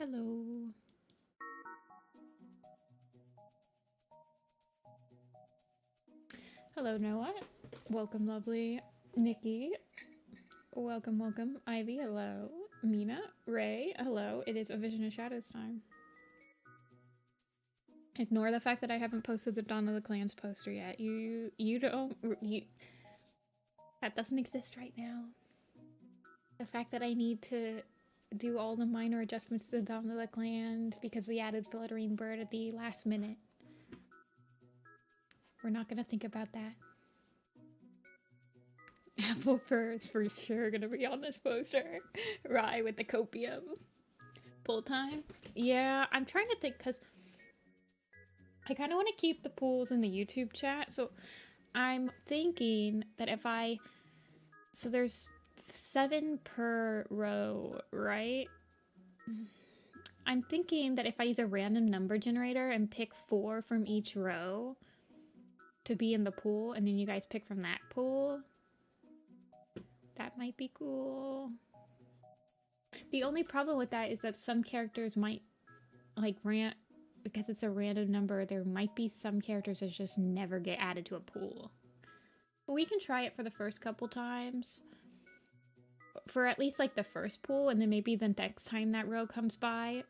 Hello. Hello, Noah. Welcome, lovely. Nikki. Welcome, welcome. Ivy, hello. Mina, Ray, hello. It is A Vision of Shadows time. Ignore the fact that I haven't posted the Dawn of the Clans poster yet. You don't, that doesn't exist right now. The fact that I need to do all the minor adjustments to the Dawn of the Clans because we added Fluttering Bird at the last minute. We're not gonna think about that. Apple Fur is for sure gonna be on this poster. Rye with the copium. Pool time? Yeah, I'm trying to think because I kind of want to keep the pools in the YouTube chat. So I'm thinking that if I... So there's 7 per row, right? I'm thinking that if I use a random number generator and pick 4 from each row to be in the pool, and then you guys pick from that pool, that might be cool. The only problem with that is that some characters might, like, because it's a random number, there might be some characters that just never get added to a pool. But we can try it for the first couple times. For at least, like, the first pool, and then maybe the next time that row comes by,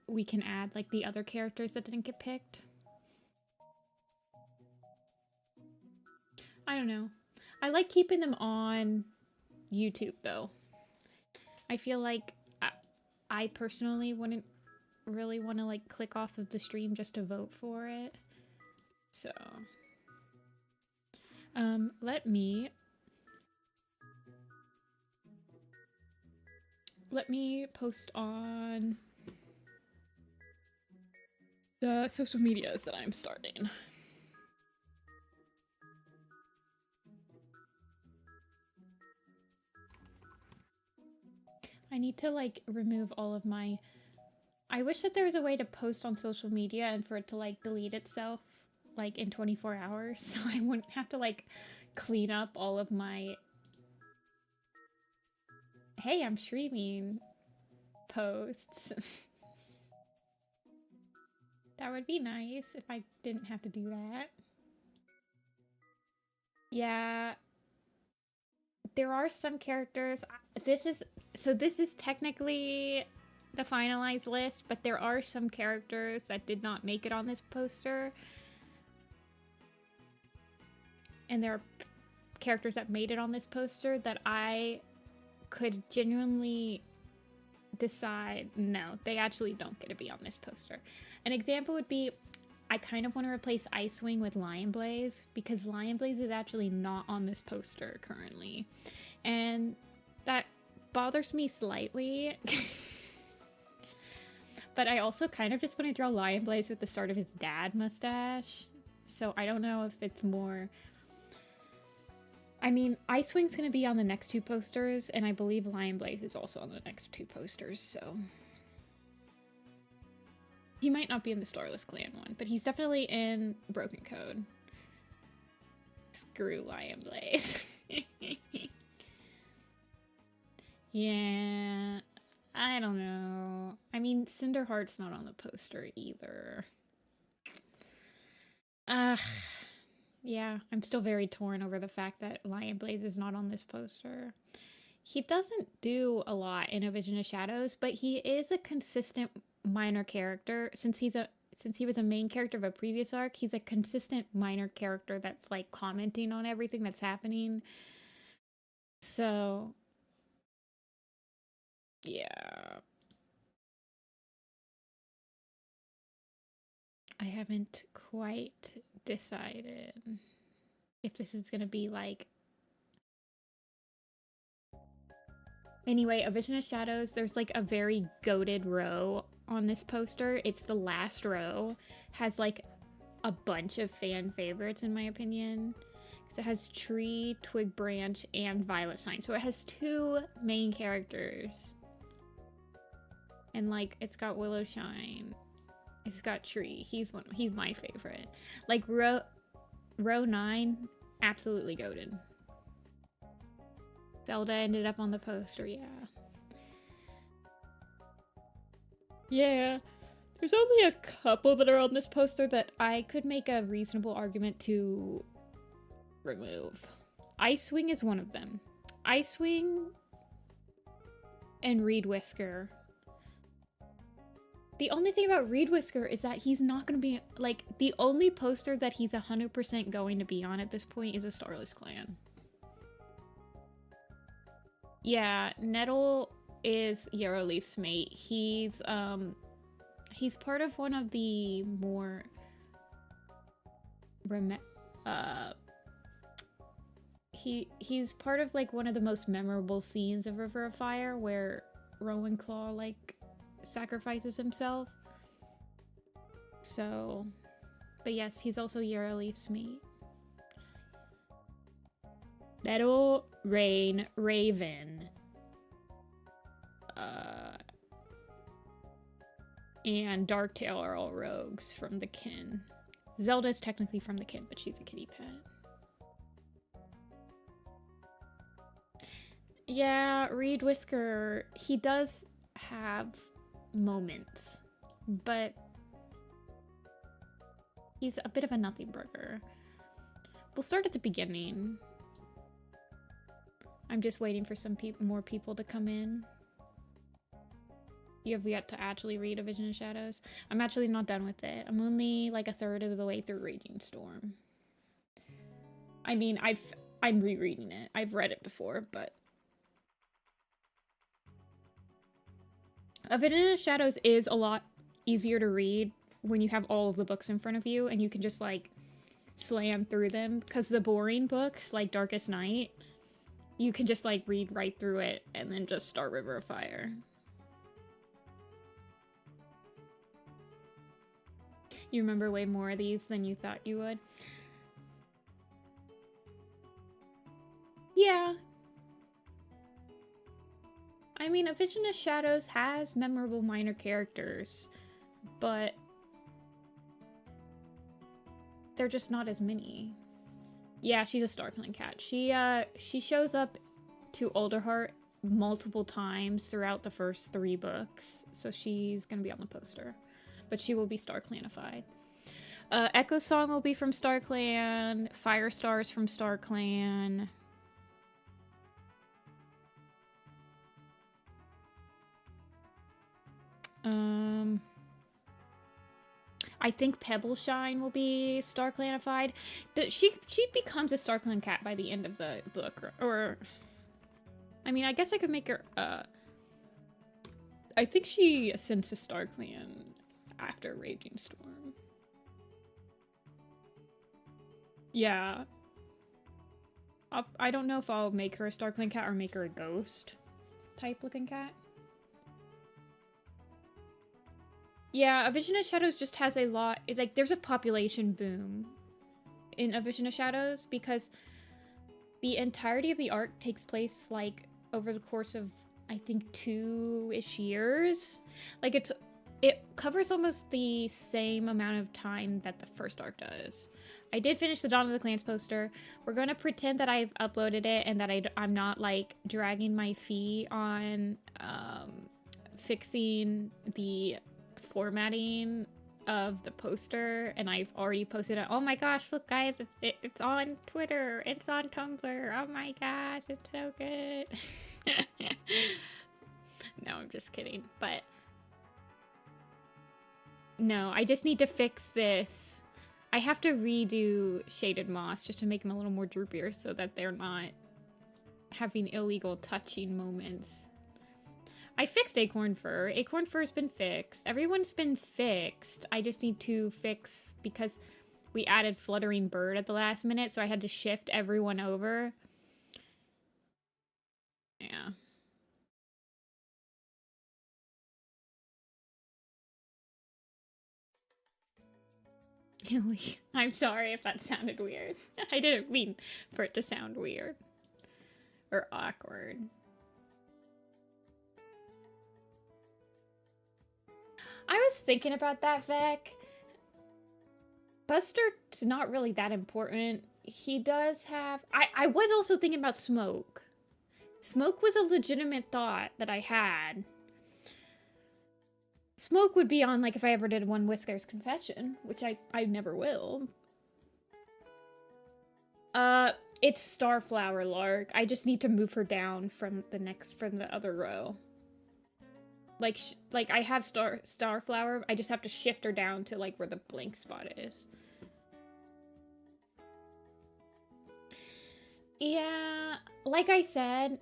we can add, like, the other characters that didn't get picked. I don't know. I like keeping them on YouTube, though. I feel like I personally wouldn't really want to, like, click off of the stream just to vote for it. So, let me post on the social medias that I'm starting. I need to, like, remove all of my... I wish that there was a way to post on social media and for it to, like, delete itself, like, in 24 hours. So I wouldn't have to, like, clean up all of my... Hey, I'm streaming posts. That would be nice if I didn't have to do that. Yeah. There are some characters... This is technically the finalized list, but there are some characters that did not make it on this poster. And there are characters that made it on this poster that I could genuinely decide, no, they actually don't get to be on this poster. An example would be, I kind of want to replace Icewing with Lion Blaze, because Lion Blaze is actually not on this poster currently. And that bothers me slightly. But I also kind of just want to draw Lion Blaze with the start of his dad mustache. So I don't know if it's more... I mean, Icewing's going to be on the next 2 posters, and I believe Lion Blaze is also on the next 2 posters, so... He might not be in the Starless Clan one, but he's definitely in Broken Code. Screw Lion Blaze. Yeah, I don't know. I mean, Cinderheart's not on the poster either. Yeah, I'm still very torn over the fact that Lion Blaze is not on this poster. He doesn't do a lot in A Vision of Shadows, but he is a consistent minor character. Since he was a main character of a previous arc, he's a consistent minor character that's, like, commenting on everything that's happening. So, yeah. I haven't quite decided if this is gonna be, like... Anyway, A Vision of Shadows, there's, like, a very goated row on this poster. It's the last row. Has, like, a bunch of fan favorites, in my opinion. Because it has Tree, Twig Branch, and Violet Shine. So it has 2 main characters. And, like, it's got Willow Shine. It's got Tree. He's my favorite. Like, row 9, absolutely goated. Zelda ended up on the poster, yeah. Yeah. There's only a couple that are on this poster that I could make a reasonable argument to remove. Icewing is one of them. Icewing and Reed Whisker. The only thing about Reed Whisker is that he's not going to be, like, the only poster that he's 100% going to be on at this point is a Starless Clan. Yeah, Nettle is Yarrowleaf's mate. He's part of one of the more he's part of like one of the most memorable scenes of River of Fire where Rowan Claw like sacrifices himself. So, but yes, he's also Yarrowleaf's mate. Metal, Rain, Raven. And Darktail are all rogues from the kin. Zelda's technically from the kin, but she's a kitty pet. Yeah, Reed Whisker, he does have moments, but he's a bit of a nothing burger. We'll start at the beginning. I'm just waiting for some more people to come in. You have yet to actually read A Vision of Shadows. I'm actually not done with it. I'm only like a third of the way through Raging Storm. I mean, I'm rereading it. I've read it before, but A Vision of Shadows is a lot easier to read when you have all of the books in front of you and you can just like slam through them, because the boring books like Darkest Night, you can just like read right through it and then just start River of Fire. You remember way more of these than you thought you would. Yeah. I mean, A Vision of Shadows has memorable minor characters, but they're just not as many. Yeah, she's a StarClan cat. She shows up to Alderheart multiple times throughout the first 3 books, so she's gonna be on the poster. But she will be StarClanified. Echo Song will be from StarClan. Firestar is from StarClan. I think Pebbleshine will be StarClanified. She becomes a StarClan cat by the end of the book, or I mean, I guess I could make her. I think she ascends to StarClan after Raging Storm. Yeah. I don't know if I'll make her a StarClan cat or make her a ghost type looking cat. Yeah, A Vision of Shadows just has a lot, like, there's a population boom in A Vision of Shadows because the entirety of the arc takes place, like, over the course of, I think, 2-ish years. Like, it covers almost the same amount of time that the first arc does. I did finish the Dawn of the Clans poster. We're gonna pretend that I've uploaded it and that I'm not, like, dragging my feet on fixing the formatting of the poster, and I've already posted it. Oh my gosh, look guys, it's on Twitter, it's on Tumblr, oh my gosh, it's so good. No, I'm just kidding, but no, I just need to fix this. I have to redo Shaded Moss just to make them a little more droopier so that they're not having illegal touching moments. I fixed Acorn Fur. Acorn Fur's been fixed. Everyone's been fixed. I just need to fix because we added Fluttering Bird at the last minute, so I had to shift everyone over. Yeah. I'm sorry if that sounded weird. I didn't mean for it to sound weird or awkward. I was thinking about that, Vec. Buster's not really that important. He does have... I was also thinking about Smoke. Smoke was a legitimate thought that I had. Smoke would be on, like, if I ever did One Whisker's Confession, which I never will. It's Starflower Lark. I just need to move her down from the other row. Like I have Starflower, I just have to shift her down to, like, where the blank spot is. Yeah, like I said,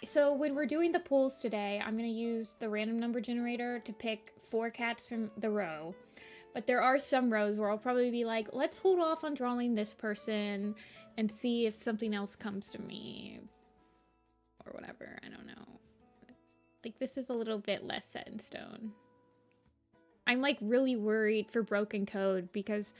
so when we're doing the pools today, I'm going to use the random number generator to pick 4 cats from the row. But there are some rows where I'll probably be like, let's hold off on drawing this person and see if something else comes to me. Or whatever, I don't know. Like, this is a little bit less set in stone. I'm, like, really worried for Broken Code because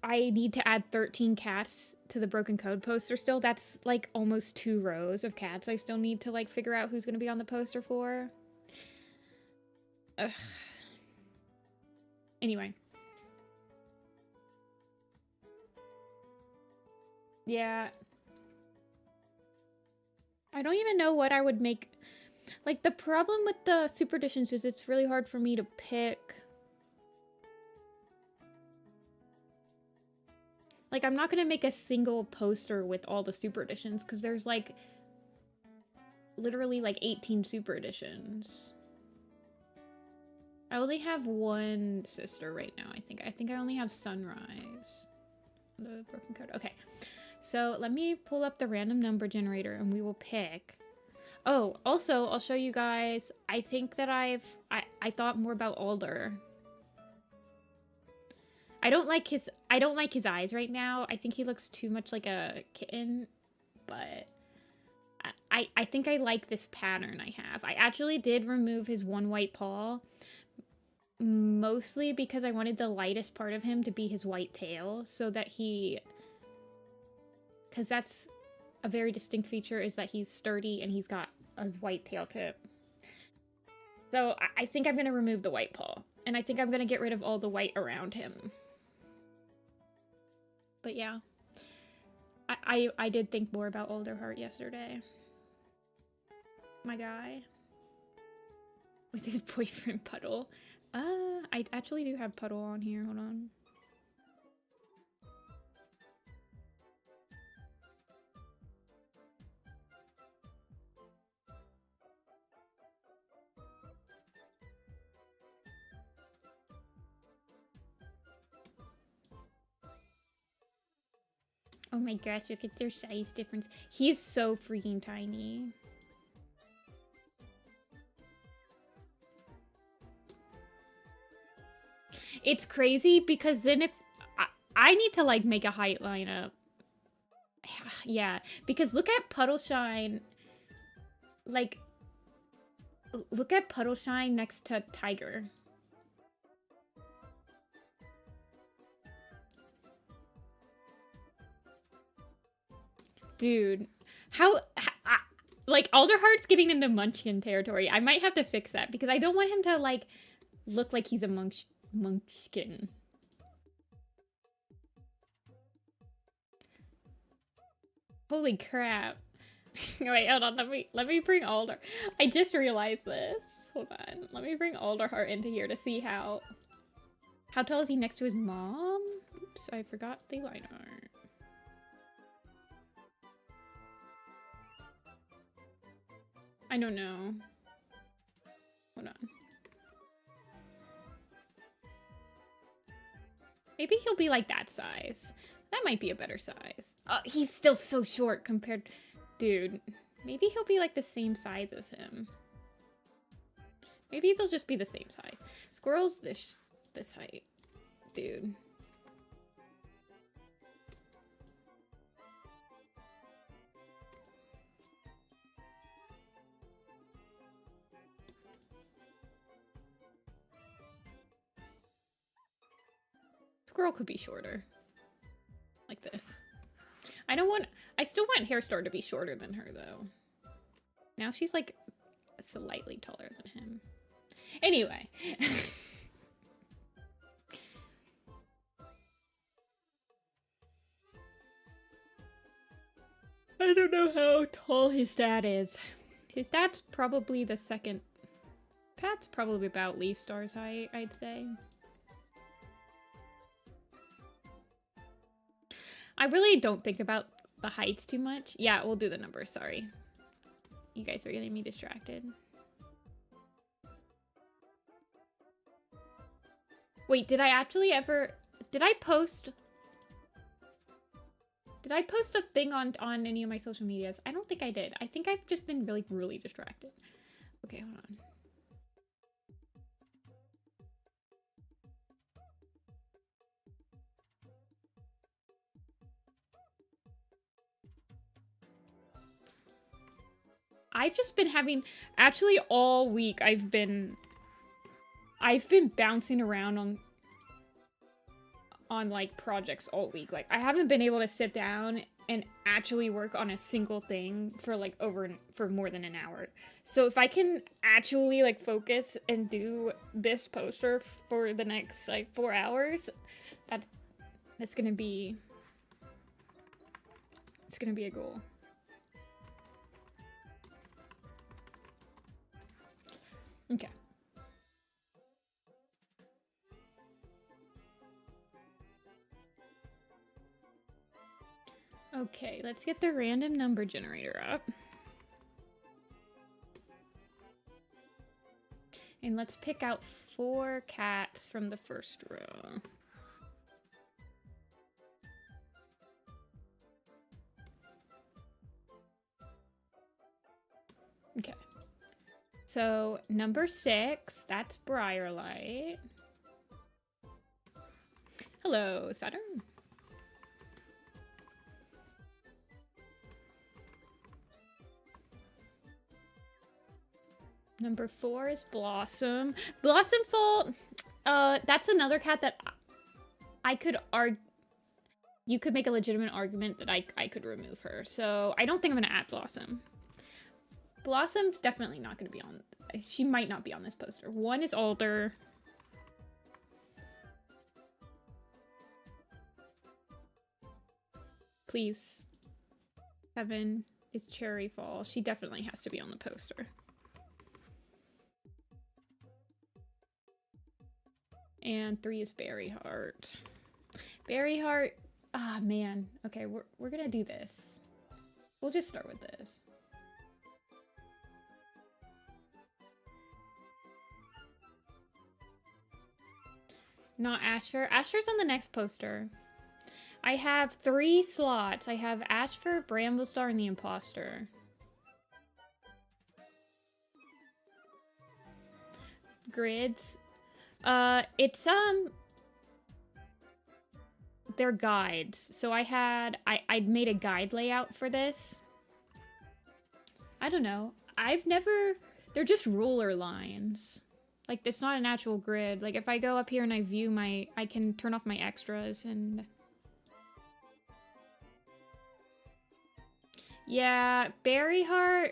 I need to add 13 cats to the Broken Code poster still. That's, like, almost 2 rows of cats I still need to, like, figure out who's gonna be on the poster for. Ugh. Anyway. Yeah. I don't even know what I would make. Like, the problem with the Super Editions is it's really hard for me to pick. Like, I'm not gonna make a single poster with all the Super Editions, because there's, like, literally, like, 18 Super Editions. I only have one sister right now, I think. I think I only have Sunrise. The Broken Code. Okay. So, let me pull up the random number generator, and we will pick. Oh, also, I'll show you guys. I think that I thought more about Alder. I don't like his eyes right now. I think he looks too much like a kitten, but I think I like this pattern I have. I actually did remove his one white paw, mostly because I wanted the lightest part of him to be his white tail, so that because that's a very distinct feature, is that he's sturdy and he's got a white tail tip. So I think I'm going to remove the white paw, and I think I'm going to get rid of all the white around him. But yeah, I did think more about Alderheart yesterday. My guy. With his boyfriend Puddle. I actually do have Puddle on here, hold on. Oh my gosh, look at their size difference. He's so freaking tiny. It's crazy because then if I need to, like, make a height lineup. Yeah, because look at Puddleshine. Like, look at Puddleshine next to Tiger. Dude, how like, Alderheart's getting into Munchkin territory. I might have to fix that because I don't want him to, like, look like he's a Munchkin. Holy crap. Wait, hold on. Let me bring Alder. I just realized this. Hold on. Let me bring Alderheart into here to see how tall is he next to his mom? Oops, I forgot the line art. I don't know. Hold on. Maybe he'll be like that size. That might be a better size. He's still so short compared... Dude, maybe he'll be like the same size as him. Maybe they'll just be the same size. Squirrel's this height. Dude. Squirrel could be shorter. Like this. I still want Hairstar to be shorter than her, though. Now she's, like, slightly taller than him. Anyway. I don't know how tall his dad is. His dad's probably the second cat's probably about Leaf Star's height, I'd say. I really don't think about the heights too much. Yeah, we'll do the numbers, sorry. You guys are getting me distracted. Wait, did I actually ever... Did I post a thing on any of my social medias? I don't think I did. I think I've just been really distracted. Okay, hold on. I've just been having... Actually, all week, I've been bouncing around on like projects all week. Like I haven't been able to sit down and actually work on a single thing for like for more than an hour. So if I can actually like focus and do this poster for the next like 4 hours, that's gonna be a goal. Okay. Okay, let's get the random number generator up. And let's pick out 4 cats from the first row. Okay. So, number 6, that's Briarlight. Hello, Saturn. Number 4 is Blossom. Blossomful, that's another cat that I could argue. You could make a legitimate argument that I could remove her. So I don't think I'm gonna add Blossom. Blossom's definitely not gonna be on. She might not be on this poster. 1 is Alder. Please. 7 is Cherry Fall. She definitely has to be on the poster. And 3 is Berryheart. Berryheart, ah man. Okay, we're gonna do this. We'll just start with this. Not Ashfur. Ashfur's on the next poster. I have 3 slots. I have Ashfur, Bramblestar, and the Imposter. Grids. It's, they're guides. So I'd made a guide layout for this. I don't know. They're just ruler lines. Like, it's not an actual grid. Like, if I go up here and I view I can turn off my extras and... Yeah, Berryheart...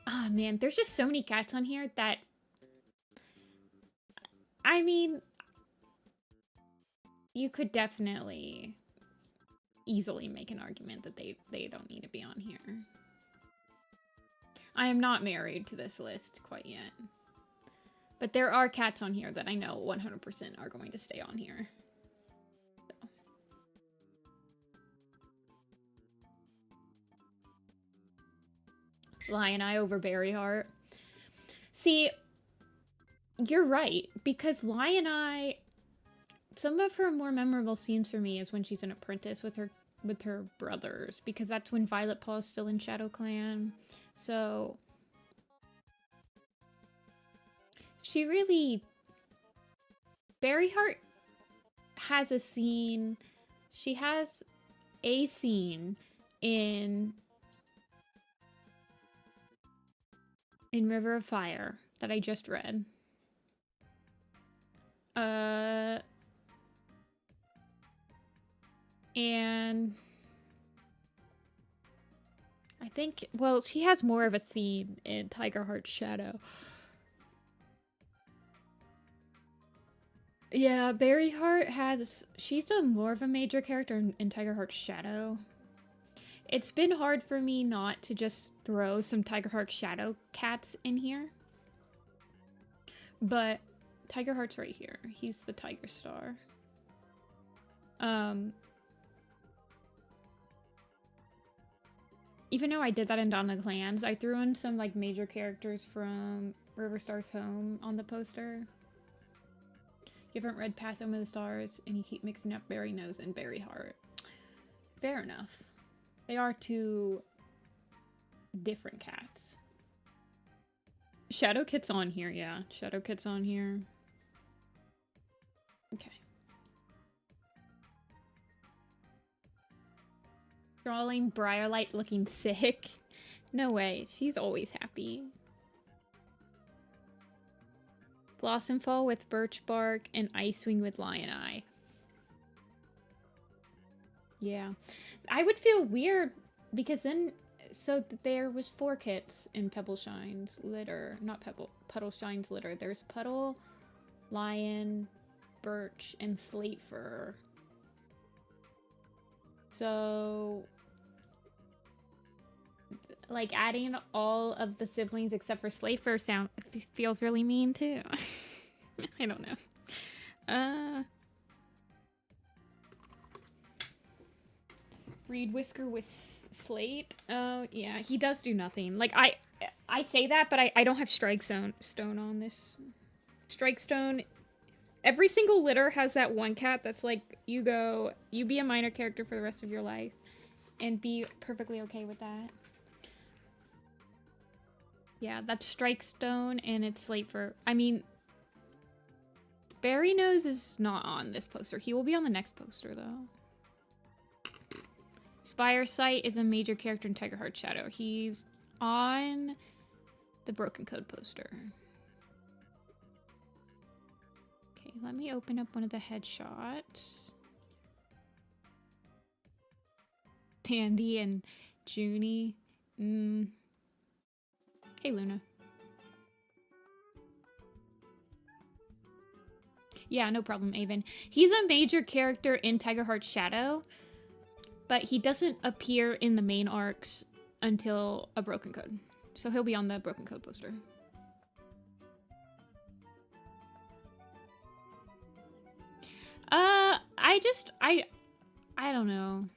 Ah, oh, man, there's just so many cats on here that... I mean... You could definitely easily make an argument that they don't need to be on here. I am not married to this list quite yet. But there are cats on here that I know 100% are going to stay on here. So. Lion Eye over Berryheart. See, you're right, because Lion Eye, some of her more memorable scenes for me is when she's an apprentice with her brothers, because that's when Violet Paw is still in Shadow Clan. So she really... Berryheart has a scene... She has a scene in River of Fire that I just read. And I think, well, she has more of a scene in Tigerheart's Shadow. Yeah, Berryheart she's a more of a major character in Tigerheart's Shadow. It's been hard for me not to just throw some Tiger Heart Shadow cats in here. But Tiger Heart's right here. He's the Tiger Star. Even though I did that in Dawn of the Clans, I threw in some like major characters from River Star's Home on the poster. You haven't read Past Home of the Stars, and you keep mixing up Berry Nose and Berry Heart. Fair enough. They are two different cats. Shadow Kit's on here, yeah. Shadow Kit's on here. Okay. Drawing Briarlight looking sick. No way. She's always happy. Blossomfall with Birch Bark and Icewing with Lion Eye. Yeah. I would feel weird because then... So there was 4 kits in Pebble Shine's litter. Not Puddle Shine's litter. There's Puddle, Lion, Birch, and Slate Fur. So... Like, adding all of the siblings except for Slate Fur feels really mean, too. I don't know. Reed Whisker with Slate. Oh, yeah, he does do nothing. Like, I say that, but I don't have Strike Stone on this. Strike Stone... Every single litter has that one cat that's like, you be a minor character for the rest of your life. And be perfectly okay with that. Yeah, that's Strike Stone, and it's Slate Fur. I mean, Berry Nose is not on this poster. He will be on the next poster, though. Spire Sight is a major character in Tiger Heart Shadow. He's on the Broken Code poster. Okay, let me open up one of the headshots. Tandy and Junie. Hey, Luna. Yeah, no problem, Avon. He's a major character in Tiger Heart Shadow, but he doesn't appear in the main arcs until a Broken Code. So he'll be on the Broken Code poster. I don't know.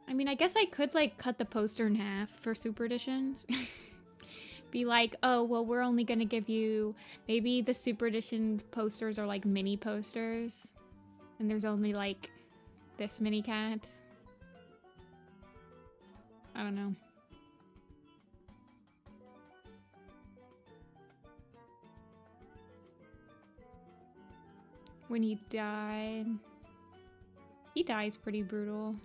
I mean, I guess I could, like, cut the poster in half for Super Editions. Be like, oh, well, we're only gonna give you... Maybe the Super Edition posters are, like, mini posters. And there's only, like, this many cats. I don't know. When he died... He dies pretty brutal.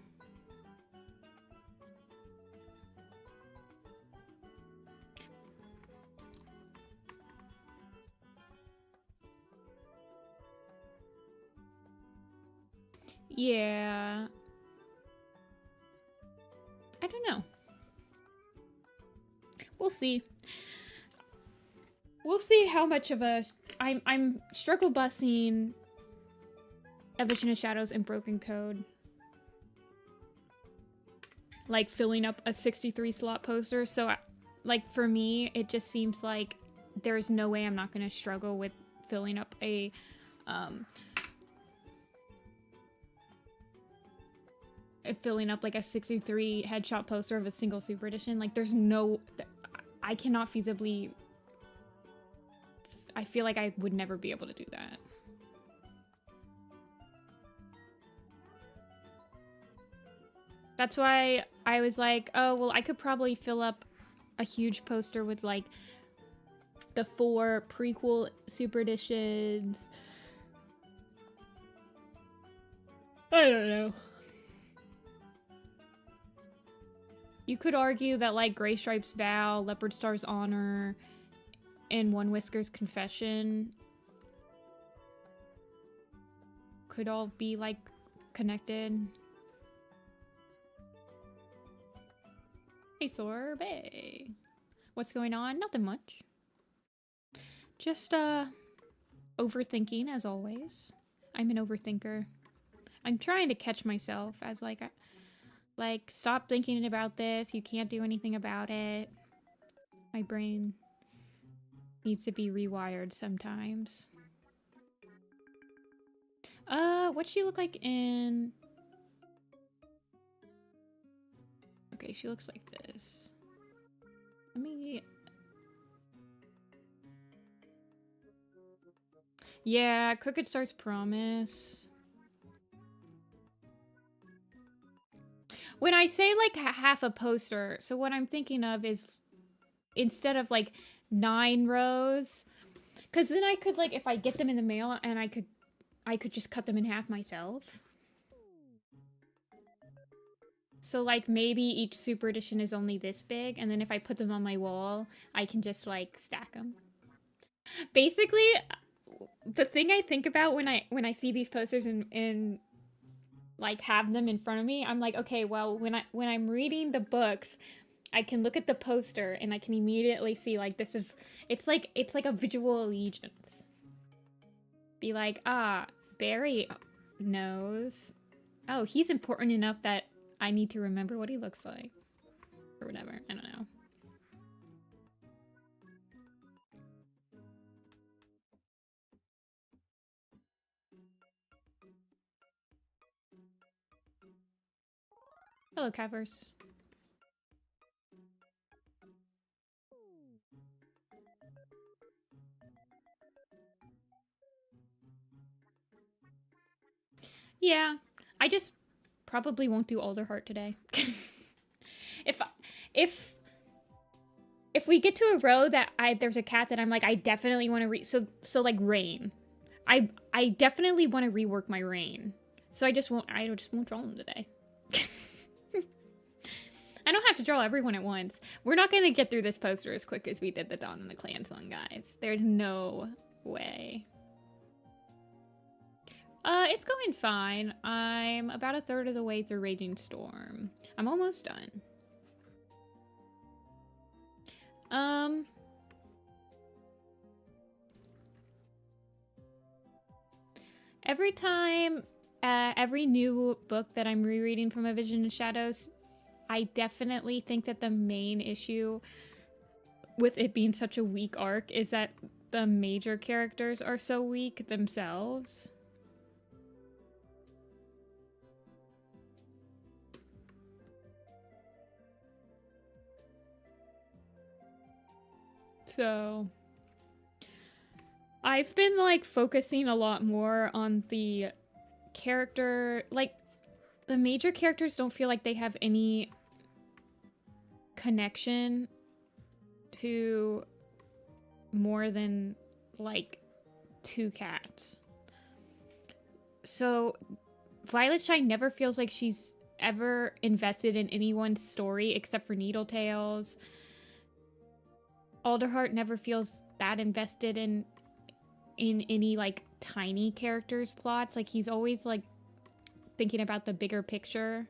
Yeah. I don't know. We'll see. We'll see how much of a... I'm struggle busing A Vision of Shadows and Broken Code. Like, filling up a 63 slot poster. So, like, for me, it just seems like there's no way I'm not going to struggle with filling up a... filling up like a 63 headshot poster of a single Super Edition. Like, there's no... I cannot feasibly... I feel like I would never be able to do that. That's why I was like, oh, well, I could probably fill up a huge poster with, like, the 4 prequel Super Editions. I don't know. You could argue that, like, Gray Stripe's Vow, Leopard Star's Honor, and One Whisker's Confession could all be, like, connected. Hey, Sorbet. What's going on? Nothing much. Just, overthinking, as always. I'm an overthinker. I'm trying to catch myself as like stop thinking about this. You can't do anything about it. My brain needs to be rewired sometimes. What'd she look like in... Okay, she looks like this. Let me... Yeah, Crooked Star's Promise. When I say like half a poster, so what I'm thinking of is instead of like 9 rows, because then I could like, if I get them in the mail and I could just cut them in half myself. So like maybe each super edition is only this big, and then if I put them on my wall, I can just like stack them. Basically, the thing I think about when I see these posters and like have them in front of me, I'm like, okay, well, when I'm reading the books, I can look at the poster and I can immediately see like this is it's like a visual allegiance. Be like, ah, Barry knows. Oh, he's important enough that I need to remember what he looks like. Or whatever. I don't know. Hello, Cavers. Yeah, I just probably won't do Alderheart today. If we get to a row that there's a cat that I'm like, I definitely want to so like Rain. I definitely want to rework my Rain. So I just won't draw them today. I don't have to draw everyone at once. We're not going to get through this poster as quick as we did the Dawn and the Clans one, guys. There's no way. It's going fine. I'm about a third of the way through Raging Storm. I'm almost done. Every time, every new book that I'm rereading from A Vision of Shadows, I definitely think that the main issue with it being such a weak arc is that the major characters are so weak themselves. So I've been like focusing a lot more on the character, like the major characters don't feel like they have any connection to more than like 2 cats. So Violet Shine never feels like she's ever invested in anyone's story except for Needletails. Alderheart never feels that invested in any like tiny characters' plots. Like he's always like thinking about the bigger picture.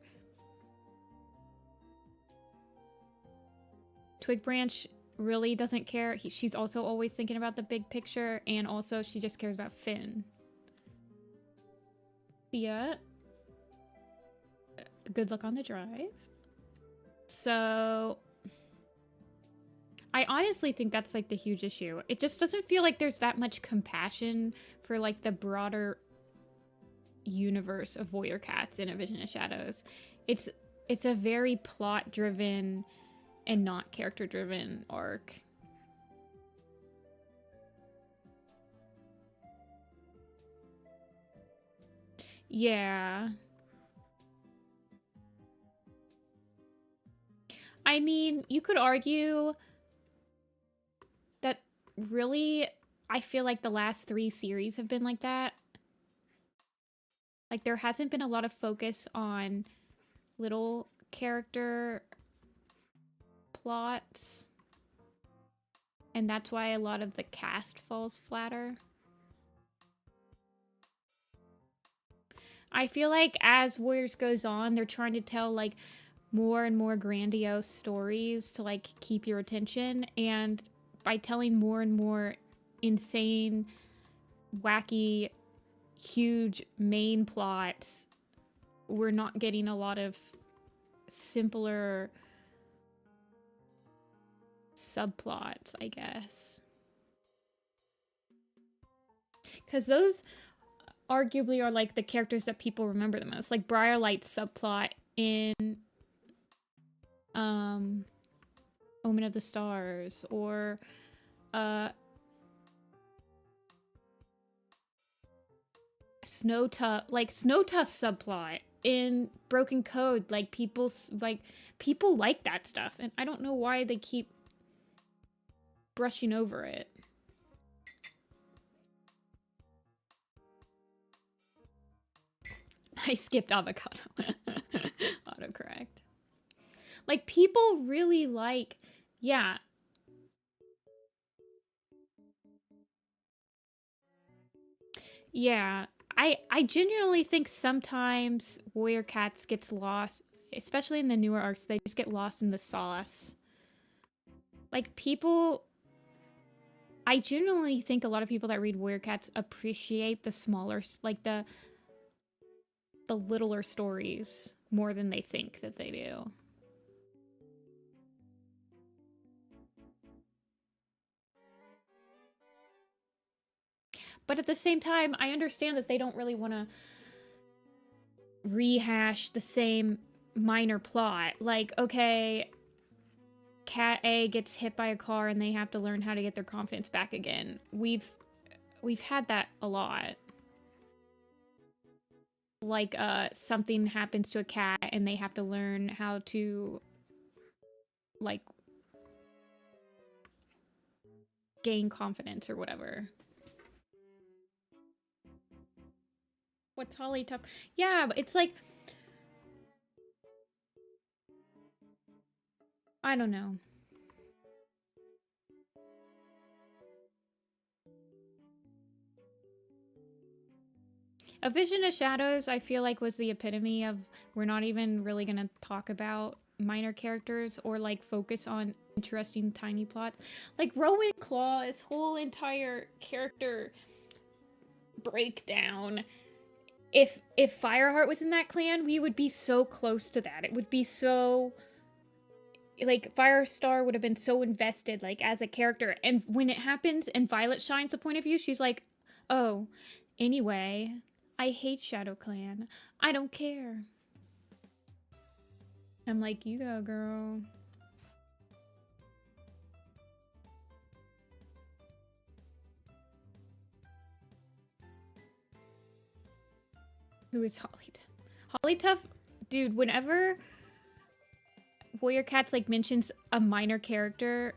Twig Branch really doesn't care. She's also always thinking about the big picture, and also she just cares about Finn. Yeah. Good luck on the drive. So I honestly think that's like the huge issue. It just doesn't feel like there's that much compassion for like the broader universe of Warrior Cats in A Vision of Shadows. It's a very plot driven and not character driven arc. Yeah. I mean, you could argue that really, I feel like the last 3 series have been like that. Like, there hasn't been a lot of focus on little character plots. And that's why a lot of the cast falls flatter. I feel like as Warriors goes on, they're trying to tell, like, more and more grandiose stories to, like, keep your attention. And by telling more and more insane, wacky, huge main plots, we're not getting a lot of simpler subplots, I guess. Because those arguably are like the characters that people remember the most. Like Briarlight's subplot in Omen of the Stars, or Snowtuff subplot in Broken Code. Like people like that stuff, and I don't know why they keep brushing over it. I skipped avocado. Autocorrect. Like, people really like, yeah. Yeah, I genuinely think sometimes Warrior Cats gets lost, especially in the newer arcs. They just get lost in the sauce. Like, people, I genuinely think a lot of people that read Warrior Cats appreciate the smaller, like the littler stories more than they think that they do. But at the same time, I understand that they don't really want to rehash the same minor plot. Like, okay, Cat A gets hit by a car and they have to learn how to get their confidence back again. We've had that a lot. Like, something happens to a cat and they have to learn how to, like, gain confidence or whatever. What's Holly tough? Yeah, but it's like, I don't know. A Vision of Shadows, I feel like, was the epitome of, we're not even really gonna talk about minor characters or like focus on interesting tiny plots. Like Rowan Claw's whole entire character breakdown. If Fireheart was in that clan, we would be so close to that. It would be so, like, Firestar would have been so invested, like, as a character. And when it happens and Violet shines the point of view, she's like, oh, anyway, I hate Shadow Clan. I don't care. I'm like, you go, girl. Who is Hollytuff? Hollytuff, dude, whenever Warrior Cats, like, mentions a minor character,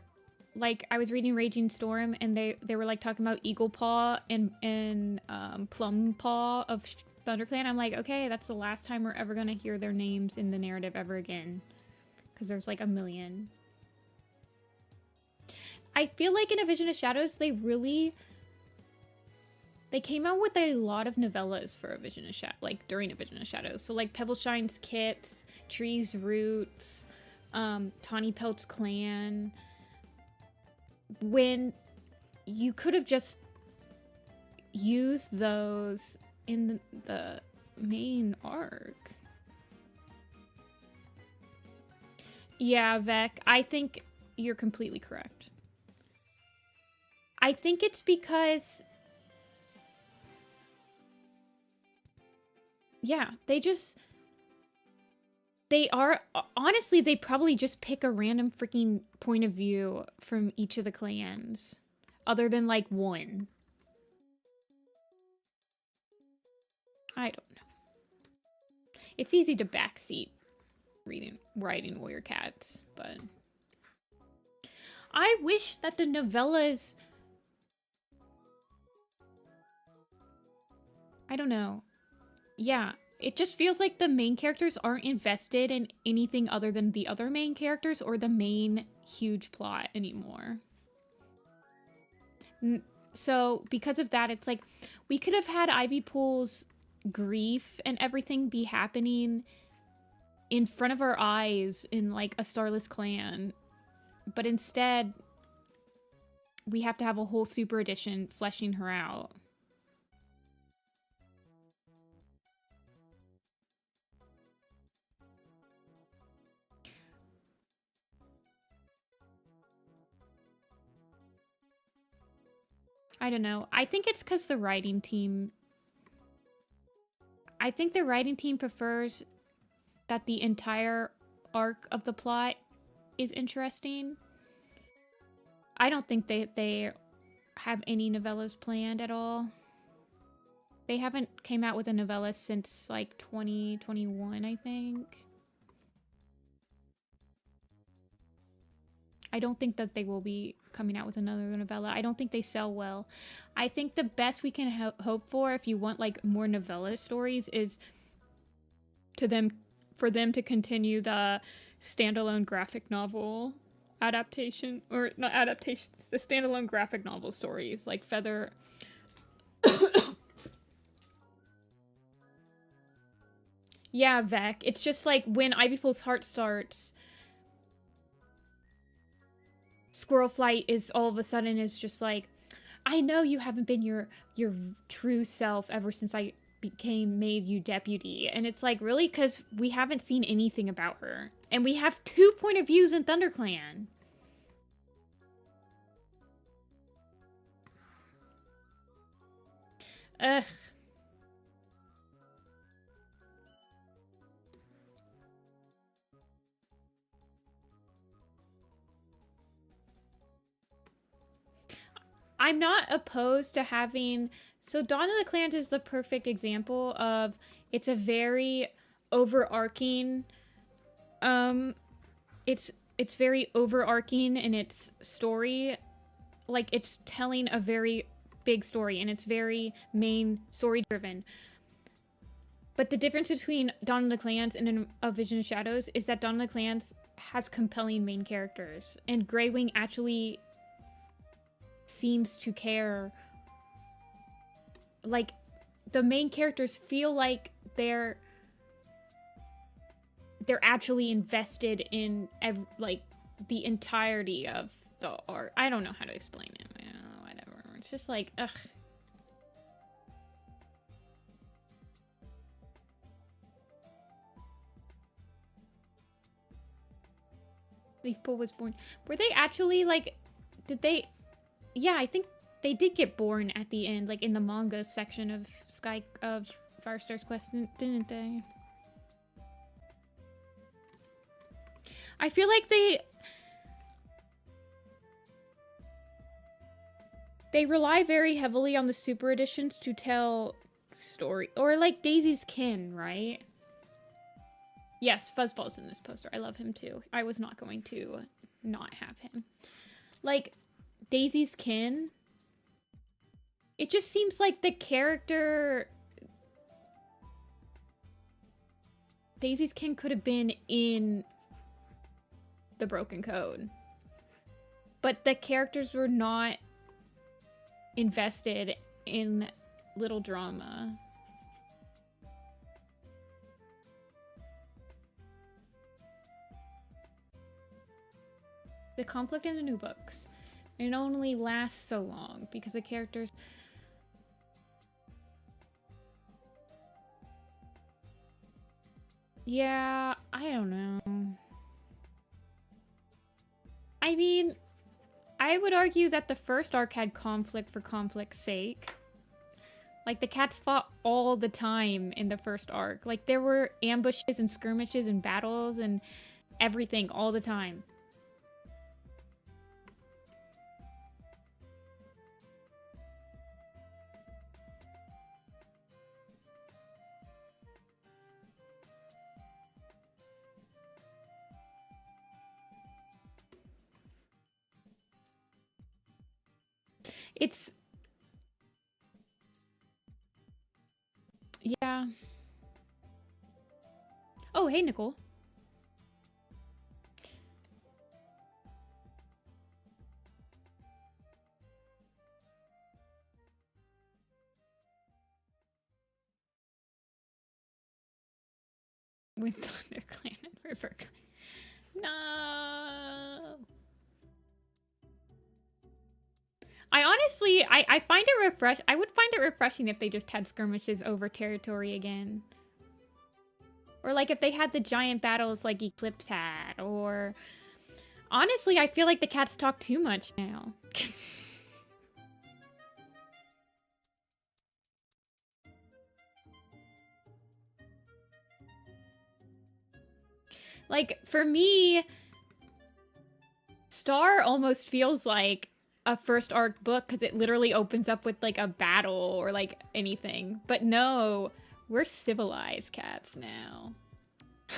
like, I was reading Raging Storm, and they were, like, talking about Eagle Paw and Plum Paw of ThunderClan. I'm like, okay, that's the last time we're ever gonna hear their names in the narrative ever again. Because there's, like, a million. I feel like in A Vision of Shadows, they came out with a lot of novellas for A Vision of Shadows, like, during A Vision of Shadows. So, like, Pebbleshine's Kits, Tree's Roots, Tawny Pelt's Clan. When you could have just used those in the main arc. Yeah, Vec, I think you're completely correct. I think it's because, yeah, honestly, they probably just pick a random freaking point of view from each of the clans. Other than, like, one. I don't know. It's easy to backseat writing Warrior Cats, but I wish that the novellas, I don't know. Yeah, it just feels like the main characters aren't invested in anything other than the other main characters or the main huge plot anymore. So because of that, it's like, we could have had Ivy Pool's grief and everything be happening in front of our eyes in, like, a Starless Clan. But instead, we have to have a whole super edition fleshing her out. I don't know. I think it's because the writing team... I think the writing team prefers that the entire arc of the plot is interesting. I don't think they have any novellas planned at all. They haven't came out with a novella since like 2021, I think. I don't think that they will be coming out with another novella. I don't think they sell well. I think the best we can hope for if you want like more novella stories is for them to continue the standalone graphic novel adaptation, or not adaptations, the standalone graphic novel stories like Feather. Yeah, Vec. It's just like when Ivy Pool's Heart starts, Squirrel Flight is all of a sudden is just like, I know you haven't been your true self ever since I made you deputy. And it's like, really? Because we haven't seen anything about her. And we have 2 point of views in ThunderClan. Ugh. I'm not opposed to having... So Dawn of the Clans is the perfect example of... It's a very overarching... It's very overarching in its story. Like, it's telling a very big story, and it's very main story-driven. But the difference between Dawn of the Clans and A Vision of Shadows is that Dawn of the Clans has compelling main characters, and Greywing actually seems to care. Like, the main characters feel like they're actually invested in like the entirety of the art. I don't know how to explain it. Whatever. It's just like, ugh. Leafpool was born. Were they actually like? Did they? Yeah, I think they did get born at the end, like in the manga section of Firestar's Quest, didn't they? I feel like they rely very heavily on the super editions to tell story, or like Daisy's Kin, right? Yes, Fuzzball's in this poster. I love him too. I was not going to not have him. Like, Daisy's Kin, it just seems like the character... Daisy's Kin could have been in the Broken Code. But the characters were not invested in little drama. The conflict in the new books. It only lasts so long because the characters... Yeah, I don't know. I mean, I would argue that the first arc had conflict for conflict's sake. Like, the cats fought all the time in the first arc. Like, there were ambushes and skirmishes and battles and everything all the time. It's... Yeah. Oh, hey, Nicole. With ThunderClan and RiverClan. No. I honestly, I find it I would find it refreshing if they just had skirmishes over territory again. Or like if they had the giant battles like Eclipse had, or... Honestly, I feel like the cats talk too much now. Like, for me, Star almost feels like a first arc book because it literally opens up with like a battle or like anything. But no, we're civilized cats now.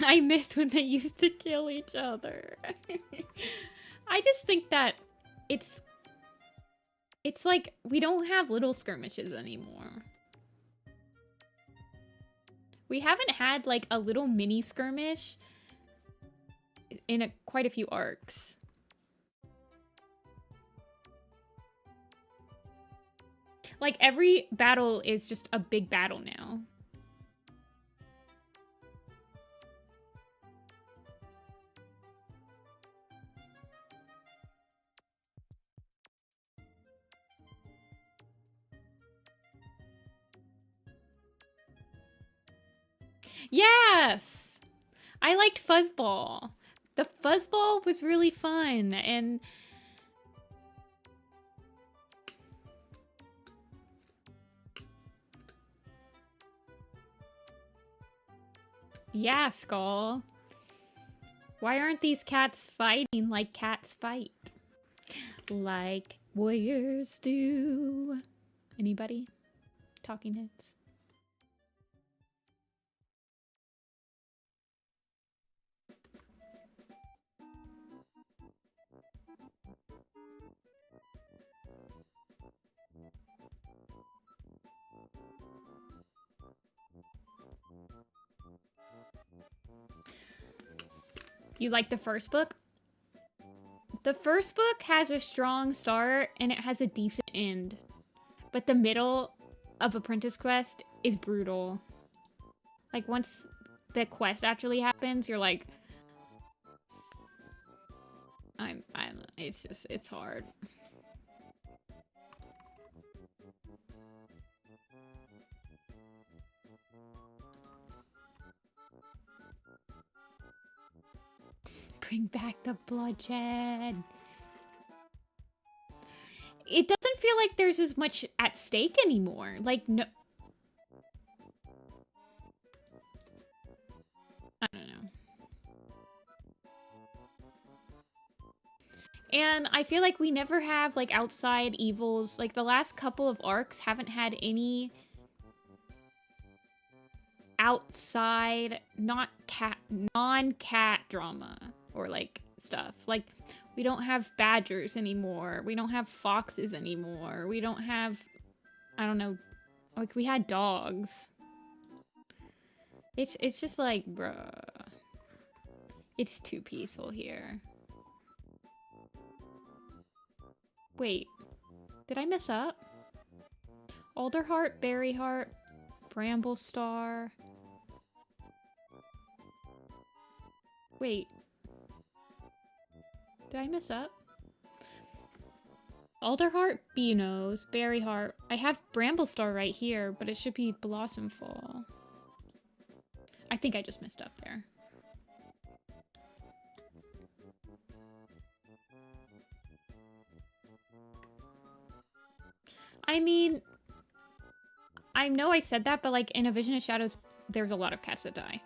I miss when they used to kill each other. I just think that it's like we don't have little skirmishes anymore. We haven't had like a little mini skirmish in quite a few arcs. Like, every battle is just a big battle now. Yes! I liked Fuzzball. The Fuzzball was really fun, and yeah, Skull. Why aren't these cats fighting like cats fight? Like warriors do. Anybody? Talking heads. You like the first book? The first book has a strong start and it has a decent end. But the middle of Apprentice Quest is brutal. Like, once the quest actually happens, you're like... it's hard. Bring back the bloodshed. It doesn't feel like there's as much at stake anymore. Like, no... I don't know. And I feel like we never have, like, outside evils. Like, the last couple of arcs haven't had any outside, non-cat drama or, like, stuff. Like, we don't have badgers anymore. We don't have foxes anymore. We don't have, I don't know, like, we had dogs. It's just like, bruh. It's too peaceful here. Wait, did I mess up? Alderheart, Berryheart, Bramblestar. Wait. Did I mess up? Alderheart, Beanos, Berryheart. I have Bramblestar right here, but it should be Blossomfall. I think I just messed up there. I mean, I know I said that, but like in A Vision of Shadows, there's a lot of cats that die.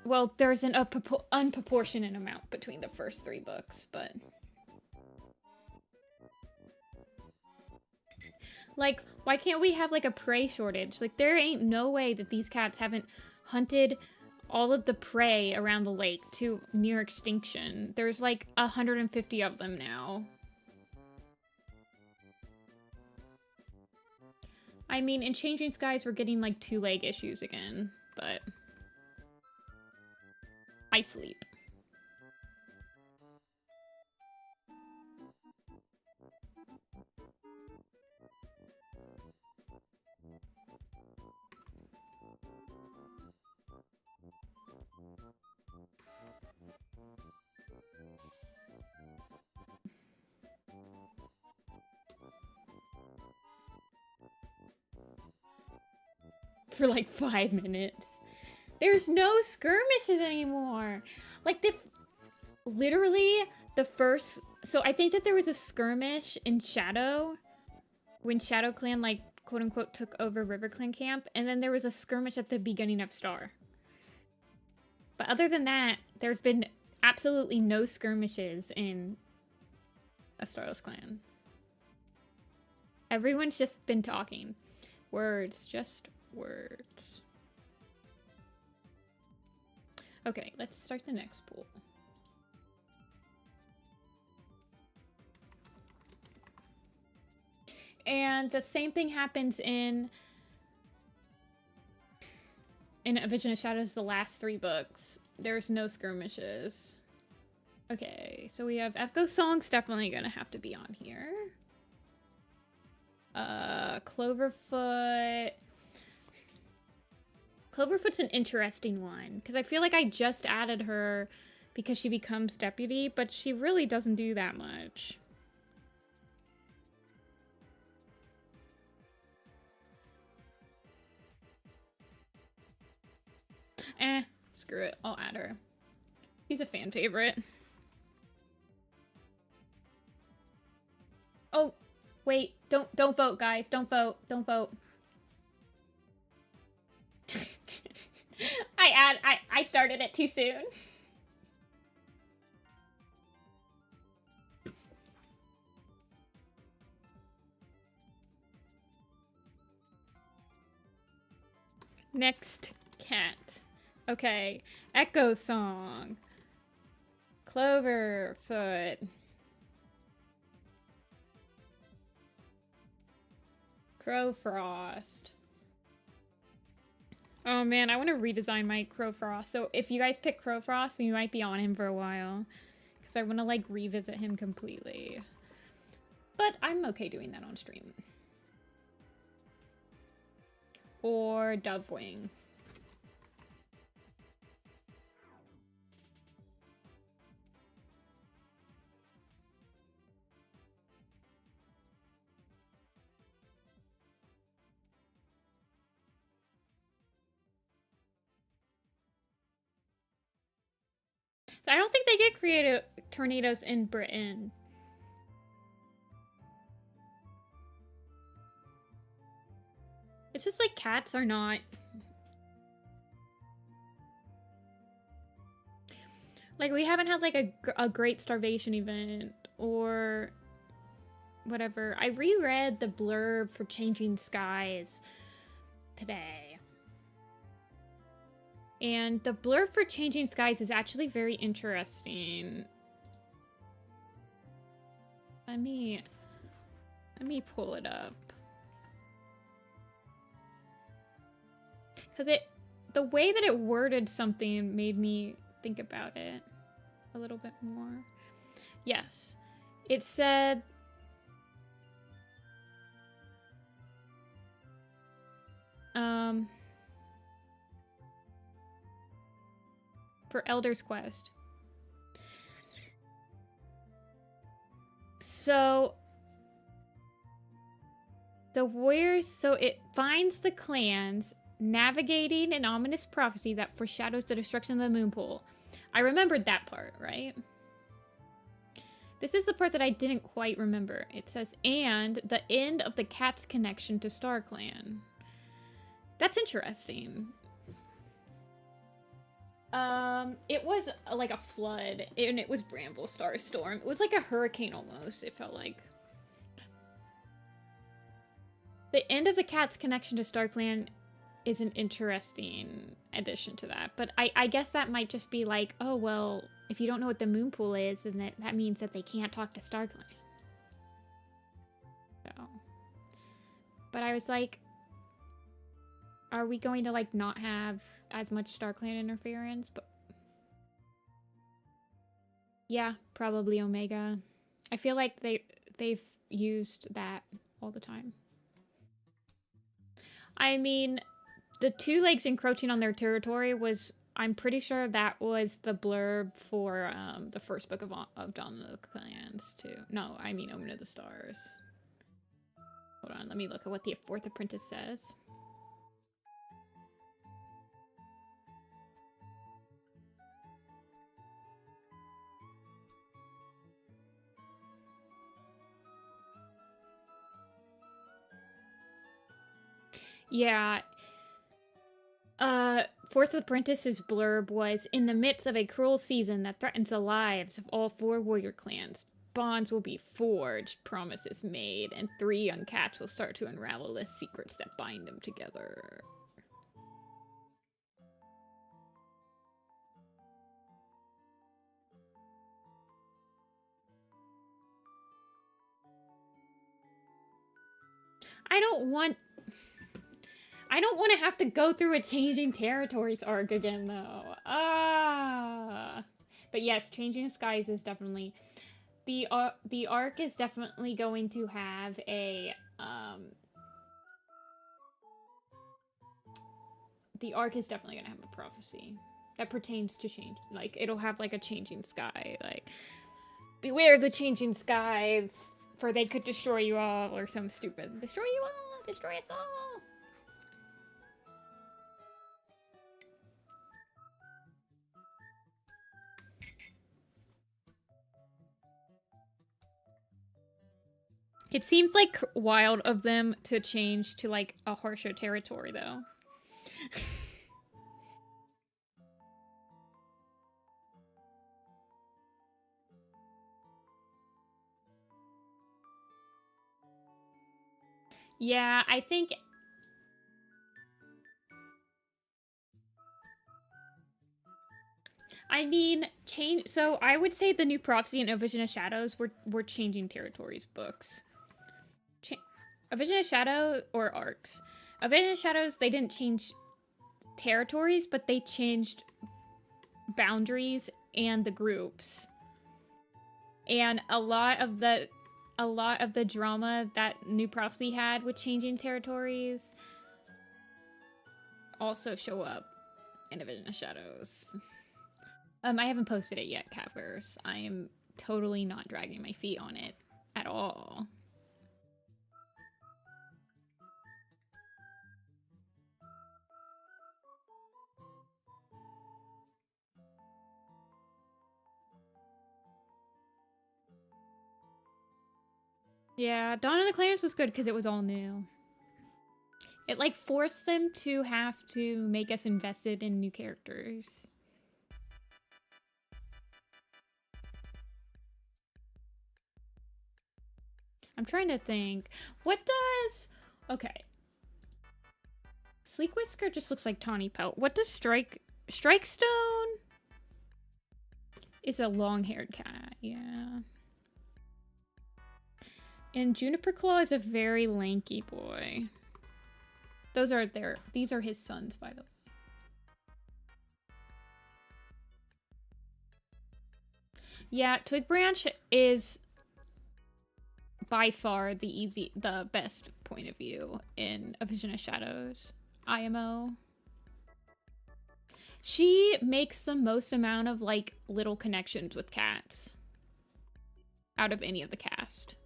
Well, there's an unproportionate amount between the first 3 books, but... Like, why can't we have like a prey shortage? Like, there ain't no way that these cats haven't hunted all of the prey around the lake to near extinction. There's like 150 of them now. I mean, in Changing Skies, we're getting, like, 2-leg issues again, but... I sleep. For like 5 minutes. There's no skirmishes anymore. Like, literally the first... So I think that there was a skirmish in Shadow when Shadow Clan, like, quote-unquote, took over River Clan camp. And then there was a skirmish at the beginning of Star. But other than that, there's been absolutely no skirmishes in a Starless Clan. Everyone's just been talking. Words, just words. Okay, let's start the next pool. And the same thing happens in A Vision of Shadows, the last 3 books. There's no skirmishes. Okay, so we have Echo Song's definitely gonna have to be on here. Cloverfoot. Cloverfoot's an interesting one, because I feel like I just added her because she becomes deputy, but she really doesn't do that much. Screw it. I'll add her. She's a fan favorite. Oh, wait. Don't vote, guys. Don't vote. Don't vote. I started it too soon. Next cat. Okay, Echo Song. Cloverfoot. Crowfrost. Oh man, I want to redesign my Crowfrost. So if you guys pick Crowfrost, we might be on him for a while. Because I want to like revisit him completely. But I'm okay doing that on stream. Or Dovewing. I don't think they get creative tornadoes in Britain. It's just like cats are not. Like we haven't had like a great starvation event or whatever. I reread the blurb for Changing Skies today. And the blurb for Changing Skies is actually very interesting. Let me pull it up. Because the way that it worded something made me think about it a little bit more. Yes. It said, for Elder's Quest. So the warriors, so it finds the clans navigating an ominous prophecy that foreshadows the destruction of the moon pool. I remembered that part, right? This is the part that I didn't quite remember. It says, and the end of the cat's connection to StarClan. That's interesting. It was like a flood, and it was Bramble Star Storm. It was like a hurricane almost, it felt like. The end of the cat's connection to StarClan is an interesting addition to that. But I guess that might just be like, oh, well, if you don't know what the moon pool is, then that means that they can't talk to StarClan. So. But I was like, are we going to, like, not have as much StarClan interference? But yeah, probably Omega. I feel like they've used that all the time. I mean, the 2 legs encroaching on their territory was, I'm pretty sure that was the blurb for the first book of Dawn of the Clans too. No, I mean Omen of the Stars. Hold on, let me look at what the 4th Apprentice says. Yeah. Fourth Apprentice's blurb was, in the midst of a cruel season that threatens the lives of all 4 warrior clans, bonds will be forged, promises made, and 3 young cats will start to unravel the secrets that bind them together. I don't want to have to go through a Changing Territories arc again, though. But yes, Changing Skies is definitely... The arc is definitely going to have a... the arc is definitely going to have a prophecy that pertains to change. Like, it'll have, like, a changing sky. Like, beware the changing skies, for they could destroy you all, or some stupid. Destroy you all! Destroy us all! It seems like wild of them to change to like a harsher territory though. Yeah, I think... I mean, change... So I would say the New Prophecy and A Vision of Shadows were Changing Territories books. A Vision of Shadow or arcs. A Vision of Shadows, they didn't change territories, but they changed boundaries and the groups. And a lot of the drama that New Prophecy had with changing territories also show up in A Vision of Shadows. I haven't posted it yet, Catverse. I am totally not dragging my feet on it at all. Yeah, Dawn of the Clans was good because it was all new. It, like, forced them to have to make us invested in new characters. I'm trying to think. What does... Okay. Sleek Whisker just looks like Tawny Pelt. What does Strikestone? Is a long-haired cat, yeah. And Juniper Claw is a very lanky boy. These are his sons, by the way. Yeah, Twig Branch is by far the best point of view in A Vision of Shadows IMO. She makes the most amount of, like, little connections with cats out of any of the cast.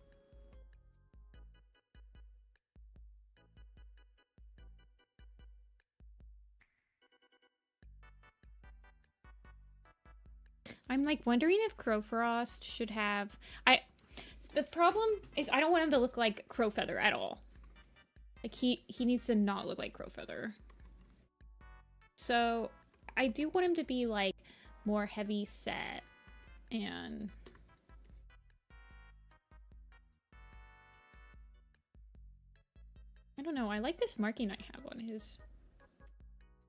I'm like wondering if Crowfrost should have... The problem is I don't want him to look like Crowfeather at all. Like he needs to not look like Crowfeather. So I do want him to be like more heavy set and... I don't know, I like this marking I have on his...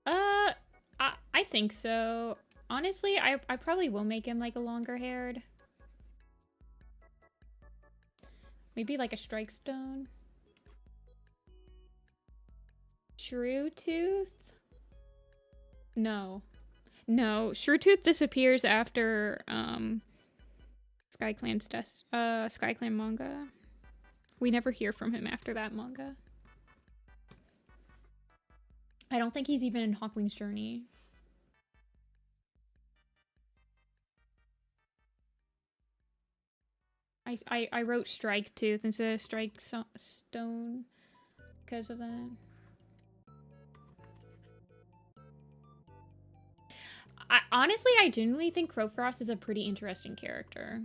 I think so. Honestly, I probably will make him like a longer haired. Maybe like a strike stone. Shrew Tooth? No. No, Shrew Tooth disappears after SkyClan's death, SkyClan manga. We never hear from him after that manga. I don't think he's even in Hawkwing's Journey. I wrote Strike Tooth instead of Strike Stone because of that. Honestly, I genuinely think Crowfrost is a pretty interesting character.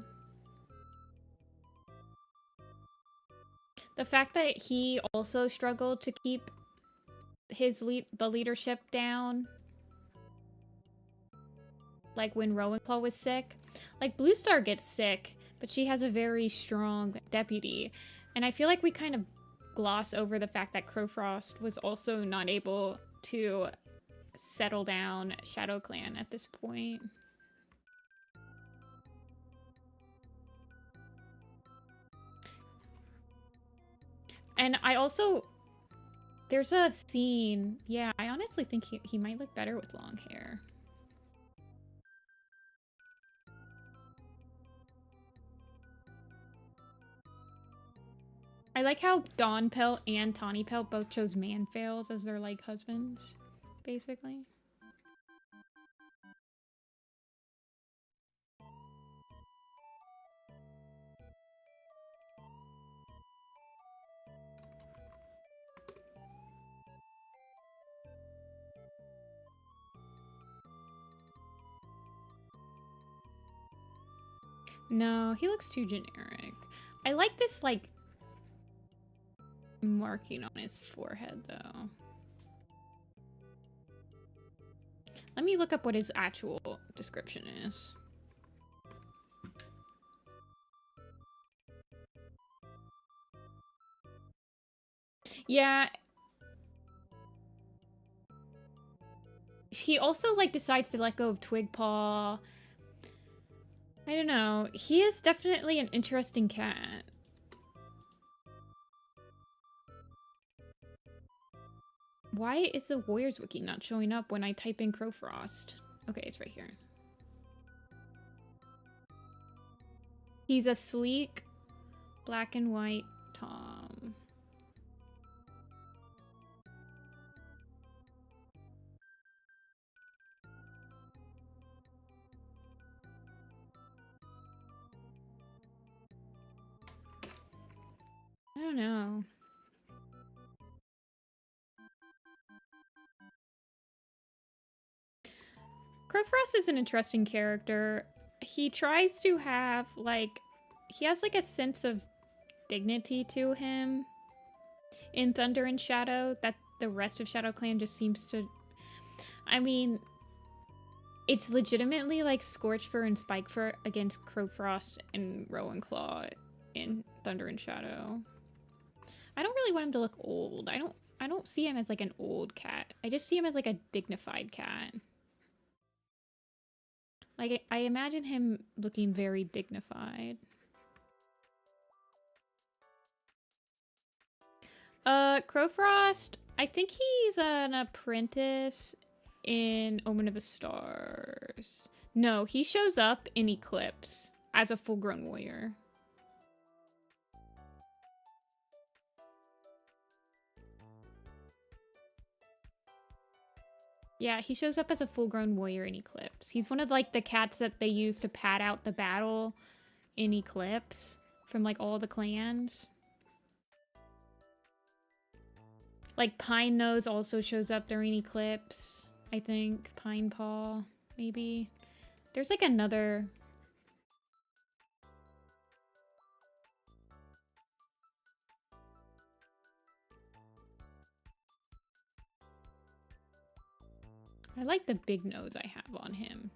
The fact that he also struggled to keep his the leadership down Like when Rowan was sick. Like Blue Star gets sick, but she has a very strong deputy. And I feel like we kind of gloss over the fact that Crowfrost was also not able to settle down Shadow Clan at this point. And I also, there's a scene, yeah, I honestly think he might look better with long hair. I like how Dawn Pelt and Tawny Pelt both chose Man-Fails as their, like, husbands, basically. No, he looks too generic. I like this, like, marking on his forehead, though. Let me look up what his actual description is. Yeah. He also, like, decides to let go of Twigpaw. I don't know. He is definitely an interesting cat. Why is the Warriors Wiki not showing up when I type in Crowfrost? Okay, it's right here. He's a sleek, black and white Tom. I don't know. Crowfrost is an interesting character. He tries to have, like, he has, like, a sense of dignity to him in Thunder and Shadow that the rest of Shadow Clan just seems to... I mean, it's legitimately, like, Scorchfur and Spikefur against Crowfrost and Rowan Claw in Thunder and Shadow. I don't really want him to look old. I don't see him as, like, an old cat. I just see him as, like, a dignified cat. Like, I imagine him looking very dignified. Crowfrost, I think he's an apprentice in Omen of the Stars. No, he shows up in Eclipse as a full-grown warrior. Yeah, he shows up as a full-grown warrior in Eclipse. He's one of, like, the cats that they use to pad out the battle in Eclipse from, like, all the clans. Like, Pine Nose also shows up during Eclipse, I think. Pine Paw, maybe. There's, like, another... I like the big nose I have on him.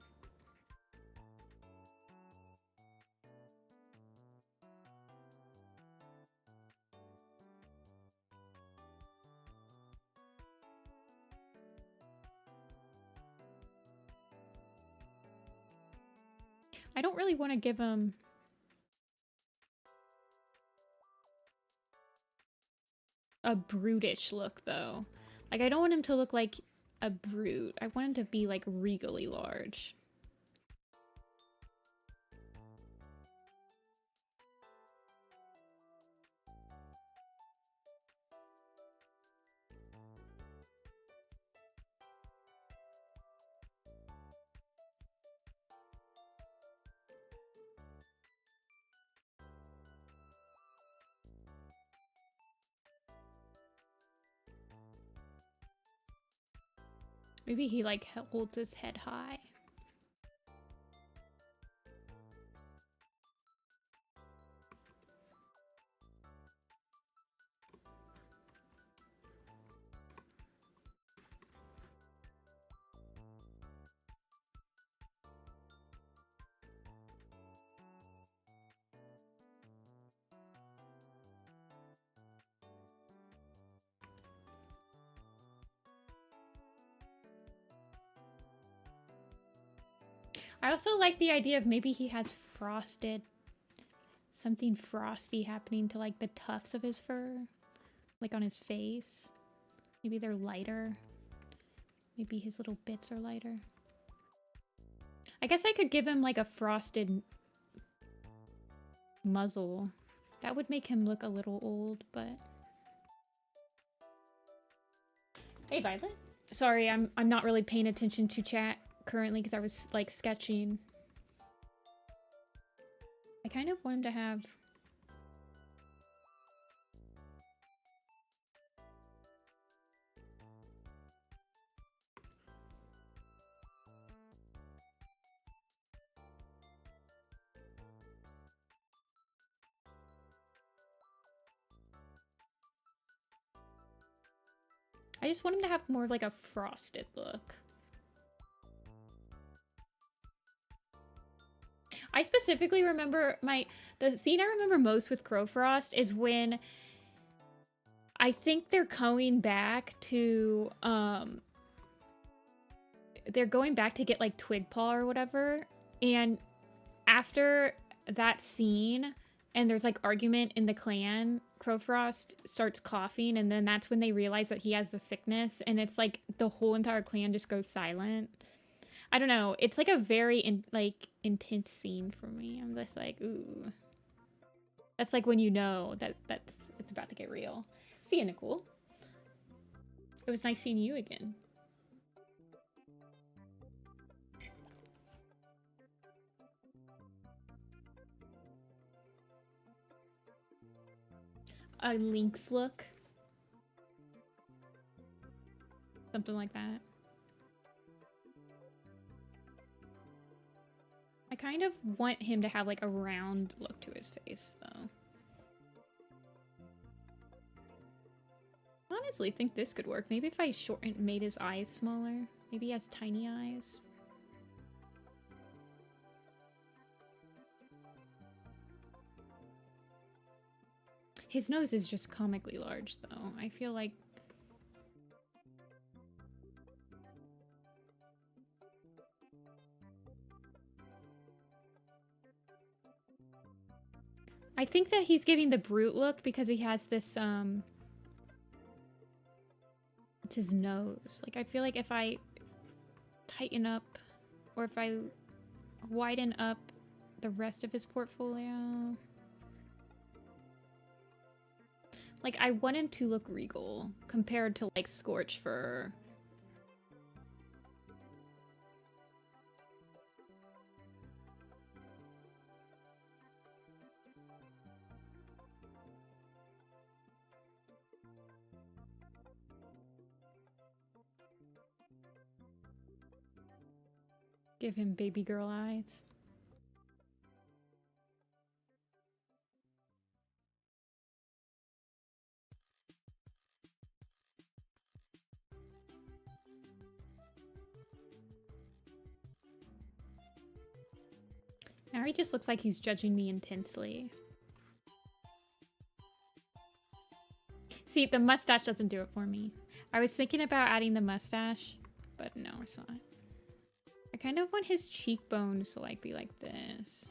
I don't really want to give him... a brutish look, though. Like, I don't want him to look like a brute. I want him to be, like, regally large. Maybe he, like, holds his head high. I also like the idea of maybe he has frosted, something frosty happening to like the tufts of his fur, like on his face. Maybe they're lighter. Maybe his little bits are lighter. I guess I could give him like a frosted muzzle. That would make him look a little old, but... Hey, Violet. Sorry, I'm not really paying attention to chat currently because I was like sketching. I kind of want him to have... I just want him to have more of like a frosted look. I specifically remember the scene I remember most with Crowfrost is when I think they're going back to they're going back to get like Twigpaw or whatever, and after that scene and there's like argument in the clan, Crowfrost starts coughing, and then that's when they realize that he has the sickness, and it's like the whole entire clan just goes silent. I don't know. It's like a very intense scene for me. I'm just like, ooh. That's like when you know that it's about to get real. See you, Nicole. It was nice seeing you again. A Lynx look. Something like that. I kind of want him to have like a round look to his face, though. I honestly think this could work. Maybe if I made his eyes smaller. Maybe he has tiny eyes. His nose is just comically large, though. I feel like... I think that he's giving the brute look because he has this, it's his nose. Like, I feel like if I tighten up, or if I widen up the rest of his portfolio... Like, I want him to look regal compared to, like, Scorch Fur. Give him baby girl eyes. Now he just looks like he's judging me intensely. See, the mustache doesn't do it for me. I was thinking about adding the mustache, but no, it's not. I kind of want his cheekbones to like be like this.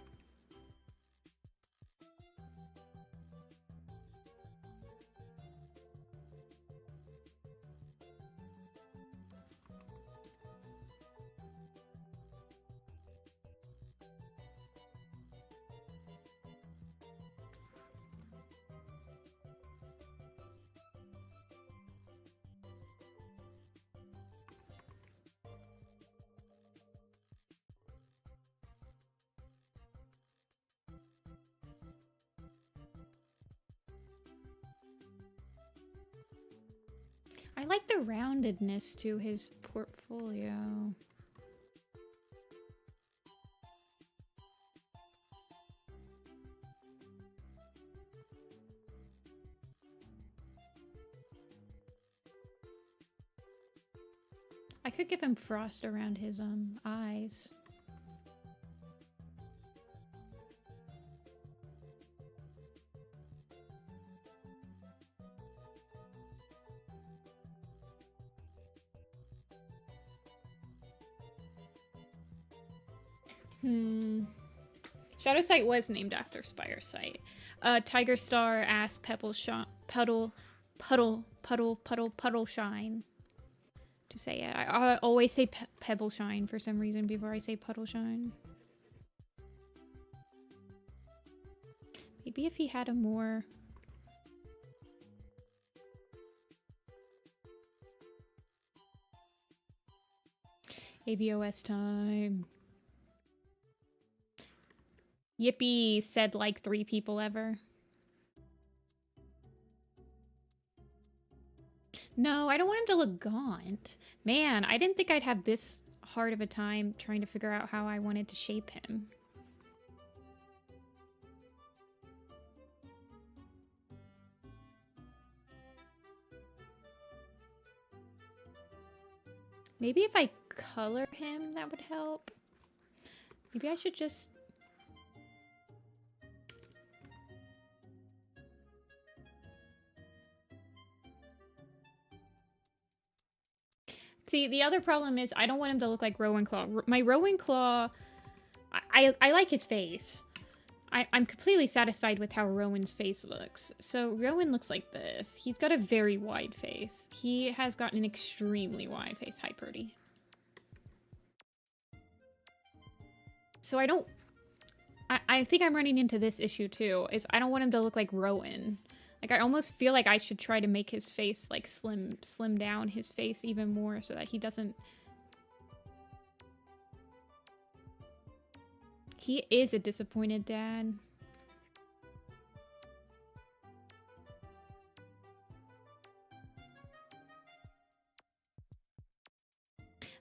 I like the roundedness to his portfolio. I could give him frost around his eyes. Shadow Sight was named after Spire Sight. Tiger Star asked Puddle Shine to say it. I always say Pebble Shine for some reason before I say Puddle Shine. Maybe if he had a more... AVOS time. Yippee, said like 3 people ever. No, I don't want him to look gaunt. Man, I didn't think I'd have this hard of a time trying to figure out how I wanted to shape him. Maybe if I color him, that would help. Maybe I should just... See, the other problem is I don't want him to look like Rowan Claw. My Rowan Claw, I like his face. I'm completely satisfied with how Rowan's face looks. So Rowan looks like this. He's got a very wide face. He has got an extremely wide face. Hi, Purdy. So I think I'm running into this issue too, is I don't want him to look like Rowan. Like, I almost feel like I should try to make his face, like, slim down his face even more so that he doesn't... He is a disappointed dad.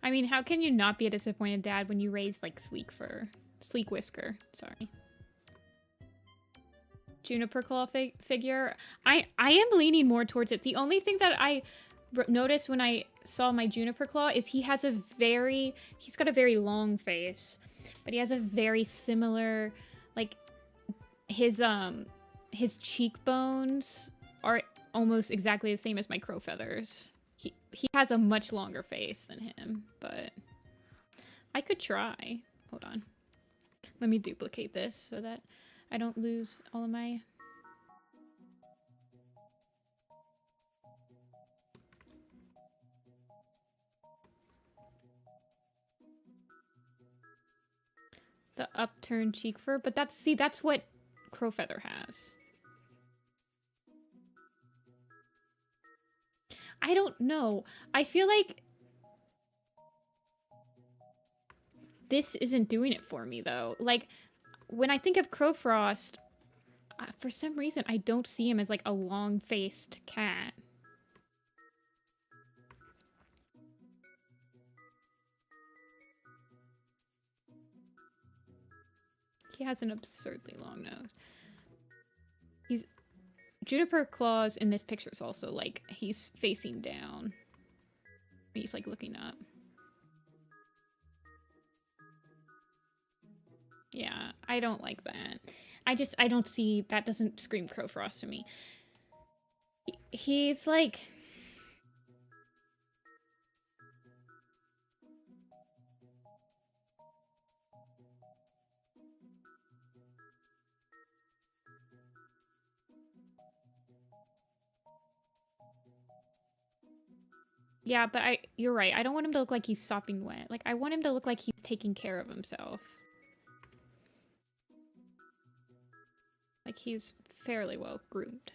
I mean, how can you not be a disappointed dad when you raise, like, Sleek Whisker, sorry. Juniper Claw figure. I am leaning more towards it. The only thing that I noticed when I saw my Juniper Claw is he's got a very long face, but he has a very similar, like, his cheekbones are almost exactly the same as my crow feathers. He has a much longer face than him, but I could try. Hold on. Let me duplicate this so that I don't lose all of my... The upturned cheek fur, but that's what Crowfeather has. I don't know. I feel like this isn't doing it for me though. Like, when I think of Crowfrost, for some reason, I don't see him as, like, a long-faced cat. He has an absurdly long nose. Juniper Claws in this picture is also, like, he's facing down. He's, like, looking up. Yeah, I don't like that. I don't see, that doesn't scream Crowfrost to me. He's like... Yeah, but you're right. I don't want him to look like he's sopping wet. Like, I want him to look like he's taking care of himself. Like, he's fairly well groomed.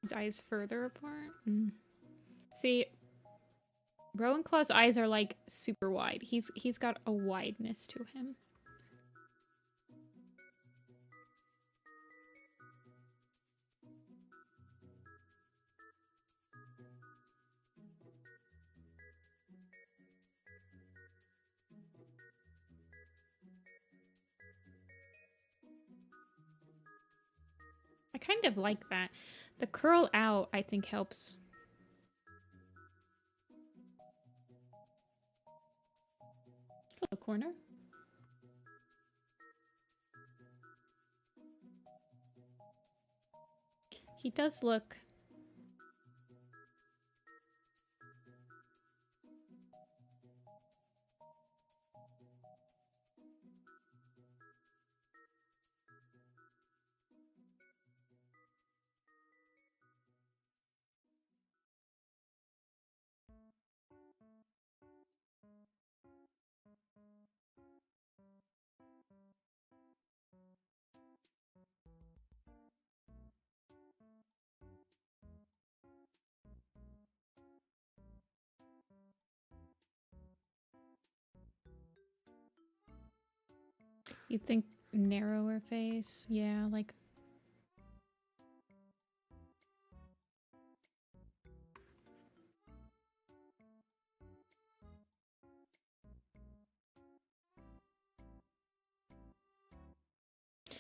His eyes further apart? Mm. See, Rowan Claw's eyes are, like, super wide. He's got a wideness to him. I kind of like that. The curl out, I think, helps. Hello, corner. He does look... You think narrower face? Yeah, like...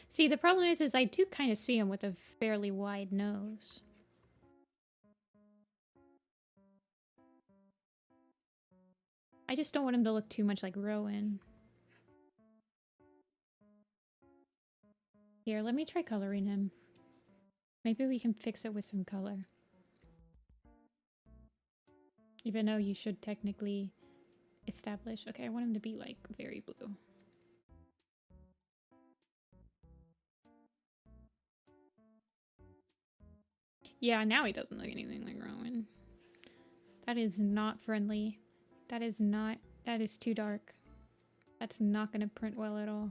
See, the problem is I do kind of see him with a fairly wide nose. I just don't want him to look too much like Rowan. Here, let me try coloring him. Maybe we can fix it with some color. Even though you should technically establish... Okay, I want him to be, like, very blue. Yeah, now he doesn't look anything like Rowan. That is not friendly. That is not... That is too dark. That's not gonna print well at all.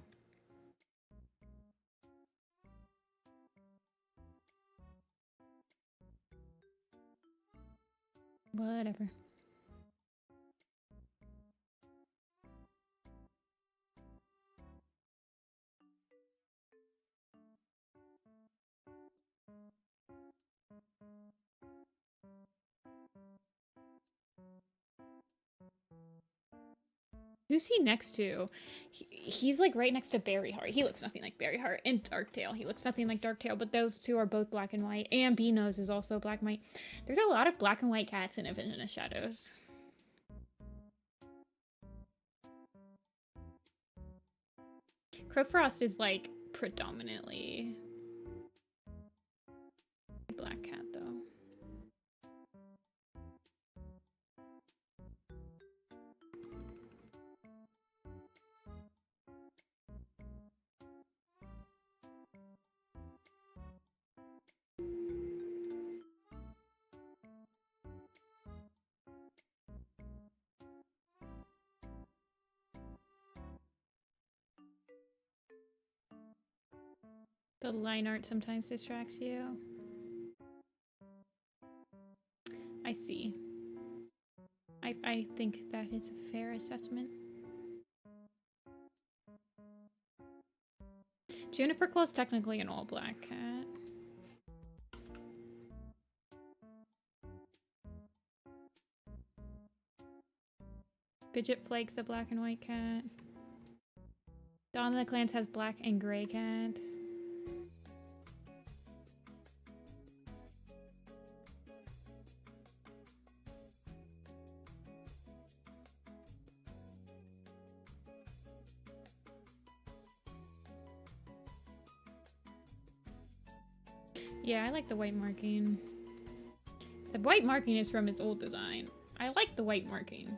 Whatever. Who's he next to? He's like right next to Berryheart. He looks nothing like Berryheart. And Darktail. He looks nothing like Darktail, but those two are both black and white. And B-Nose is also black and white. There's a lot of black and white cats in A Vision of Shadows. Crowfrost is like predominantly black cat though. The line art sometimes distracts you. I see. I think that is a fair assessment. Juniper Claw's technically an all-black cat. Fidget Flake's a black and white cat. Dawn of the Clans has black and gray cats. Yeah, I like the white marking. The white marking is from its old design. I like the white marking.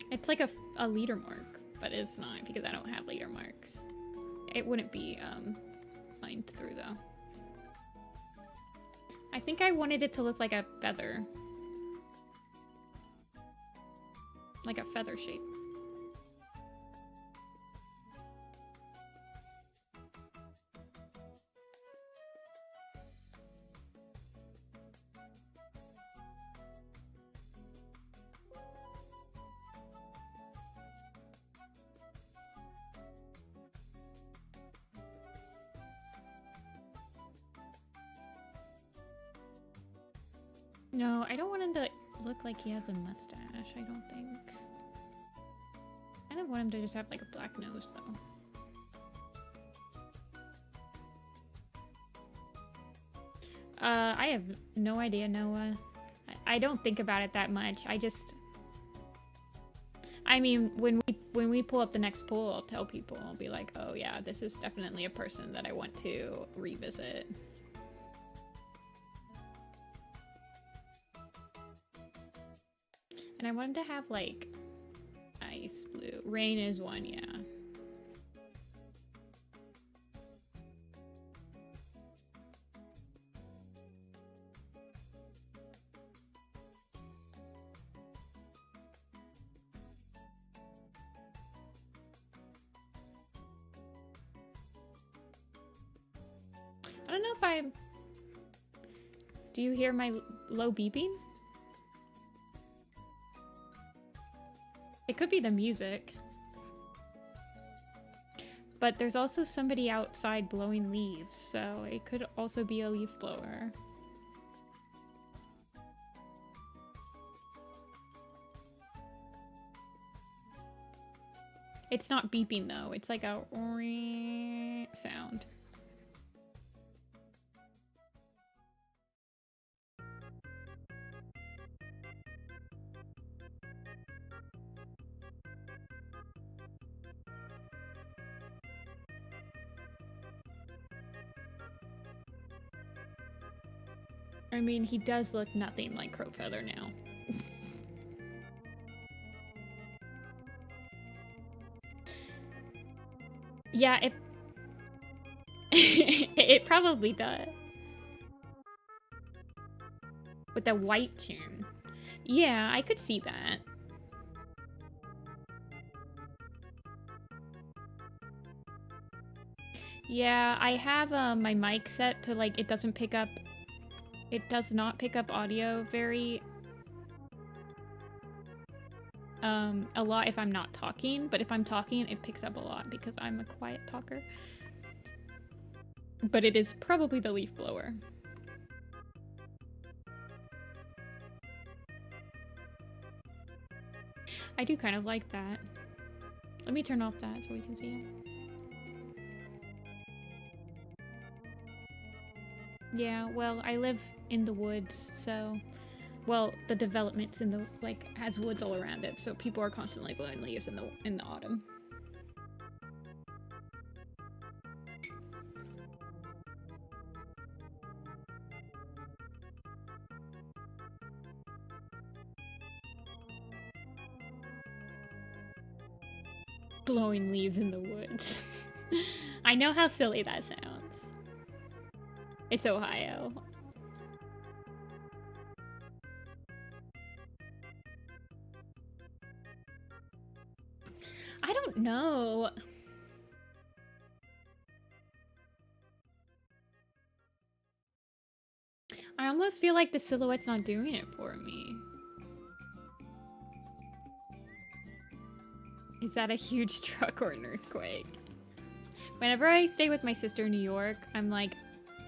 It's like a leader mark, but it's not because I don't have leader marks. It wouldn't be lined through though. I think I wanted it to look like a feather. Like a feather shape. No, I don't want him to look like he has a mustache, I don't think. I don't want him to just have like a black nose though. I have no idea, Noah. I don't think about it that much. I mean, when we pull up the next pool, I'll tell people, I'll be like, oh yeah, this is definitely a person that I want to revisit. And I wanted to have, like, ice blue. Rain is one, yeah. I don't know if I'm... Do you hear my low beeping? It could be the music. But there's also somebody outside blowing leaves, so it could also be a leaf blower. It's not beeping though, it's like a sound. I mean, he does look nothing like Crowfeather now. Yeah, it it probably does. With the white tune. Yeah, I could see that. Yeah, I have my mic set to like, it does not pick up audio very a lot if I'm not talking, but if I'm talking it picks up a lot because I'm a quiet talker. But it is probably the leaf blower. I do kind of like that. Let me turn off that so we can see it. Yeah, well, I live in the woods, so... Well, the development's in the, like, has woods all around it, so people are constantly blowing leaves in the autumn. Blowing leaves in the woods. I know how silly that sounds. It's Ohio. I don't know. I almost feel like the silhouette's not doing it for me. Is that a huge truck or an earthquake? Whenever I stay with my sister in New York, I'm like,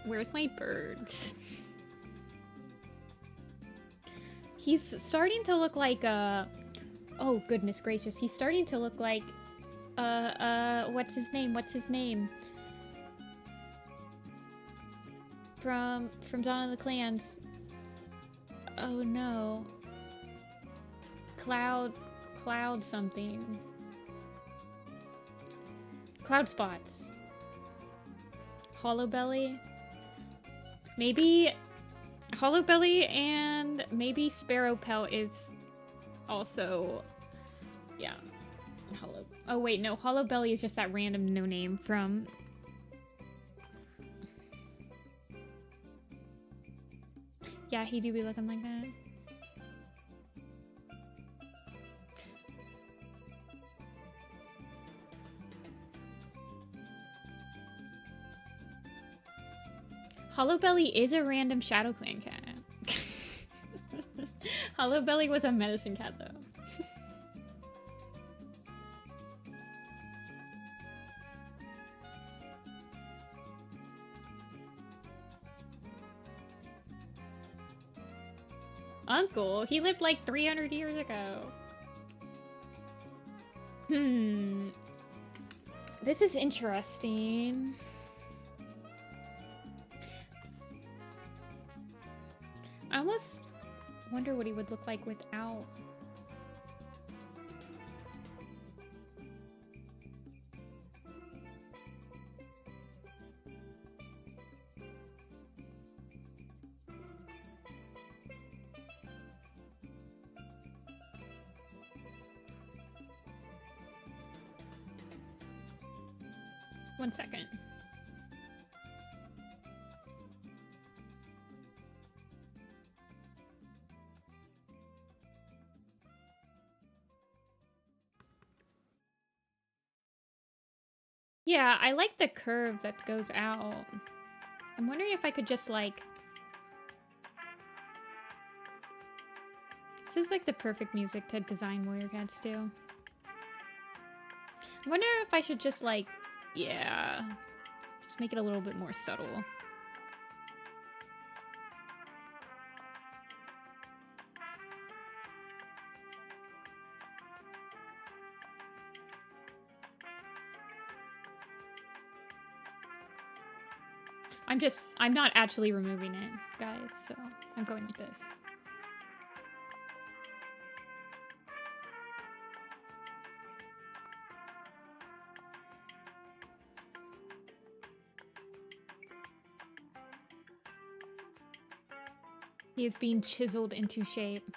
where's my birds? He's starting to look like oh goodness gracious, he's starting to look like what's his name? From Dawn of the Clans. Oh no. Cloud something. Cloud spots. Hollow Belly. Maybe Hollow Belly and maybe Sparrow Pelt is also, yeah. Oh wait, no, Hollow Belly is just that random no name from. Yeah, he do be looking like that. Hollow Belly is a random Shadow Clan cat. Hollow Belly was a medicine cat though. Uncle? He lived like 300 years ago. This is interesting. I almost wonder what he would look like without. One second. Yeah, I like the curve that goes out. I'm wondering if I could just like This is like the perfect music to design warrior cats to. I wonder if I should just like, yeah, just make it a little bit more subtle. I'm not actually removing it, guys, so I'm going with this. He is being chiseled into shape.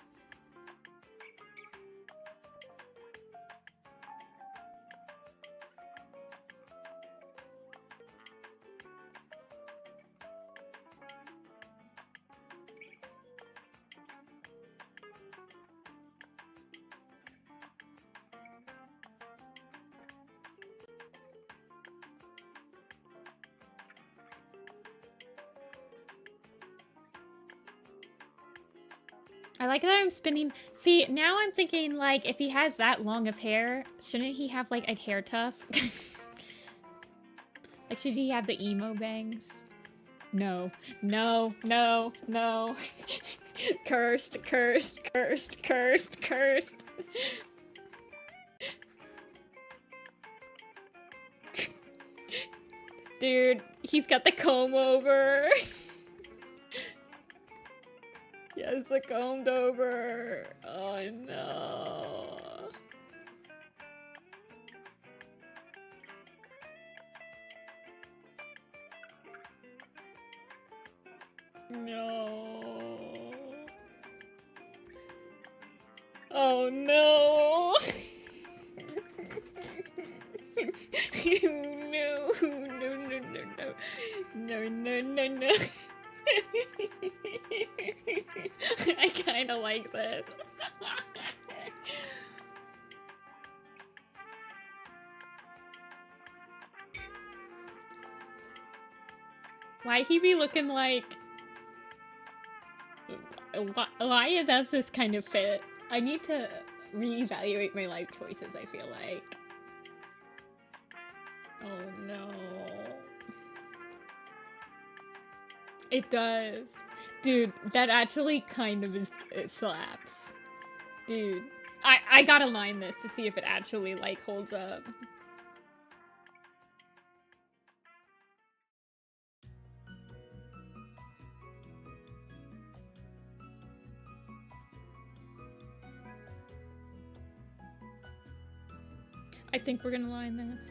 I like that I'm spinning. See, now I'm thinking, like, if he has that long of hair, shouldn't he have, like, a hair tuft? Like, should he have the emo bangs? No. No. No. No. Cursed. Cursed. Cursed. Cursed. Cursed. Dude, he's got the comb over. Yes, the combed over. Oh no. No. Oh no. No, no, no, no, no. No, no, no, no. I kind of like this. Why'd he be looking like... Why does this kind of fit? I need to reevaluate my life choices, I feel like. Oh no. It does. Dude, that actually kind of is, it slaps. Dude. I gotta line this to see if it actually, like, holds up. I think we're gonna line this.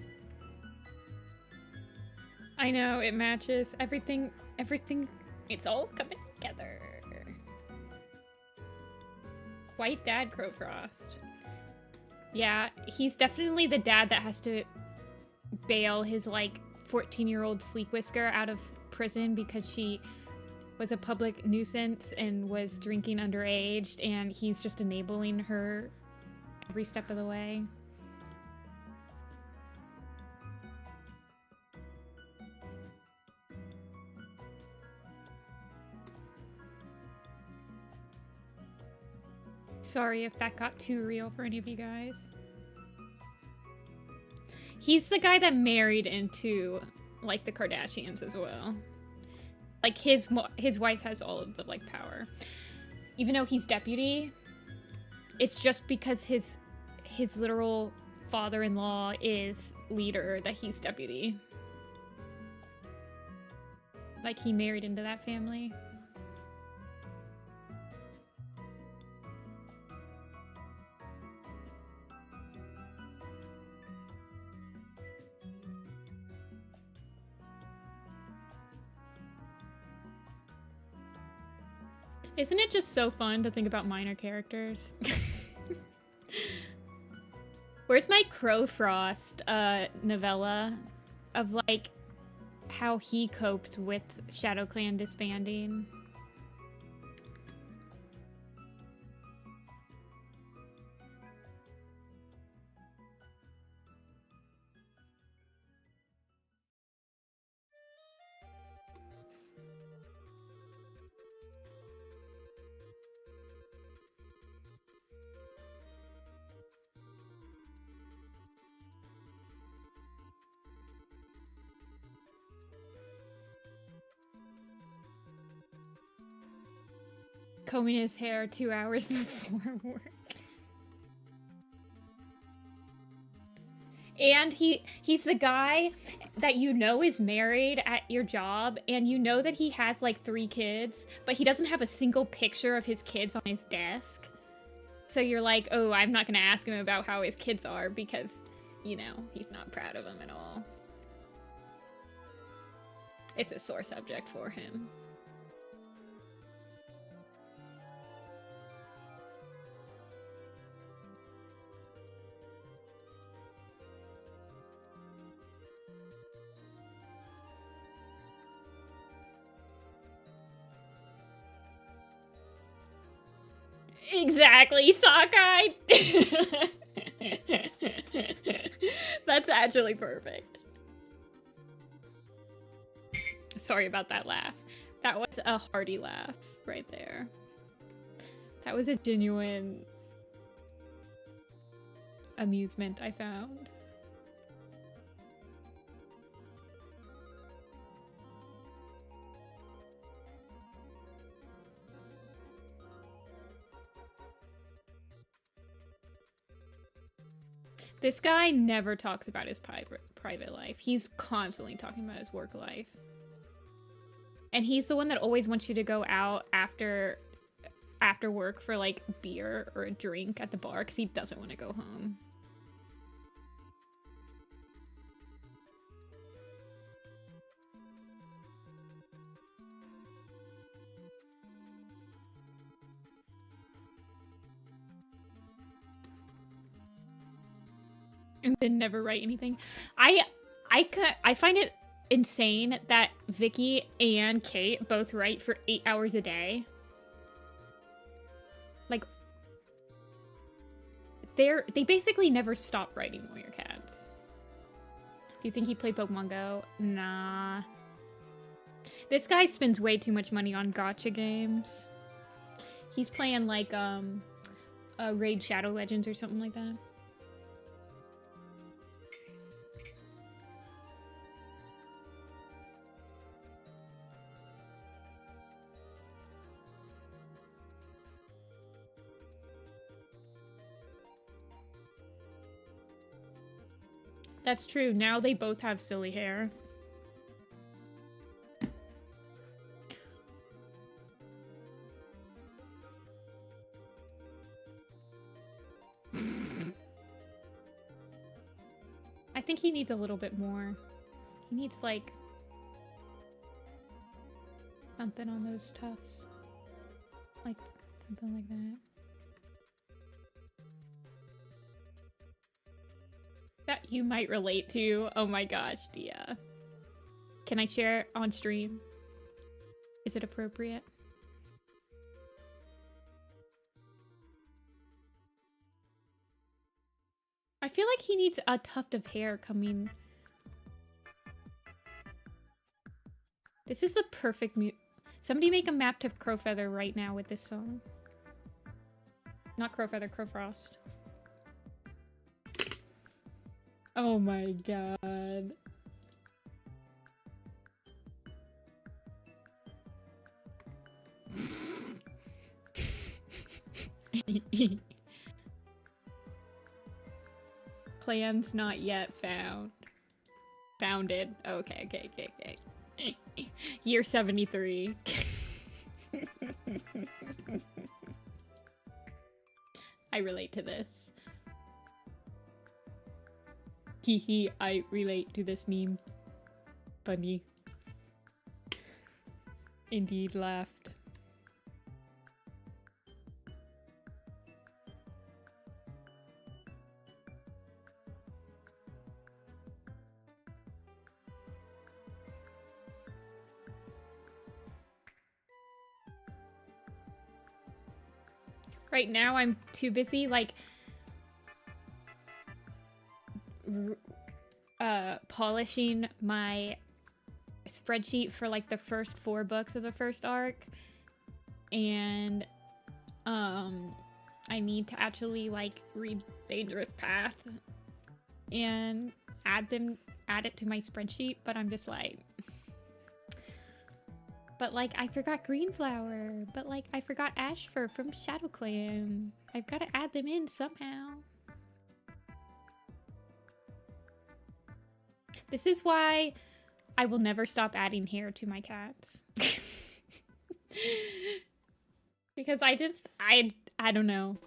I know, it matches. Everything, it's all coming together. White dad Crowfrost. Yeah, he's definitely the dad that has to bail his, like, 14-year-old Sleek Whisker out of prison because she was a public nuisance and was drinking underage, and he's just enabling her every step of the way. Sorry if that got too real for any of you guys. He's the guy that married into, like, the Kardashians as well. Like, his wife has all of the, like, power. Even though he's deputy, it's just because his literal father-in-law is leader that he's deputy. Like, he married into that family. Isn't it just so fun to think about minor characters? Where's my Crowfrost novella of, like, how he coped with Shadow Clan disbanding? Combing his hair 2 hours before work. And he's the guy that you know is married at your job, and you know that he has like 3 kids, but he doesn't have a single picture of his kids on his desk. So you're like, oh, I'm not gonna ask him about how his kids are because, you know, he's not proud of them at all. It's a sore subject for him. Exactly, sockeye. That's actually perfect. Sorry about that laugh. That was a hearty laugh right there. That was a genuine amusement I found. This guy never talks about his private life. He's constantly talking about his work life. And he's the one that always wants you to go out after work for like beer or a drink at the bar because he doesn't want to go home. And then never write anything. I find it insane that Vicky and Kate both write for 8 hours a day. Like, they basically never stop writing Warrior Cats. Do you think he played Pokemon Go? Nah. This guy spends way too much money on gacha games. He's playing like Raid Shadow Legends or something like that. That's true. Now they both have silly hair. I think he needs a little bit more. He needs like something on those tufts. Like something like that. That you might relate to. Oh my gosh, Dia. Can I share on stream? Is it appropriate? I feel like he needs a tuft of hair coming. This is the perfect Somebody make a map to Crowfeather right now with this song. Not Crowfeather, Crowfrost. Oh my god. Plans not yet found. Founded. Okay. Year 73. I relate to this. Hee, I relate to this meme. Funny. Indeed laughed. Right now I'm too busy, like, polishing my spreadsheet for like the first 4 books of the first arc, and I need to actually like read Dangerous Path and add it to my spreadsheet, but I'm just like, But, like, I forgot Greenflower. But, like, I forgot Ash Fur from Shadow Clan. I've got to add them in somehow. This is why I will never stop adding hair to my cats. Because I don't know.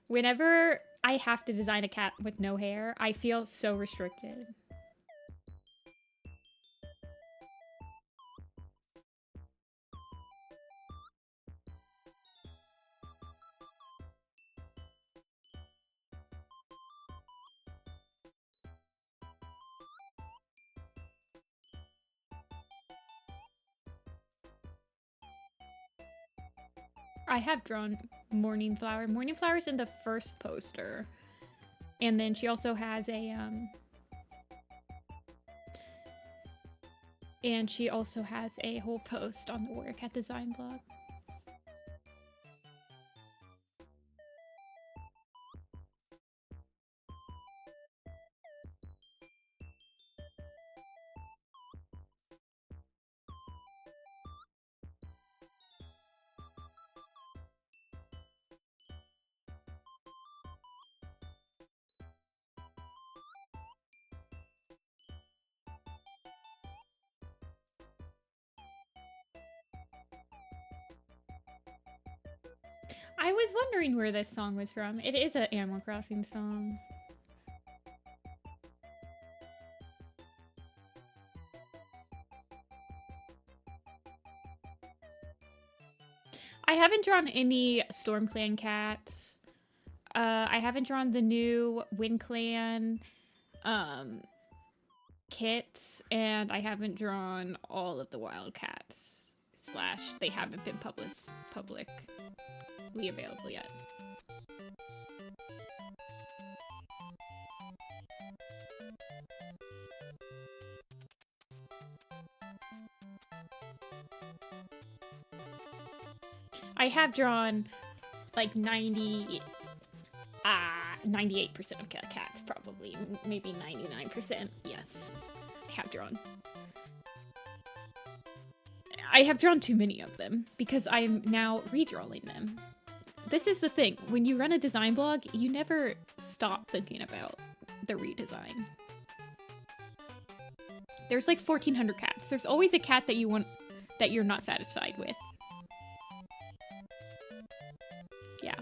Whenever I have to design a cat with no hair, I feel so restricted. I have drawn Morning Flower. Morning Flower's in the first poster. And then she also has a, and she also has a whole post on the Warrior Cat design blog. I was wondering where this song was from. It is an Animal Crossing song. I haven't drawn any Storm Clan cats. I haven't drawn the new Wind Clan kits, and I haven't drawn all of the wild cats. / they haven't been publicly available yet. I have drawn like 98% of cats, probably. Maybe 99%. Yes, I have drawn. I have drawn too many of them because I am now redrawing them. This is the thing. When you run a design blog, you never stop thinking about the redesign. There's like 1,400 cats. There's always a cat that you want that you're not satisfied with. Yeah.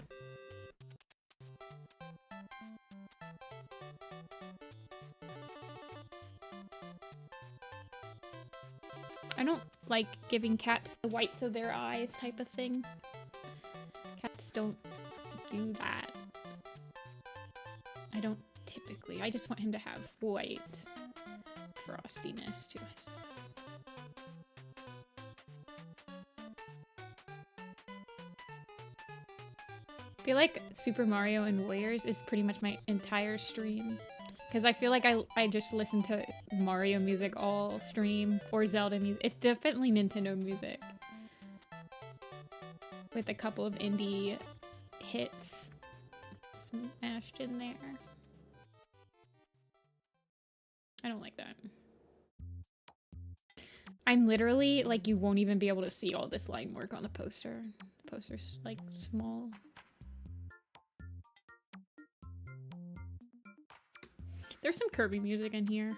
I don't like giving cats the whites of their eyes type of thing. Cats don't do that. I don't typically. I just want him to have white frostiness to us. I feel like Super Mario and Warriors is pretty much my entire stream. Because I feel like I just listen to Mario music all stream, or Zelda music. It's definitely Nintendo music. With a couple of indie hits smashed in there. I don't like that. I'm literally, like, you won't even be able to see all this line work on the poster. The poster's, like, small. There's some Kirby music in here.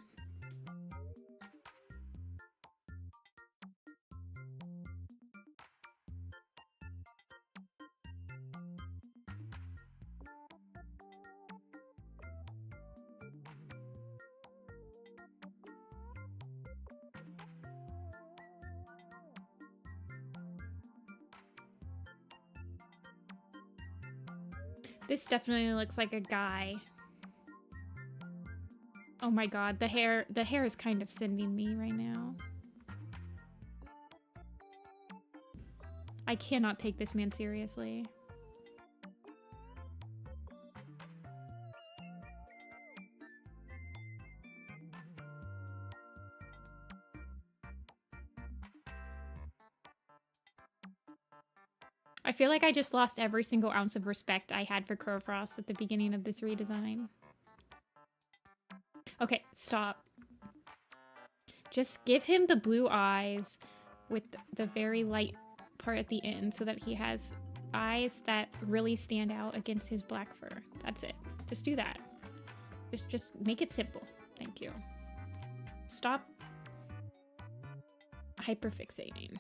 This definitely looks like a guy. Oh my god, the hair is kind of sending me right now. I cannot take this man seriously. I feel like I just lost every single ounce of respect I had for Crowfrost at the beginning of this redesign. Okay, stop. Just give him the blue eyes with the very light part at the end so that he has eyes that really stand out against his black fur. That's it. Just do that. Just make it simple. Thank you. Stop hyperfixating.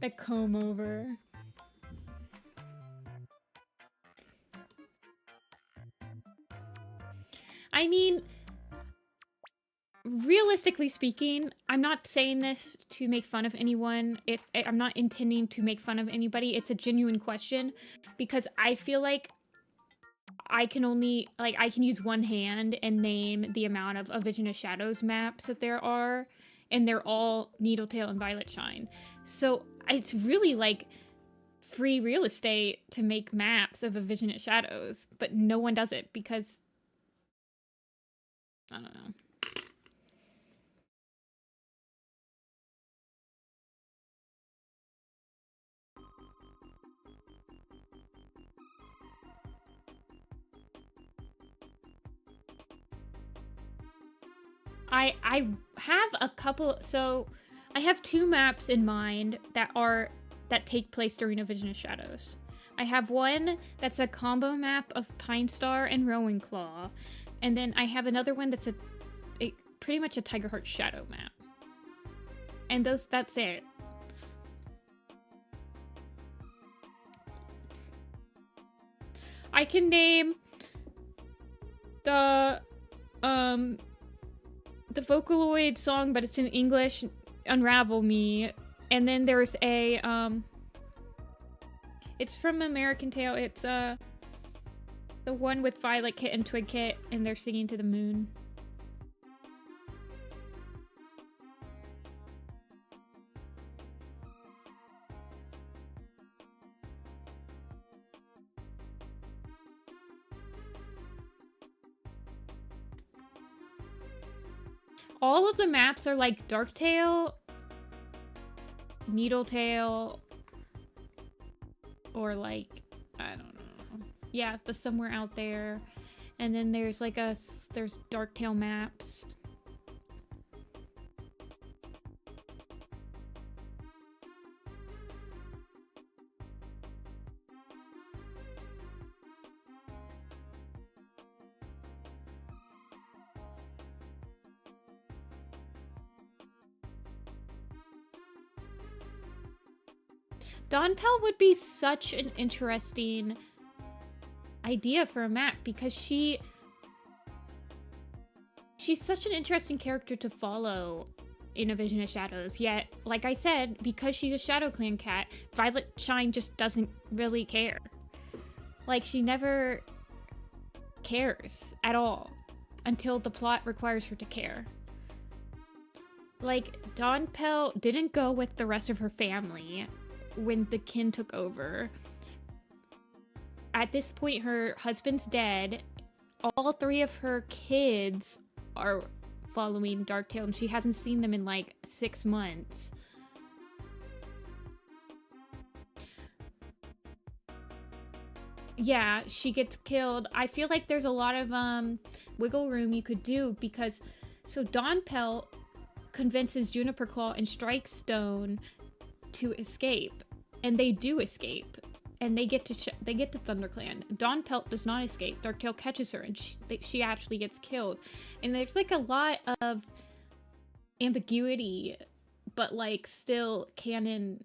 The comb over. I mean, realistically speaking, I'm not saying this to make fun of anyone. If I'm not intending to make fun of anybody, it's a genuine question because I feel like I can only, like, I can use one hand and name the amount of A Vision of Shadows maps that there are, and they're all Needletail and Violet Shine. So it's really like free real estate to make maps of A Vision of Shadows, but no one does it because I don't know. I have a couple, so I have 2 maps in mind that take place during A Vision of Shadows. I have one that's a combo map of Pine Star and Rowan Claw, and then I have another one that's a pretty much a Tiger Heart Shadow map. And that's it. I can name the Vocaloid song, but it's in English, Unravel Me. And then there's a, it's from American Tail. It's, the one with Violet Kit and Twig Kit, and they're singing to the moon. All of the maps are like Darktail, Needletail, or like, I don't know. Yeah, the Somewhere Out There. And then there's like there's Darktail maps. Dawnpell would be such an interesting idea for a map because she's such an interesting character to follow in A Vision of Shadows. Yet, like I said, because she's a Shadow Clan cat, Violet Shine just doesn't really care. Like, she never cares at all until the plot requires her to care. Like, Dawnpell didn't go with the rest of her family when the kin took over. At this point, her husband's dead. All 3 of her kids are following Darktail, and she hasn't seen them in like 6 months. Yeah, she gets killed. I feel like there's a lot of wiggle room you could do because so Dawnpell convinces Juniper Claw and Strikestone to escape, and they do escape, and they get to ThunderClan. Dawnpelt does not escape. Darktail catches her, and she actually gets killed. And there's like a lot of ambiguity, but like still canon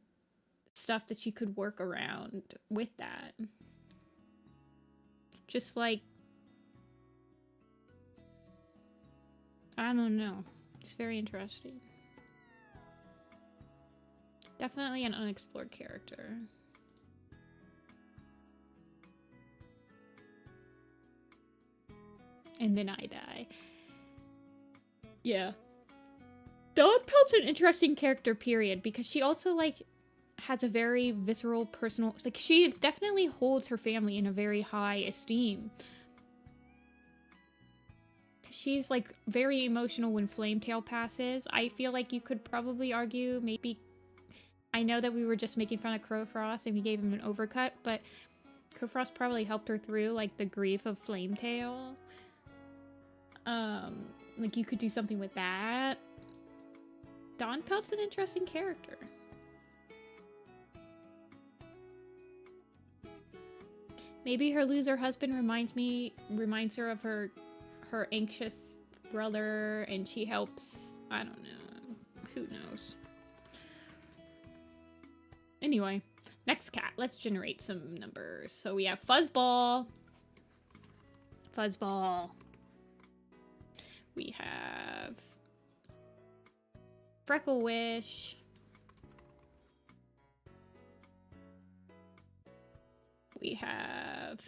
stuff that you could work around with that. Just like, I don't know. It's very interesting. Definitely an unexplored character. And then I die. Yeah. Dawnpelt's an interesting character, period, because she also, like, has a very visceral, personal... Like, she definitely holds her family in a very high esteem. She's, like, very emotional when Flametail passes. I feel like you could probably argue maybe... I know that we were just making fun of Crowfrost and we gave him an overcut, but Crowfrost probably helped her through, like, the grief of Flametail. Like, you could do something with that. Dawnpelt's an interesting character. Maybe her loser husband reminds her of her anxious brother, and she helps. I don't know. Who knows? Anyway, next cat. Let's generate some numbers. So we have Fuzzball. Fuzzball. We have Freckle Wish. We have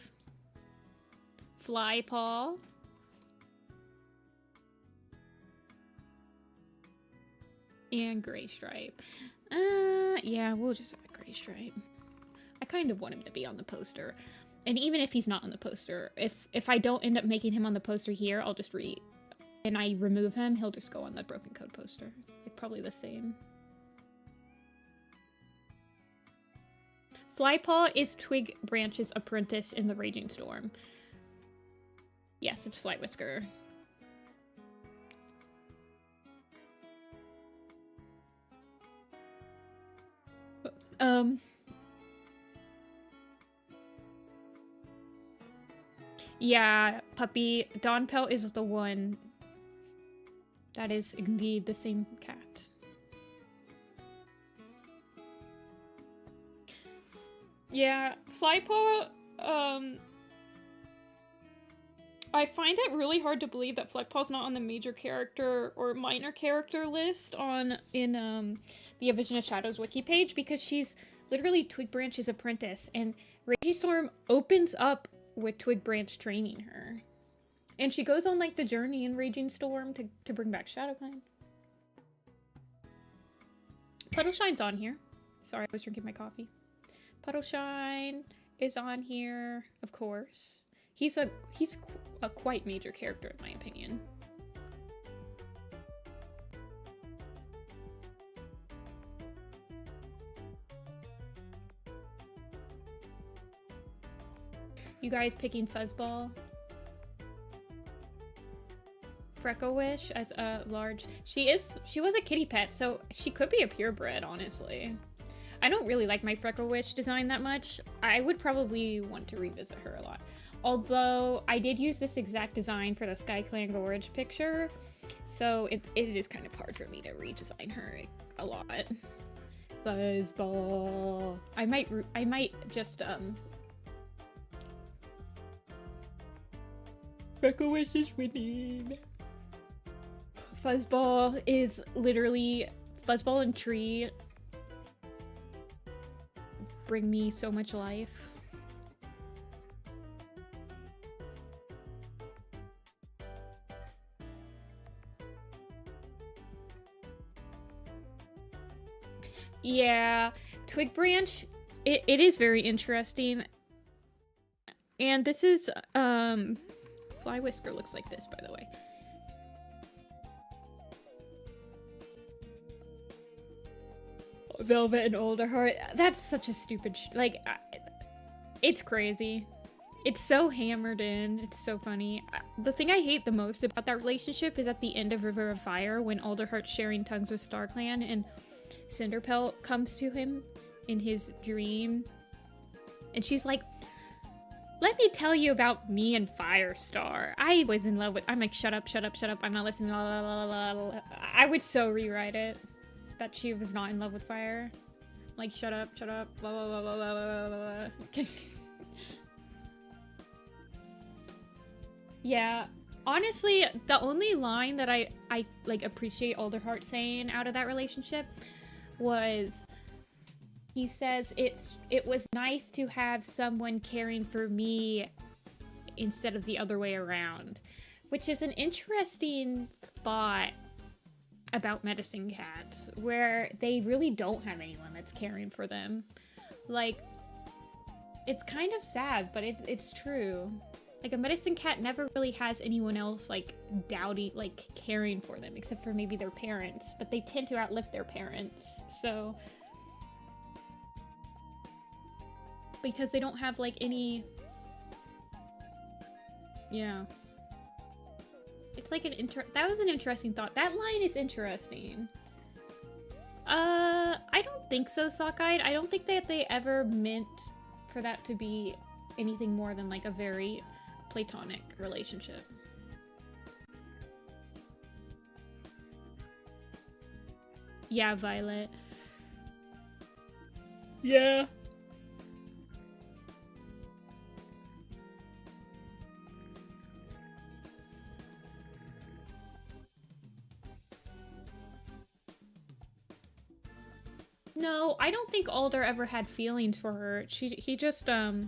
Flypaw. And Gray Stripe. Yeah, we'll just have a Gray Stripe. I kind of want him to be on the poster. And even if he's not on the poster, if I don't end up making him on the poster here, I'll just and I remove him, he'll just go on the Broken Code poster. Like, probably the same. Flypaw is Twig Branch's apprentice in the Raging Storm. Yes, it's Flywhisker. Yeah, Puppy. Dawnpelt is the one that is indeed the same cat. Yeah, Flypaw, I find it really hard to believe that Flypaw's not on the major character or minor character list in the A Vision of Shadows wiki page, because she's literally Twig Branch's apprentice, and Raging Storm opens up with Twig Branch training her. And she goes on, like, the journey in Raging Storm to bring back Shadowclan. Puddleshine's on here. Sorry, I was drinking my coffee. Puddleshine is on here, of course. He's a quite major character, in my opinion. You guys picking Fuzzball? Freckle Wish as a large... She was a kitty pet, so she could be a purebred, honestly. I don't really like my Freckle Wish design that much. I would probably want to revisit her a lot. Although, I did use this exact design for the SkyClan Gorge picture, so it is kind of hard for me to redesign her a lot. Fuzzball. I might just, Freckle Wish is winning. Fuzzball is literally... Fuzzball and Tree bring me so much life. Yeah, Twig Branch, it is very interesting. And this is, Flywhisker looks like this, by the way. Velvet and Olderheart. That's such a stupid it's crazy. It's so hammered in. It's so funny. The thing I hate the most about that relationship is at the end of River of Fire, when Olderheart's sharing tongues with StarClan and Cinderpelt comes to him in his dream. And she's like, let me tell you about me and Firestar. I was in love with... I'm like, shut up, shut up, shut up. I'm not listening. La, la, la, la, la. I would so rewrite it. That she was not in love with fire. Like, shut up, blah, blah, blah, blah, blah, blah, blah. Yeah, honestly, the only line that I like appreciate Olderheart saying out of that relationship was, he says, it was nice to have someone caring for me instead of the other way around, which is an interesting thought about medicine cats, where they really don't have anyone that's caring for them. Like, it's kind of sad, but it's true. Like, a medicine cat never really has anyone else, like, caring for them, except for maybe their parents, but they tend to outlive their parents, so... because they don't have like any. Yeah. It's like that was an interesting thought. That line is interesting. I don't think so, Sockeyed. I don't think that they ever meant for that to be anything more than like a very platonic relationship. Yeah, Violet. Yeah. No, I don't think Alder ever had feelings for her. He just, well,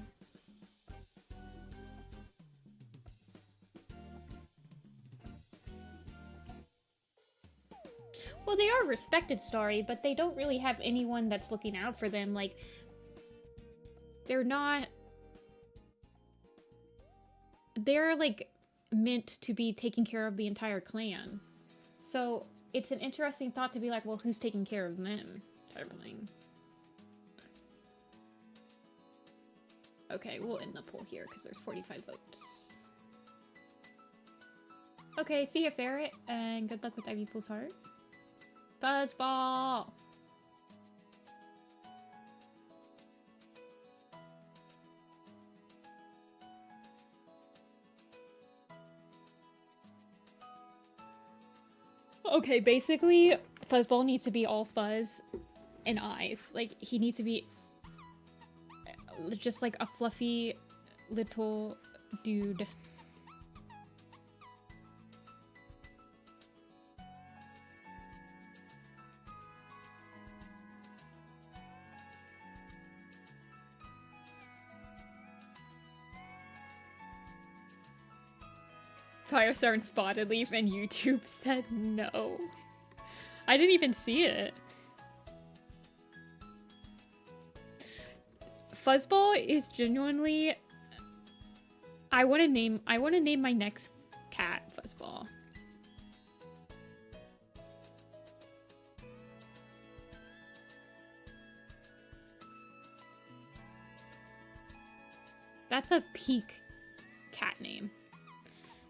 they are a respected story, but they don't really have anyone that's looking out for them. Like, they're not... They're, like, meant to be taking care of the entire clan. So, it's an interesting thought to be like, well, who's taking care of them? Type of thing. Okay, we'll end the poll here, because there's 45 votes. Okay, see ya, Ferret, and good luck with Ivy Pool's heart. Fuzzball! Okay, basically, Fuzzball needs to be all fuzz and eyes. Like, he needs to be just like a fluffy little dude. Firestar and Spotted Leaf and YouTube said no. I didn't even see it. Fuzzball is genuinely... I want to name my next cat Fuzzball. That's a peak cat name.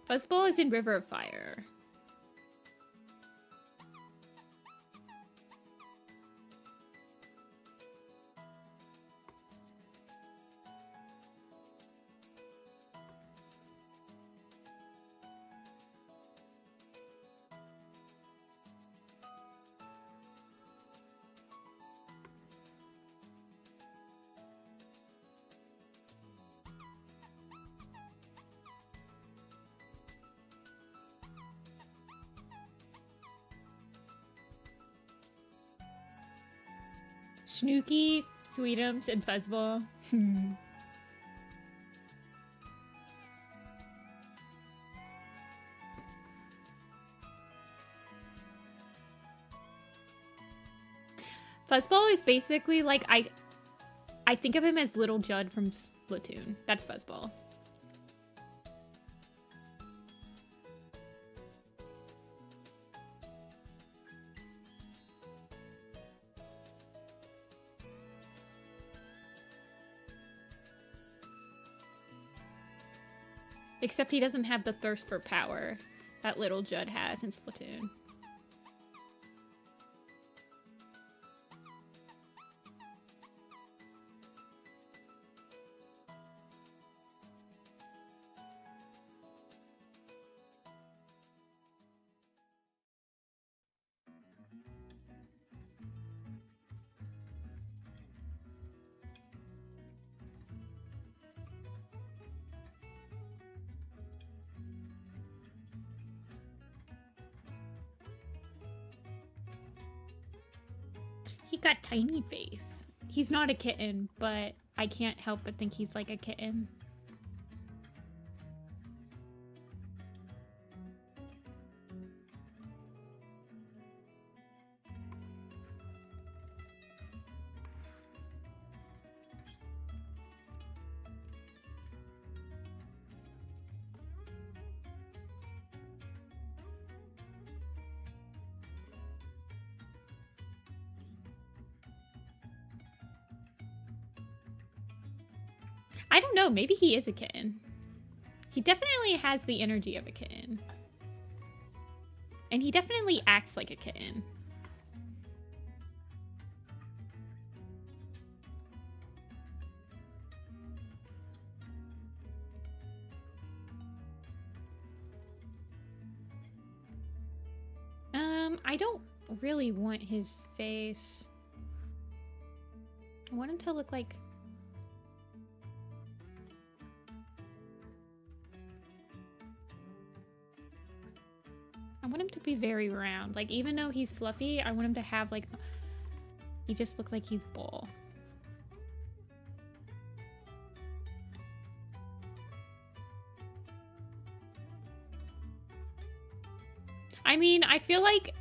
Fuzzball is in River of Fire. Snooky, Sweetums, and Fuzzball. Fuzzball is basically like I think of him as Little Judd from Splatoon. That's Fuzzball. Except he doesn't have the thirst for power that Little Judd has in Splatoon. He got tiny face. He's not a kitten, but I can't help but think he's like a kitten. I don't know. Maybe he is a kitten. He definitely has the energy of a kitten. And he definitely acts like a kitten. I don't really want his face. I want him to look like... I want him to be very round. Like, even though he's fluffy, I want him to have, like... He just looks like he's ball. I mean, I feel like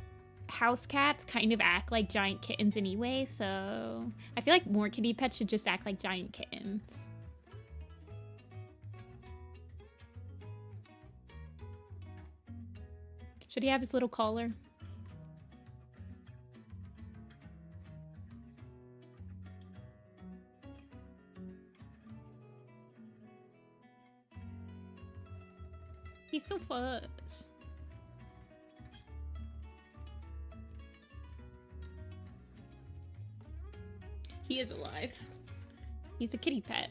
house cats kind of act like giant kittens anyway, so I feel like more kitty pets should just act like giant kittens. Should he have his little collar? He's so fuzz. He is alive. He's a kitty pet.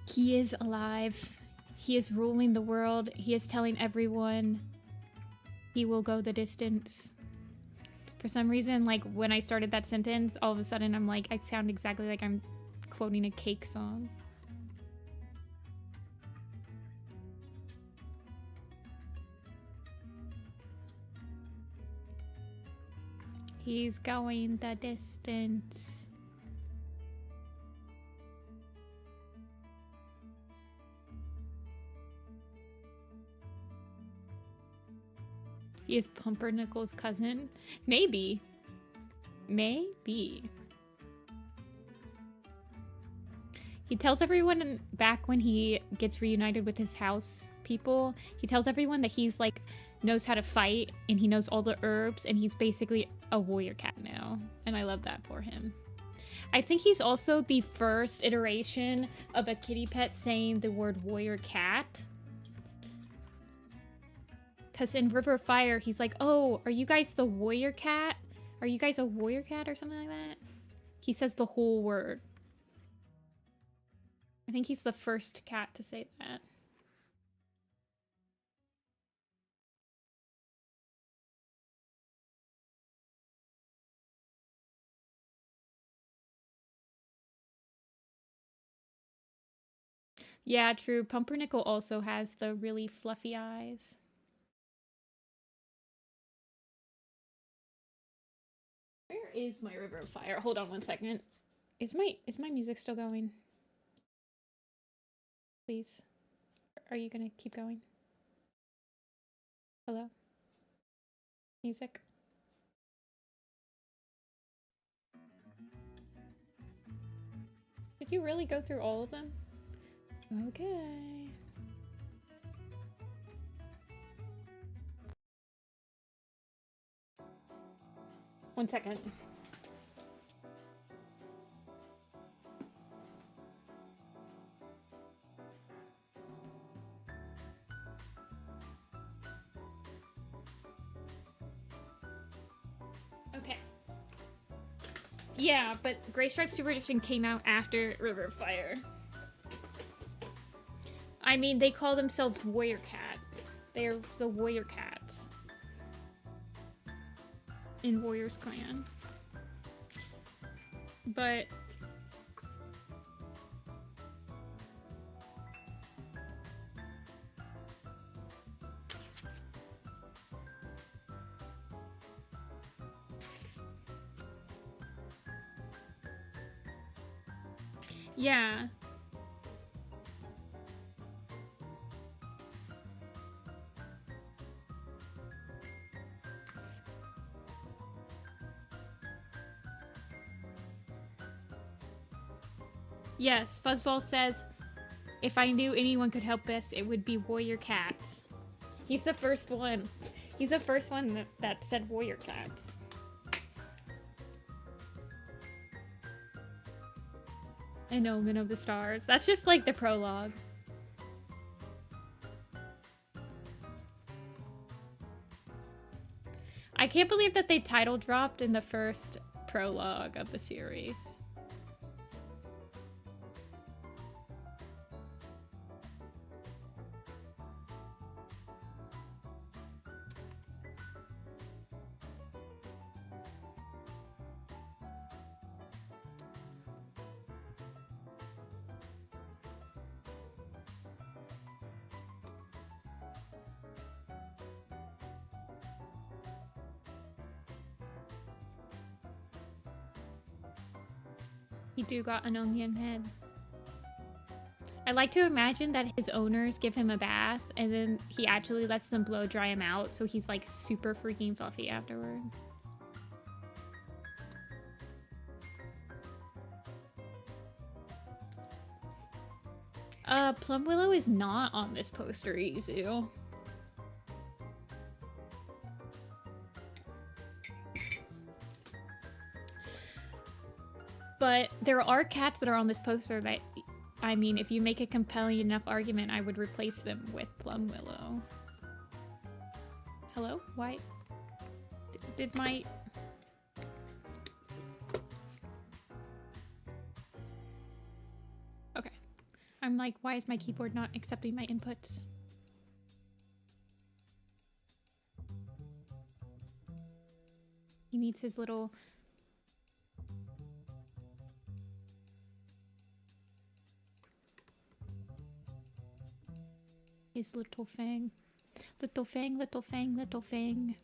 He is alive. He is ruling the world. He is telling everyone he will go the distance. For some reason, like, when I started that sentence, all of a sudden I'm like, I sound exactly like I'm quoting a Cake song. He's going the distance. He is Pumpernickel's cousin? Maybe. Maybe. He tells everyone back when he gets reunited with his house people, he tells everyone that he's like knows how to fight and he knows all the herbs and he's basically a warrior cat now. And I love that for him. I think he's also the first iteration of a kitty pet saying the word warrior cat. Because in River of Fire, he's like, oh, are you guys the warrior cat? Are you guys a warrior cat or something like that? He says the whole word. I think he's the first cat to say that. Yeah, true. Pumpernickel also has the really fluffy eyes. Where is my River of Fire? Hold on one second. Is my music still going? Please. Are you gonna keep going? Hello? Music? Did you really go through all of them? Okay. One second. Okay. Yeah, but Gray Stripe Super Edition came out after River of Fire. I mean, they call themselves Warrior Cat. They're the Warrior Cats in Warriors Clan. But yeah. Yes, Fuzzball says, if I knew anyone could help us, it would be Warrior Cats. He's the first one. He's the first one that said Warrior Cats. An Omen of the Stars. That's just like the prologue. I can't believe that they title dropped in the first prologue of the series. He do got an onion head. I like to imagine that his owners give him a bath and then he actually lets them blow dry him out, so he's like super freaking fluffy afterward. Plum Willow is not on this poster, Izu. But there are cats that are on this poster that, I mean, if you make a compelling enough argument, I would replace them with Plum Willow. Hello? Why? Did my... Okay. I'm like, why is my keyboard not accepting my inputs? He needs his little... His little fang. Little fang, little fang, little fang.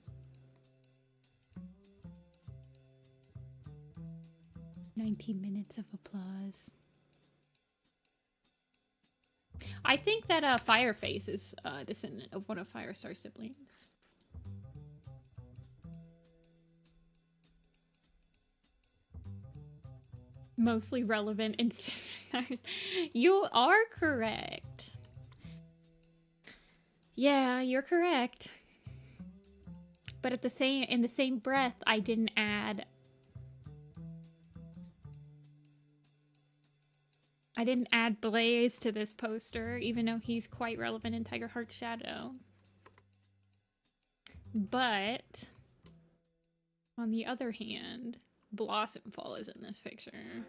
"19 minutes of applause." I think that Fireface is a descendant of one of Firestar's siblings. Mostly relevant in You are correct. Yeah, you're correct. But at the in the same breath, I didn't add Blaze to this poster, even though he's quite relevant in Tiger Heart Shadow. But on the other hand, Blossomfall is in this picture.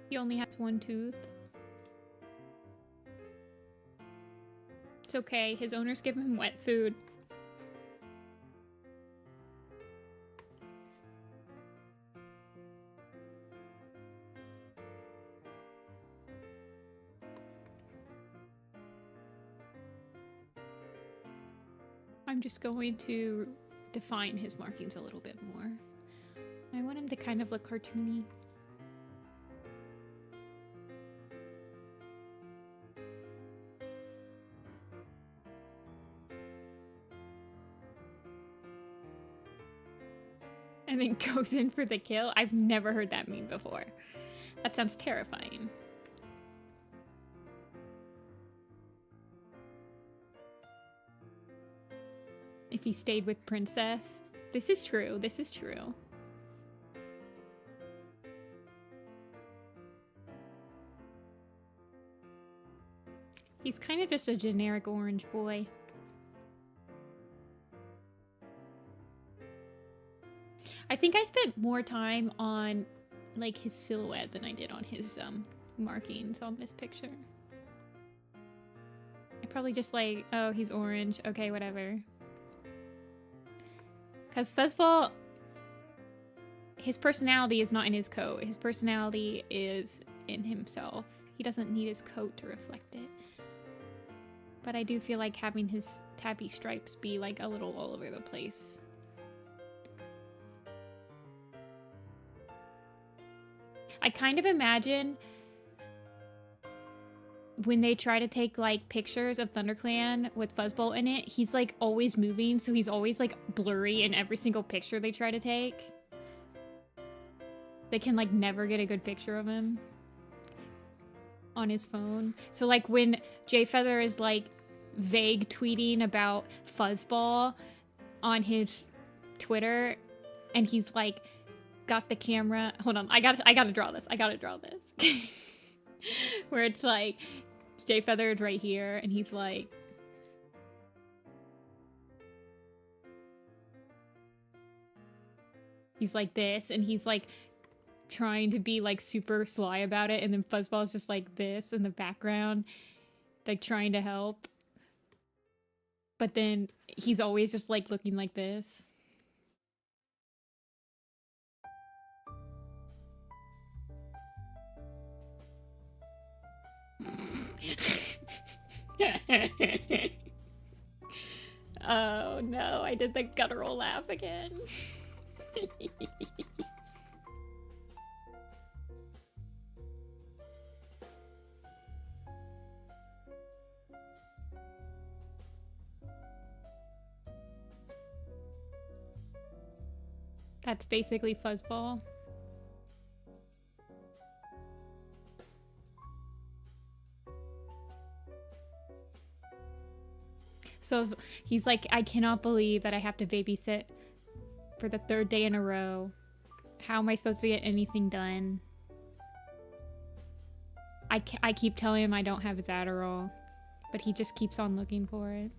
He only has one tooth. It's okay, his owners give him wet food. I'm just going to define his markings a little bit more. I want him to kind of look cartoony. And then goes in for the kill. I've never heard that meme before. That sounds terrifying. If he stayed with Princess. This is true. This is true. He's kind of just a generic orange boy. I think I spent more time on like his silhouette than I did on his markings on this picture. I probably just like, oh, he's orange. Okay, whatever. Because Fuzzball, his personality is not in his coat. His personality is in himself. He doesn't need his coat to reflect it. But I do feel like having his tabby stripes be like a little all over the place. I kind of imagine when they try to take like pictures of ThunderClan with Fuzzball in it, he's like always moving, so he's always like blurry in every single picture they try to take. They can like never get a good picture of him on his phone. So like when Jay Feather is like vague tweeting about Fuzzball on his Twitter, and he's like got the camera. Hold on, I gotta draw this. Where it's like Jay Feathered right here, and he's like, this, and he's like trying to be like super sly about it, and then Fuzzball's just like this in the background, like trying to help. But then he's always just like looking like this. Oh no, I did the guttural laugh again. That's basically Fuzzball. So he's like, I cannot believe that I have to babysit for the 3rd day in a row. How am I supposed to get anything done? I keep telling him I don't have his Adderall, but he just keeps on looking for it.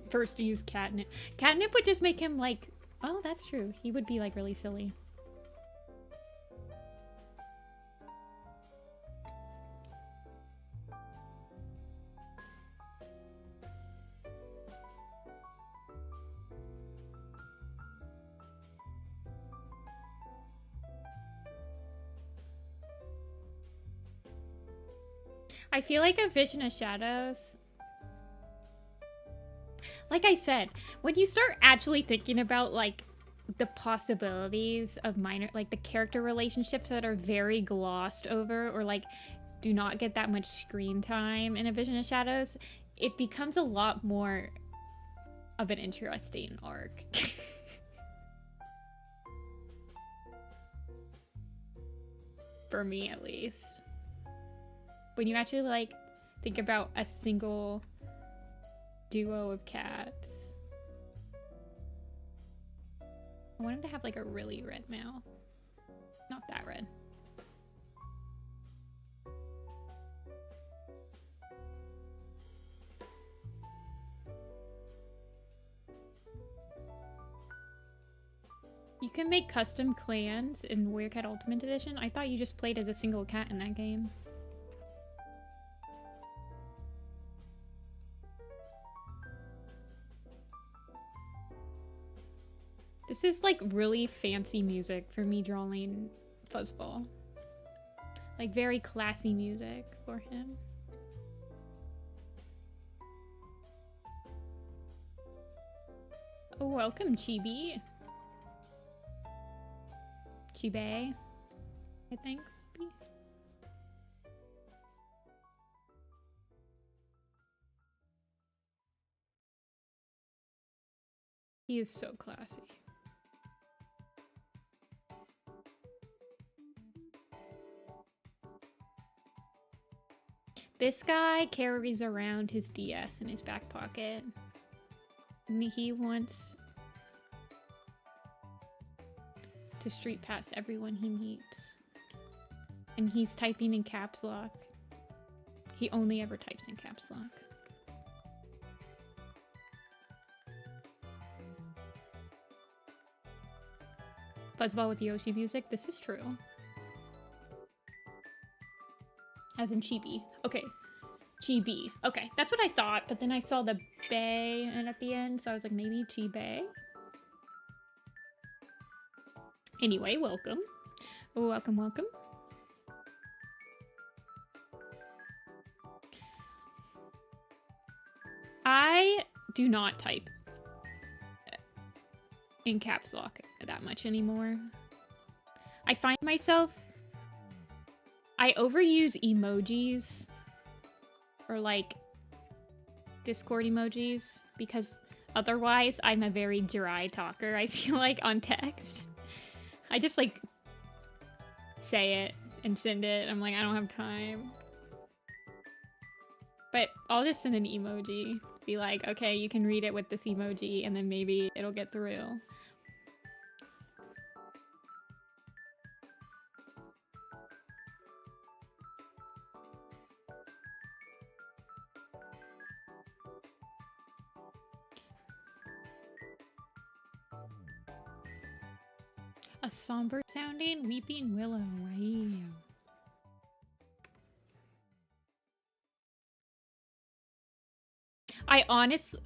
First to use catnip. Catnip would just make him like, oh, that's true. He would be like really silly. I feel like a Vision of Shadows. Like I said, when you start actually thinking about like the possibilities of minor, like the character relationships that are very glossed over or like do not get that much screen time in a Vision of Shadows, it becomes a lot more of an interesting arc. For me, at least. When you actually like think about a single duo of cats. I wanted to have like a really red mouth. Not that red. You can make custom clans in Warrior Cat Ultimate Edition. I thought you just played as a single cat in that game. This is like really fancy music for me drawing Fuzzball. Like very classy music for him. Oh, welcome, Chibi. Chibe, I think. He is so classy. This guy carries around his DS in his back pocket. And he wants to street pass everyone he meets. And he's typing in caps lock. He only ever types in caps lock. Fuzzball with Yoshi music. This is true. As in chibi. Okay. Chibi. Okay, that's what I thought, but then I saw the bay and at the end, so I was like, maybe Chibe? Anyway, welcome. Welcome, welcome. I do not type in caps lock that much anymore. I find myself... I overuse emojis or like Discord emojis because otherwise I'm a very dry talker, I feel like, on text. I just like say it and send it. I'm like, I don't have time. But I'll just send an emoji. Be like, okay, you can read it with this emoji and then maybe it'll get through. A somber sounding weeping willow. Wow.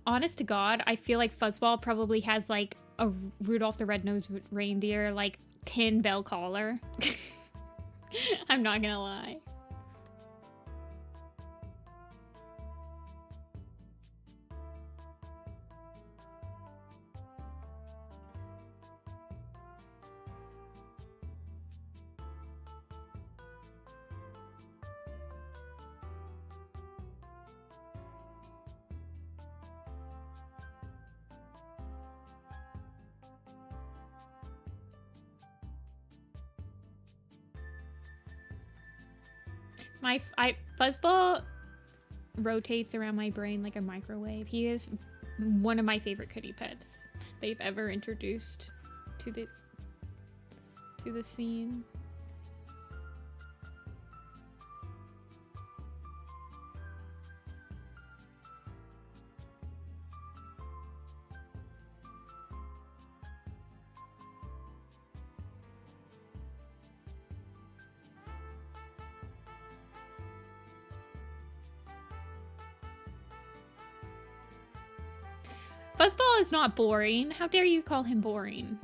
Honest to God, I feel like Fuzzball probably has like a Rudolph the Red-Nosed Reindeer, like 10 bell collar. I'm not gonna lie. Fuzzball rotates around my brain like a microwave. He is one of my favorite kitty pets they've ever introduced to the scene. Fuzzball is not boring. How dare you call him boring?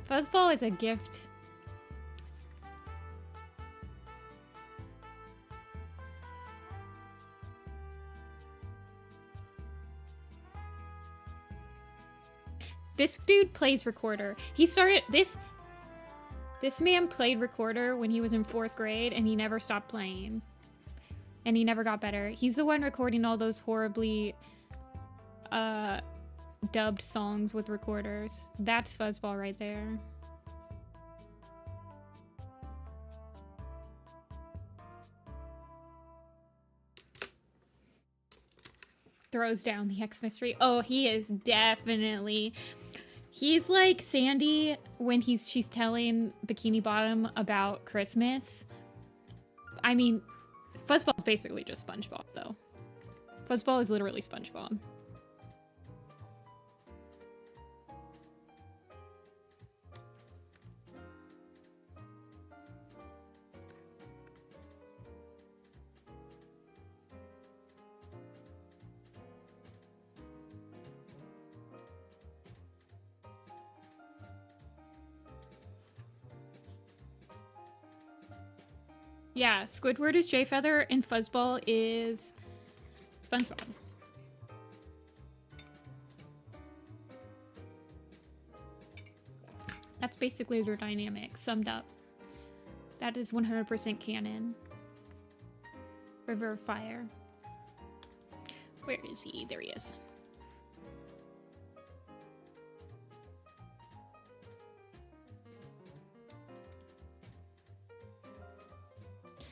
Fuzzball is a gift. This dude plays recorder. He started this man played recorder when he was in 4th grade and he never stopped playing. And he never got better. He's the one recording all those horribly dubbed songs with recorders. That's Fuzzball right there. Throws down the Xmas tree. Oh, he is definitely... He's like Sandy when she's telling Bikini Bottom about Christmas. I mean... Fuzzball is basically just SpongeBob, though. Fuzzball is literally SpongeBob. Yeah, Squidward is Jayfeather and Fuzzball is SpongeBob. That's basically their dynamic, summed up. That is 100% canon. River of Fire. Where is he? There he is.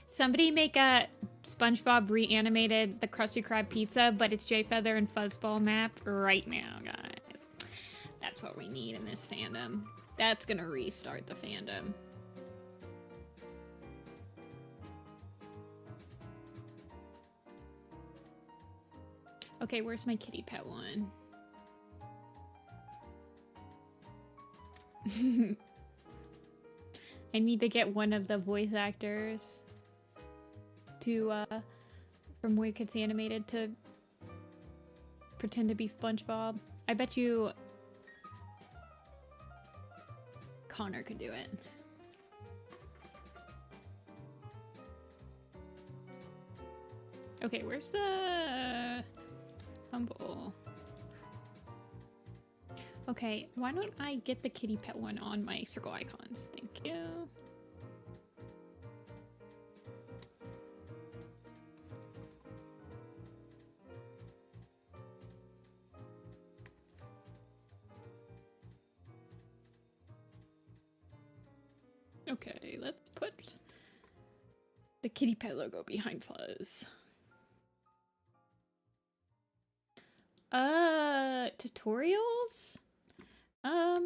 Somebody make a SpongeBob reanimated the Krusty Krab pizza, but it's Jayfeather and Fuzzball map right now, guys. That's what we need in this fandom. That's gonna restart the fandom. Okay, where's my kitty pet one? I need to get one of the voice actors to, from Where Kids Animated to pretend to be SpongeBob. I bet you Connor could do it. Okay, where's the Humble? Okay, why don't I get the kitty pet one on my circle icons? Thank you. Okay, let's put the kitty pet logo behind Fuzz. Tutorials? I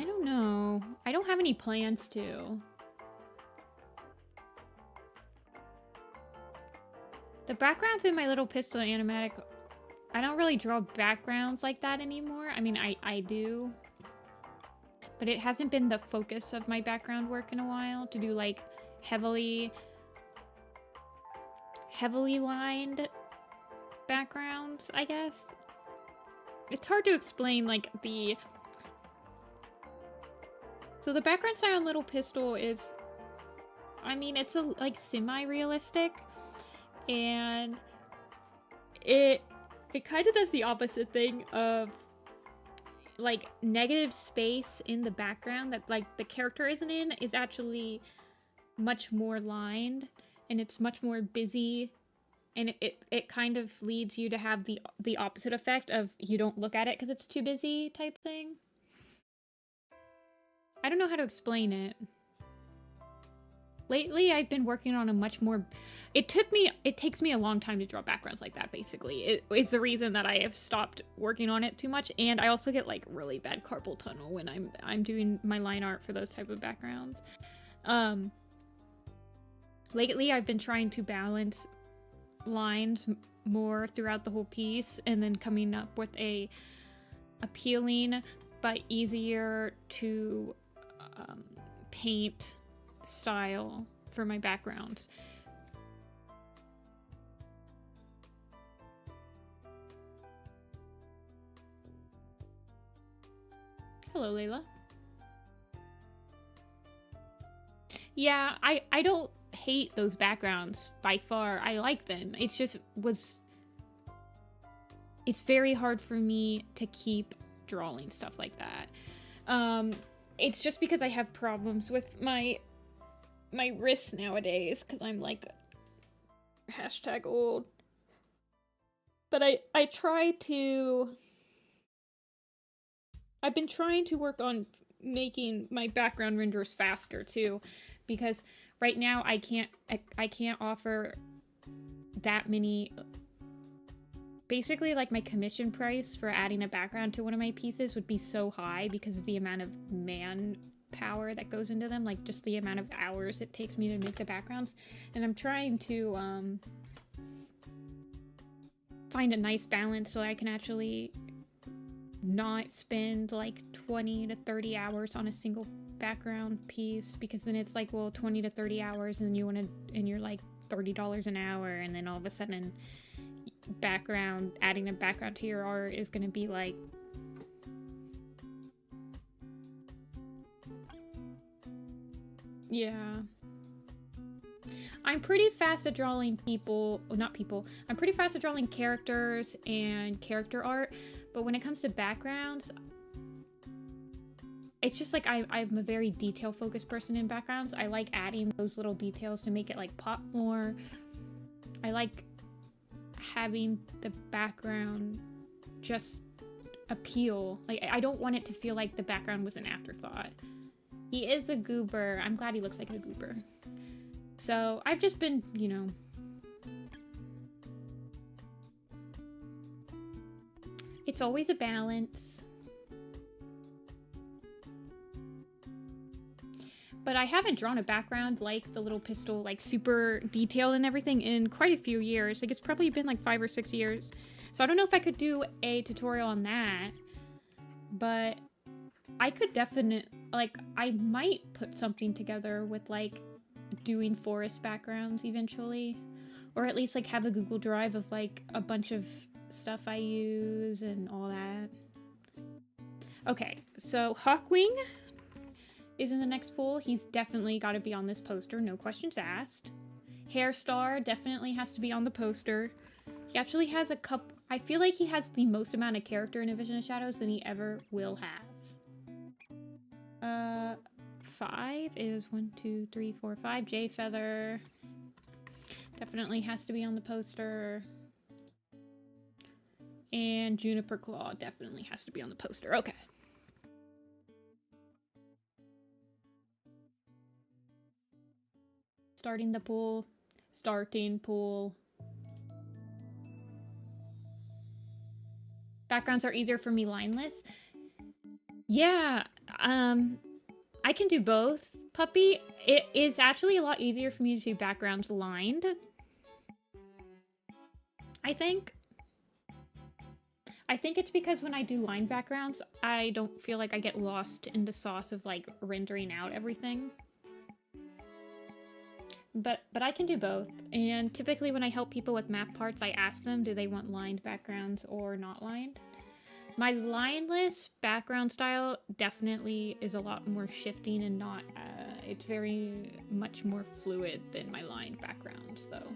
don't know. I don't have any plans to. The backgrounds in my little pistol animatic, I don't really draw backgrounds like that anymore. I mean, I do. But it hasn't been the focus of my background work in a while to do like heavily lined backgrounds, I guess. It's hard to explain like the... So the background style on Little Pistol is, I mean, it's a like semi-realistic, and it kind of does the opposite thing of like negative space in the background that like the character isn't in is actually much more lined, and it's much more busy, and it kind of leads you to have the opposite effect of you don't look at it because it's too busy type thing. I don't know how to explain it. Lately, I've been working on a much more... It takes me a long time to draw backgrounds like that, basically. It is the reason that I have stopped working on it too much, and I also get, like, really bad carpal tunnel when I'm doing my line art for those type of backgrounds. Lately, I've been trying to balance lines more throughout the whole piece, and then coming up with a appealing but easier to paint style for my backgrounds. Hello, Layla. Yeah, I don't hate those backgrounds by far. I like them. It's just it's very hard for me to keep drawing stuff like that. It's just because I have problems with my wrists nowadays, because I'm like #old. But I've been trying to work on making my background renders faster too, because right now I can't offer that many. Basically, like, my commission price for adding a background to one of my pieces would be so high because of the amount of manpower that goes into them, like just the amount of hours it takes me to make the backgrounds. And I'm trying to find a nice balance so I can actually not spend like 20 to 30 hours on a single background piece, because then it's like, well, 20 to 30 hours and you're like $30 an hour, and then all of a sudden adding a background to your art is gonna be like yeah. I'm pretty fast at drawing I'm pretty fast at drawing characters and character art, but when it comes to backgrounds, it's just like I'm a very detail focused person in backgrounds. I like adding those little details to make it like pop more. I like having the background just appeal. Like, I don't want it to feel like the background was an afterthought. He is a goober. I'm glad he looks like a goober. So I've just been, you know, it's always a balance. But I haven't drawn a background like the Little Pistol, like super detailed and everything, in quite a few years. Like, it's probably been like 5 or 6 years. So I don't know if I could do a tutorial on that, but I could definitely, like, I might put something together with like doing forest backgrounds eventually, or at least like have a Google Drive of like a bunch of stuff I use and all that. Okay, so Hawkwing is in the next pool. He's definitely got to be on this poster, no questions asked. Hairstar definitely has to be on the poster. He actually has a couple... I feel like he has the most amount of character in A Vision of Shadows than he ever will have. 5 is 1, 2, 3, 4, 5. Jay Feather definitely has to be on the poster. And Juniper Claw definitely has to be on the poster. Okay. starting the pool. Starting pool. Backgrounds are easier for me lineless. Yeah, I can do both, Puppy. It is actually a lot easier for me to do backgrounds lined, I think. I think it's because when I do line backgrounds, I don't feel like I get lost in the sauce of like rendering out everything. But I can do both. And typically when I help people with map parts, I ask them, do they want lined backgrounds or not lined? My lineless background style definitely is a lot more shifting and not, it's very much more fluid than my lined backgrounds though.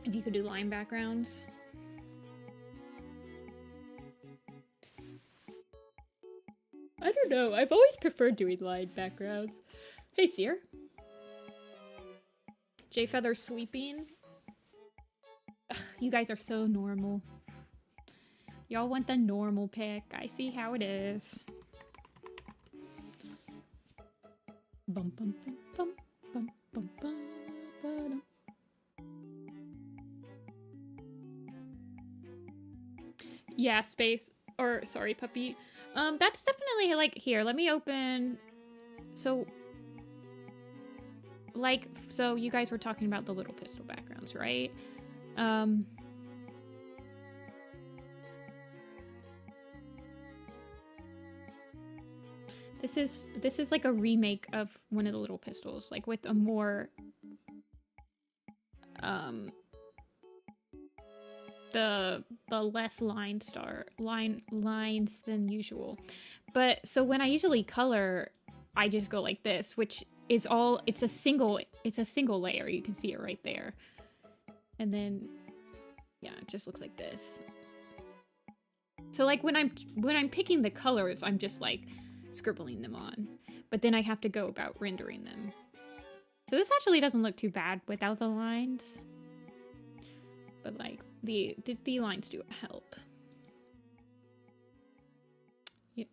If you could do line backgrounds. I don't know, I've always preferred doing line backgrounds. Hey, Seer. J-Feather sweeping. Ugh, you guys are so normal. Y'all want the normal pick. I see how it is. Bum bum bum bum bum bum bum bum. Yeah, space. Or sorry, Puppy. That's definitely like here. Let me open. So, like, so you guys were talking about the little pistol backgrounds, right? This is like a remake of one of the little pistols, like with a more the less lines than usual. But so when I usually color, I just go like this, which is all it's a single layer. You can see it right there. And then yeah, it just looks like this. So like when I'm picking the colors, I'm just like scribbling them on. But then I have to go about rendering them. So this actually doesn't look too bad without the lines. But like the lines do help. Yeah.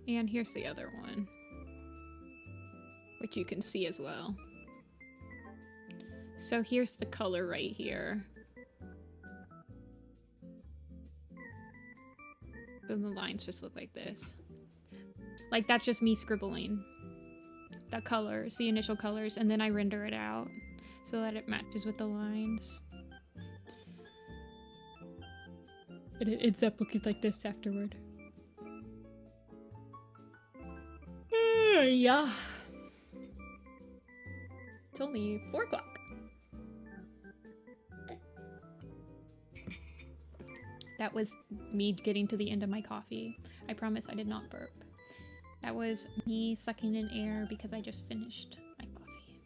And here's the other one, which you can see as well. So here's the color right here. And the lines just look like this. Like that's just me scribbling the colors, the initial colors, and then I render it out so that it matches with the lines. And it ends up looking like this afterward. Yeah. It's only 4 o'clock. That was me getting to the end of my coffee. I promise I did not burp. That was me sucking in air because I just finished my coffee.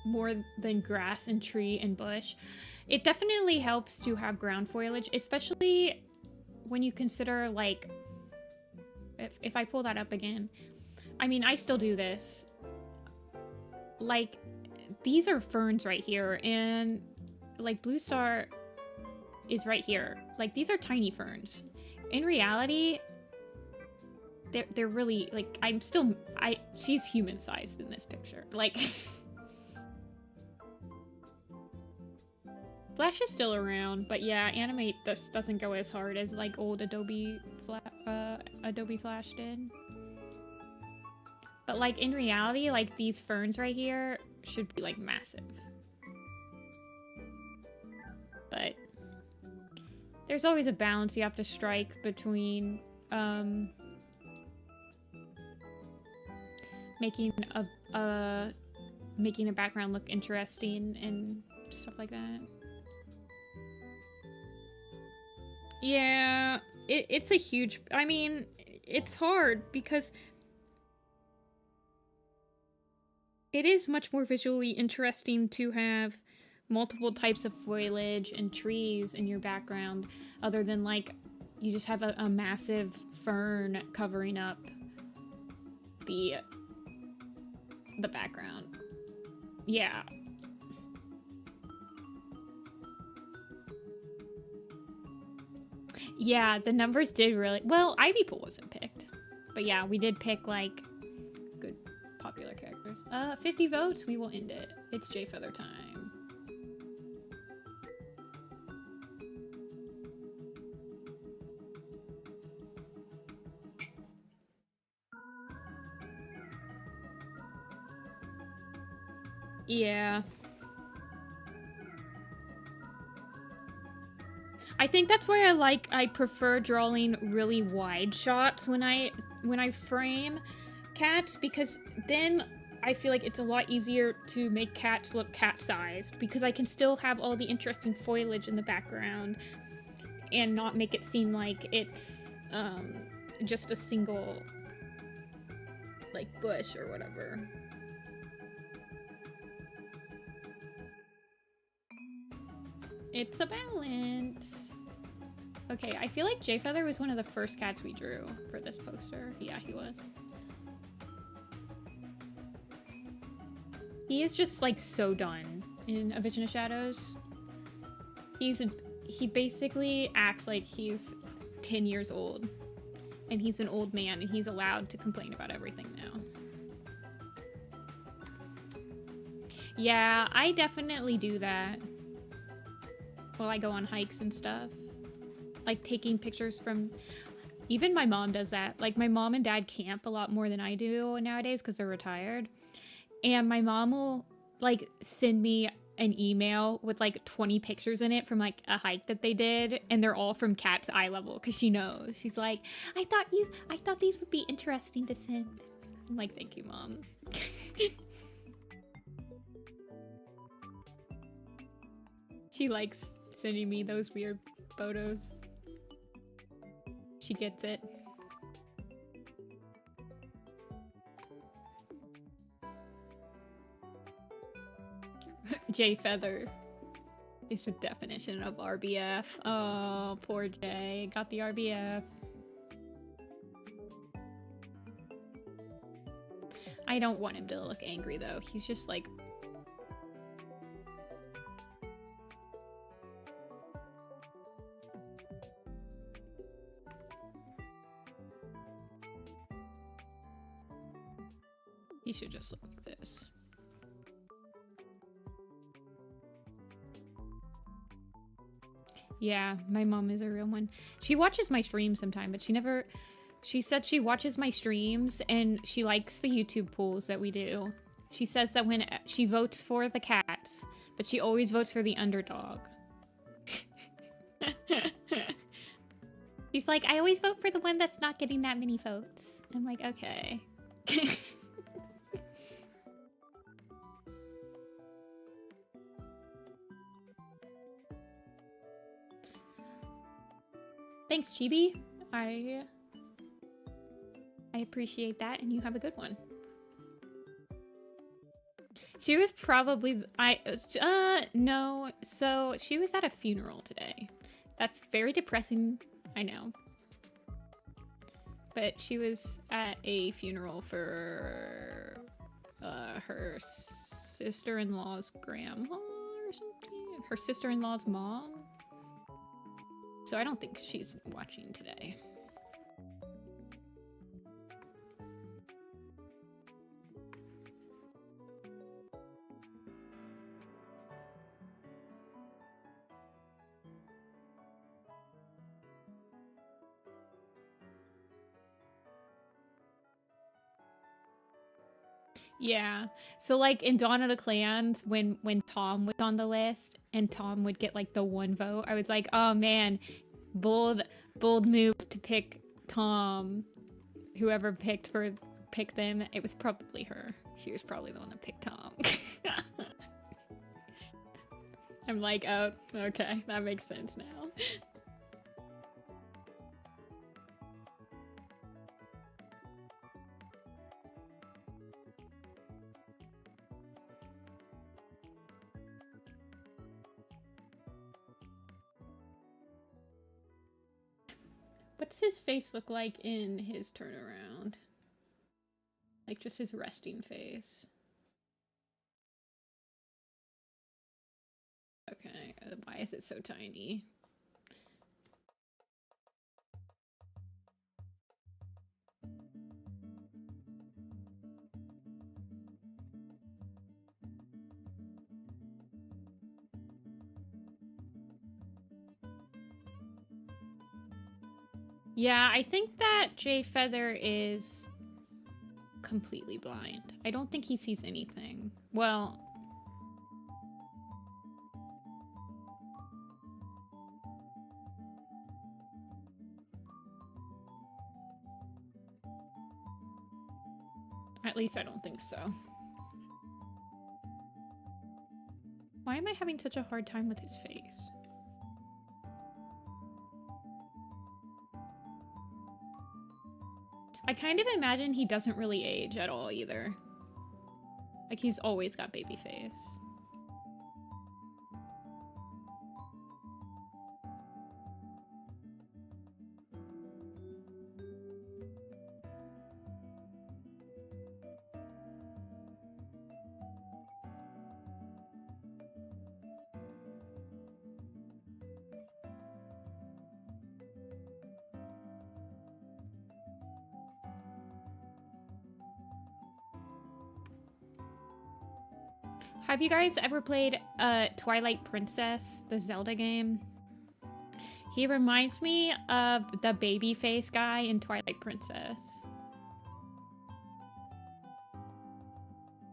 More than grass and tree and bush. It definitely helps to have ground foliage, especially when you consider like, if I pull that up again, I mean, I still do this. Like, these are ferns right here, and like Blue Star is right here. Like, these are tiny ferns. In reality, they're really, like, she's human-sized in this picture. Like, Flash is still around, but yeah, Animate this doesn't go as hard as like old Adobe Flash did. But like in reality, like these ferns right here should be like massive. But there's always a balance you have to strike between making a background look interesting and stuff like that. Yeah, it's a huge, I mean, it's hard because it is much more visually interesting to have multiple types of foliage and trees in your background, other than like you just have a massive fern covering up the background. Yeah. Yeah, the numbers did really... Well, Ivy Pool wasn't picked. But yeah, we did pick, like, good popular characters. 50 votes, we will end it. It's J Feather time. Yeah. I think that's why I prefer drawing really wide shots when I frame cats, because then I feel like it's a lot easier to make cats look cat-sized, because I can still have all the interesting foliage in the background and not make it seem like it's just a single like bush or whatever. It's a balance. Okay, I feel like J Feather was one of the first cats we drew for this poster. Yeah, he was. He is just like so done in A Vision of Shadows. He basically acts like he's 10 years old and he's an old man and he's allowed to complain about everything now. Yeah, I definitely do that while I go on hikes and stuff. Like taking pictures from... Even my mom does that. Like my mom and dad camp a lot more than I do nowadays because they're retired. And my mom will like send me an email with like 20 pictures in it from like a hike that they did, and they're all from cat's eye level because she knows. She's like, I thought these would be interesting to send. I'm like, thank you, Mom. She likes sending me those weird photos. She gets it. J Feather is the definition of RBF. Oh, poor Jay. Got the RBF. I don't want him to look angry though. He's just like... He should just look like this. Yeah, my mom is a real one. She watches my streams sometime, but she said she watches my streams and she likes the YouTube polls that we do. She says that when she votes for the cats, but she always votes for the underdog. She's like, I always vote for the one that's not getting that many votes. I'm like, okay. Thanks, Chibi. I appreciate that, and you have a good one. She was probably... no. So, she was at a funeral today. That's very depressing, I know. But she was at a funeral for her sister-in-law's grandma or something? Her sister-in-law's mom? So I don't think she's watching today. Yeah. So like in Dawn of the Clans, when Tom was on the list and Tom would get like the one vote, I was like, oh man, bold move to pick Tom. Whoever picked them, it was probably her. She was probably the one that picked Tom. I'm like, oh, okay, that makes sense now. What's his face look like in his turnaround? Like just his resting face. Okay, why is it so tiny? Yeah, I think that Jay Feather is completely blind. I don't think he sees anything. Well, at least I don't think so. Why am I having such a hard time with his face? I kind of imagine he doesn't really age at all either. Like he's always got baby face. Have you guys ever played Twilight Princess, the Zelda game? He reminds me of the baby face guy in Twilight Princess.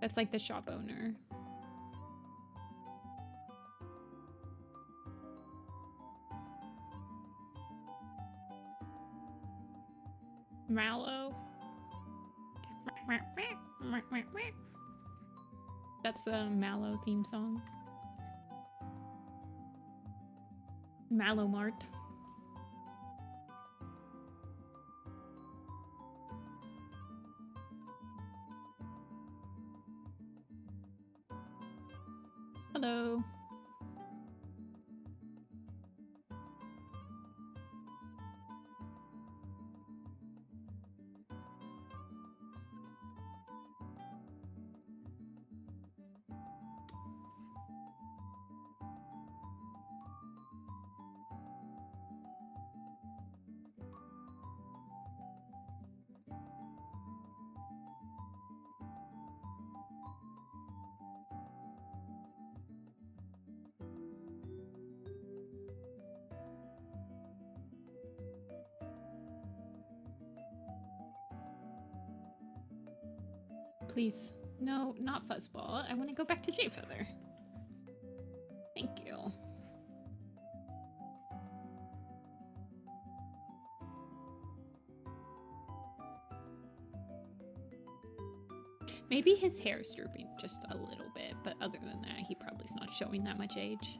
That's like the shop owner. Mallow. That's the Mallow theme song. Mallow Mart. Hello. Please. No, not Fuzzball. I want to go back to Jay Feather. Thank you. Maybe his hair is drooping just a little bit, but other than that, he probably's not showing that much age.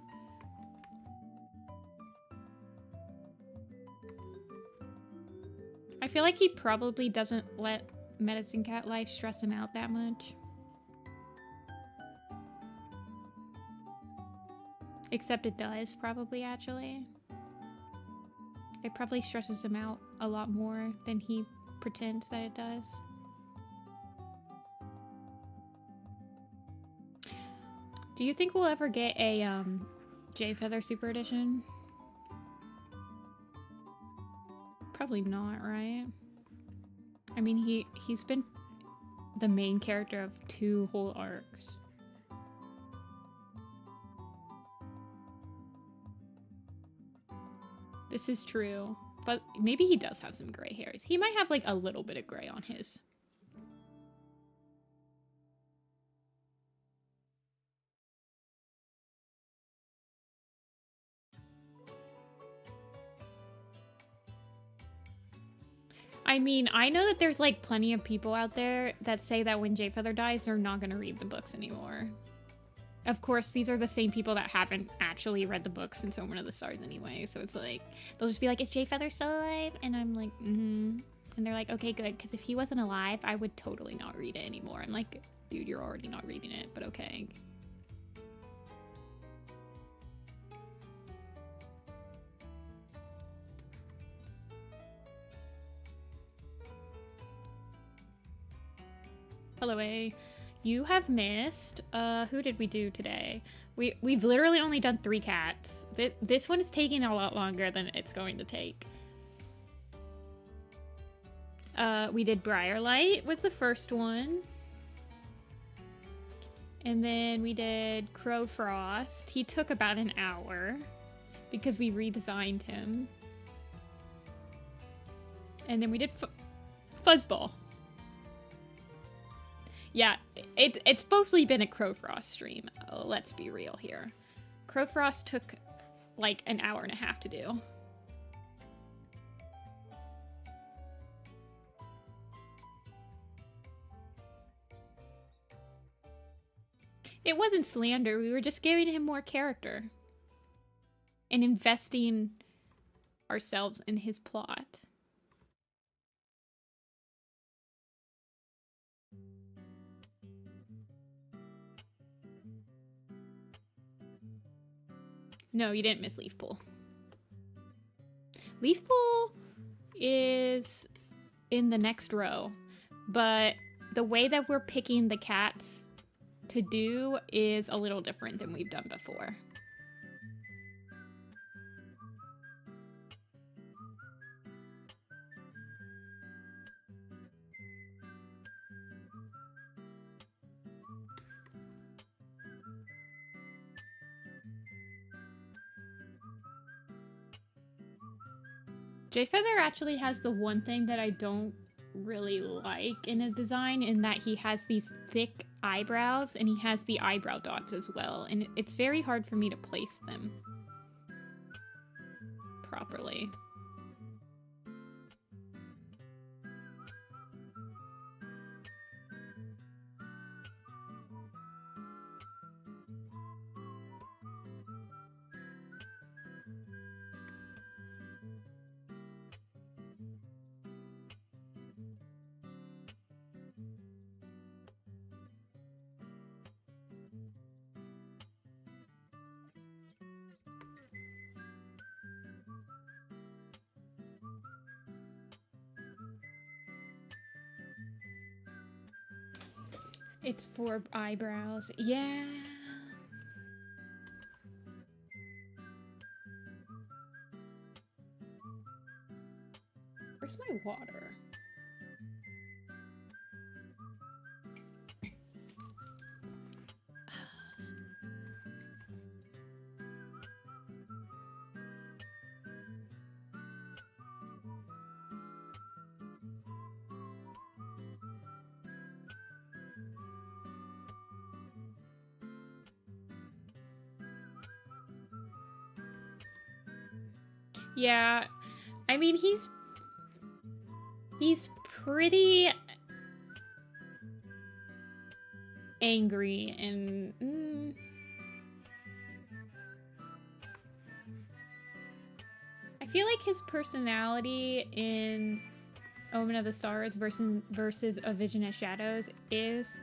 I feel like he probably doesn't let Medicine Cat life stress him out that much. Except it does, probably, actually. It probably stresses him out a lot more than he pretends that it does. Do you think we'll ever get a Jay Feather Super Edition? Probably not, right? I mean, he's been the main character of 2 whole arcs. This is true, but maybe he does have some gray hairs. He might have like a little bit of gray on his. I mean, I know that there's like plenty of people out there that say that when Jay Feather dies, they're not going to read the books anymore. Of course, these are the same people that haven't actually read the books in So One of the Stars anyway. So it's like, they'll just be like, is Jay Feather still alive? And I'm like, mm-hmm. And they're like, okay, good. Because if he wasn't alive, I would totally not read it anymore. I'm like, dude, you're already not reading it, but okay. Hello, A. You have missed. Who did we do today? We've literally only done 3 cats. This one is taking a lot longer than it's going to take. We did Briarlight was the first one. And then we did Crowfrost. He took about an hour because we redesigned him. And then we did Fuzzball. Yeah, it's mostly been a Crowfrost stream. Oh, let's be real here. Crowfrost took like an hour and a half to do. It wasn't slander, we were just giving him more character. And investing ourselves in his plot. No, you didn't miss Leaf Pool. Leaf Pool is in the next row, but the way that we're picking the cats to do is a little different than we've done before. Jayfeather actually has the one thing that I don't really like in a design, in that he has these thick eyebrows and he has the eyebrow dots as well, and it's very hard for me to place them properly. It's 4 eyebrows. Yeah. Where's my water? Yeah, I mean, he's pretty angry and I feel like his personality in Omen of the Stars versus A Vision of Shadows is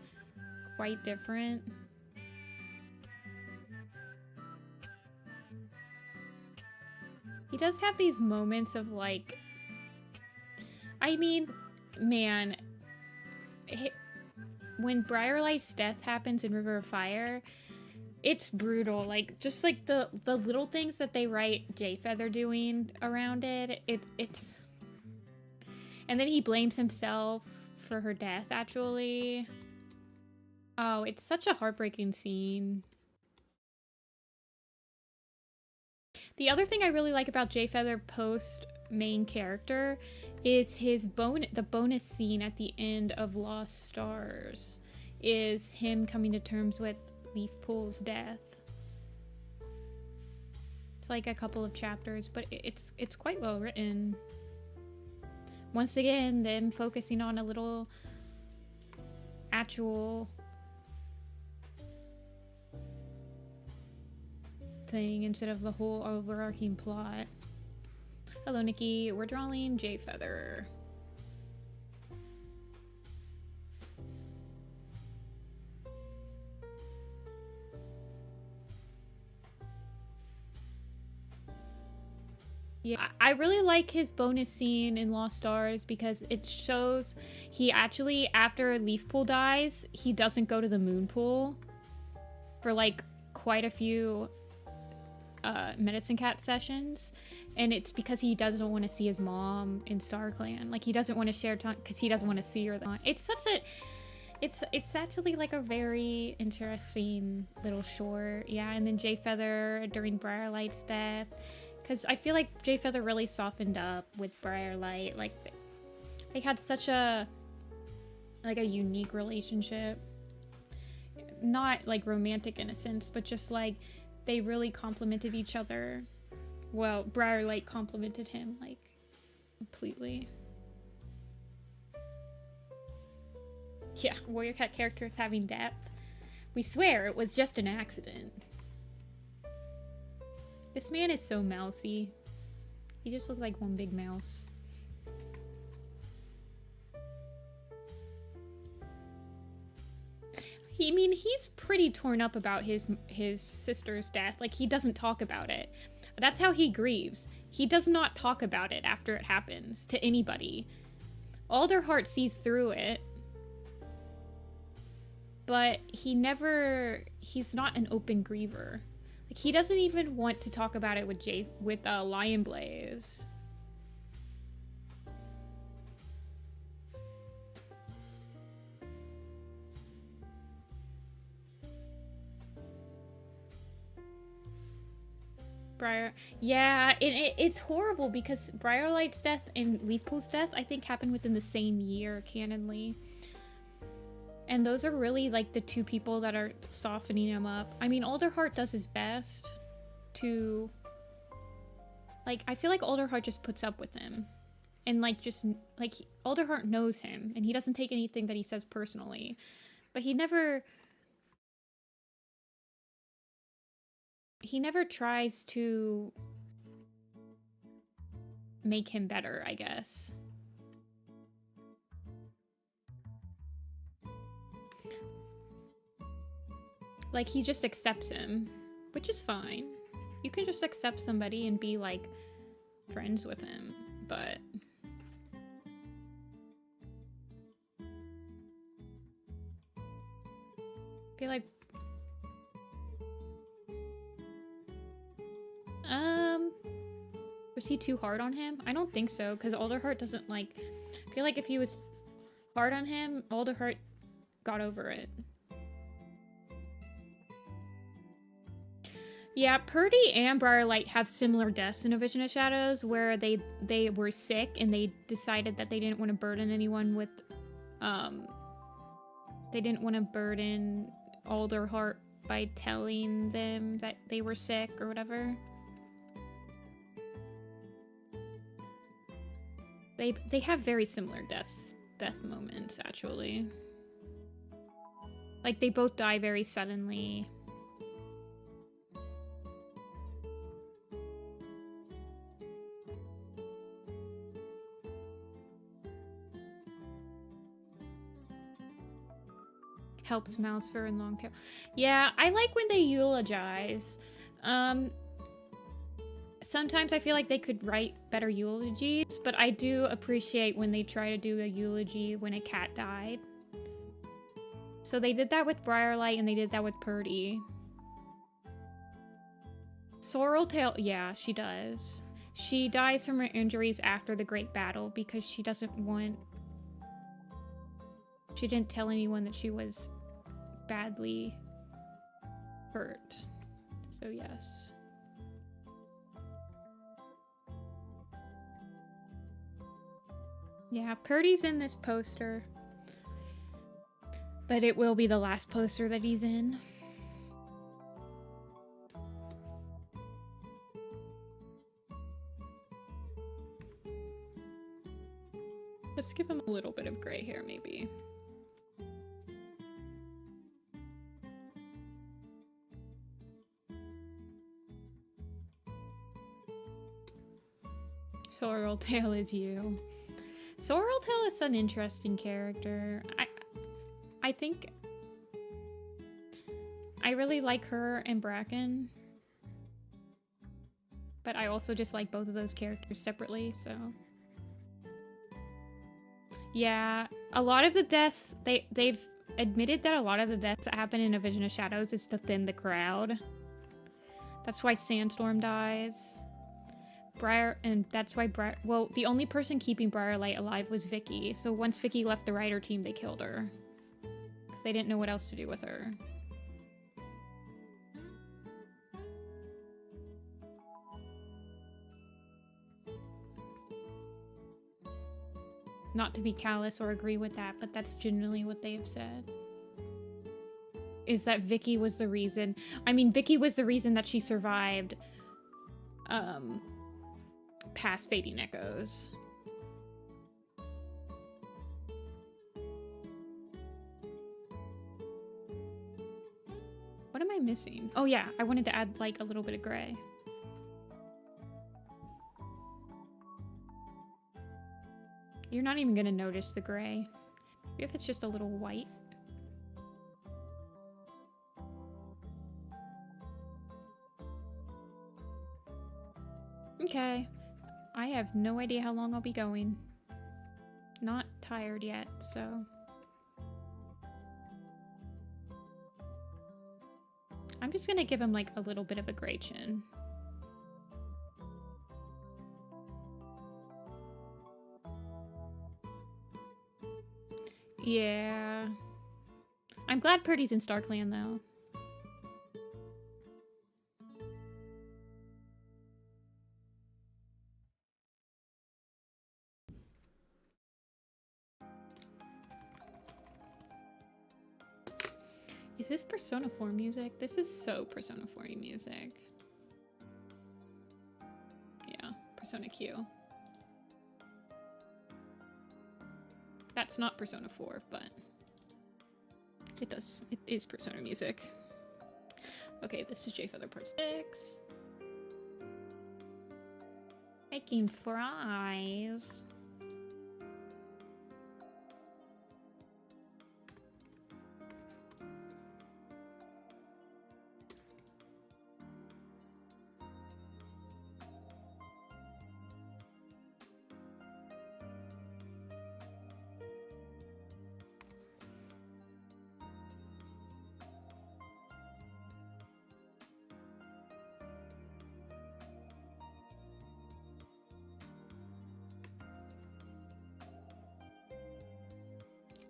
quite different. He does have these moments of like, I mean, man, when Briarlight's death happens in River of Fire, it's brutal. Like, just like the little things that they write Jayfeather doing around it, it's... And then he blames himself for her death, actually. Oh, it's such a heartbreaking scene. The other thing I really like about Jayfeather post main character is his the bonus scene at the end of Lost Stars is him coming to terms with Leafpool's death. It's like a couple of chapters, but it's quite well written. Once again, them focusing on a little actual thing instead of the whole overarching plot. Hello, Nikki. We're drawing Jayfeather. Yeah, I really like his bonus scene in Lost Stars because it shows he actually, after Leaf Pool dies, he doesn't go to the Moon Pool for like quite a few Medicine Cat sessions, and it's because he doesn't want to see his mom in StarClan. Like, he doesn't want to share time because he doesn't want to see her. It's such a it's actually like a very interesting little short. Yeah, and then Jay Feather during Briarlight's death, because I feel like Jay Feather really softened up with Briarlight. Like, they had such a unique relationship, not like romantic in a sense, but just like they really complemented each other. Well, Briarlight complimented him like completely. Yeah, Warrior Cat characters having depth. We swear it was just an accident. This man is so mousy. He just looks like one big mouse. I mean, he's pretty torn up about his sister's death. Like, he doesn't talk about it. That's how he grieves. He does not talk about it after it happens to anybody. Alderheart sees through it, but he's not an open griever. Like, he doesn't even want to talk about it with Lion Blaze. Yeah, it's horrible because Briarlight's death and Leafpool's death, I think, happened within the same year, canonly. And those are really, like, the two people that are softening him up. I mean, Alderheart does his best to... Like, I feel like Alderheart just puts up with him. And, like, Alderheart knows him, and he doesn't take anything that he says personally. But he never tries to make him better, I guess. Like, he just accepts him, which is fine. You can just accept somebody and be, like, friends with him, but... I feel like... Was he too hard on him? I don't think so, because Alderheart doesn't, like... I feel like if he was hard on him, Alderheart got over it. Yeah, Purdy and Briarlight have similar deaths in A Vision of Shadows, where they were sick and they decided that they didn't want to burden anyone with... They didn't want to burden Alderheart by telling them that they were sick or whatever. They have very similar death moments, actually. Like, they both die very suddenly. Helps Mousefur and Longtail. Yeah, I like when they eulogize. Sometimes I feel like they could write better eulogies, but I do appreciate when they try to do a eulogy when a cat died. So they did that with Briarlight and they did that with Purdy. Sorreltail, yeah, she does. She dies from her injuries after the Great Battle because she doesn't want... She didn't tell anyone that she was badly hurt. So yes. Yeah, Purdy's in this poster. But it will be the last poster that he's in. Let's give him a little bit of gray hair, maybe. Sorreltail is you. Sorreltail is an interesting character. I think I really like her and Bracken. But I also just like both of those characters separately, so... Yeah, a lot of the deaths, they've admitted that a lot of the deaths that happen in A Vision of Shadows is to thin the crowd. That's why Sandstorm dies. And that's why well, the only person keeping Briarlight alive was Vicky, so once Vicky left the writer team, they killed her. Because they didn't know what else to do with her. Not to be callous or agree with that, but that's generally what they have said. Is that Vicky was the reason. I mean, Vicky was the reason that she survived past Fading Echoes. What am I missing? Oh yeah, I wanted to add like a little bit of gray. You're not even gonna notice the gray. Maybe if it's just a little white. Okay. I have no idea how long I'll be going. Not tired yet, so... I'm just gonna give him like a little bit of a gray chin. Yeah. I'm glad Purdy's in Starkland, though. Is this Persona 4 music? This is so Persona 4 music. Yeah, Persona Q. That's not Persona 4, but it is Persona music. Okay, this is J Feather Part 6. Making fries.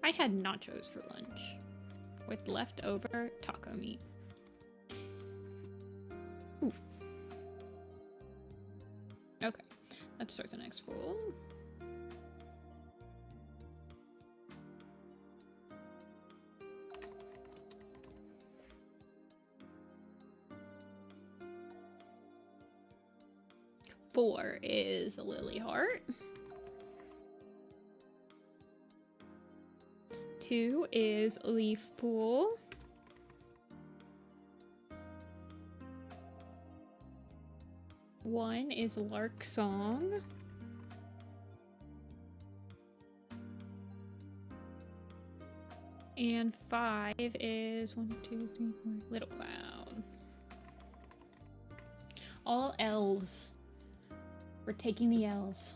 I had nachos for lunch with leftover taco meat. Ooh. Okay, let's start the next pool. Four is a Lily Heart. 2 is Leaf Pool. 1 is Lark Song. 5 is 1, 2, 3, 4, Little Cloud. All L's. We're taking the L's.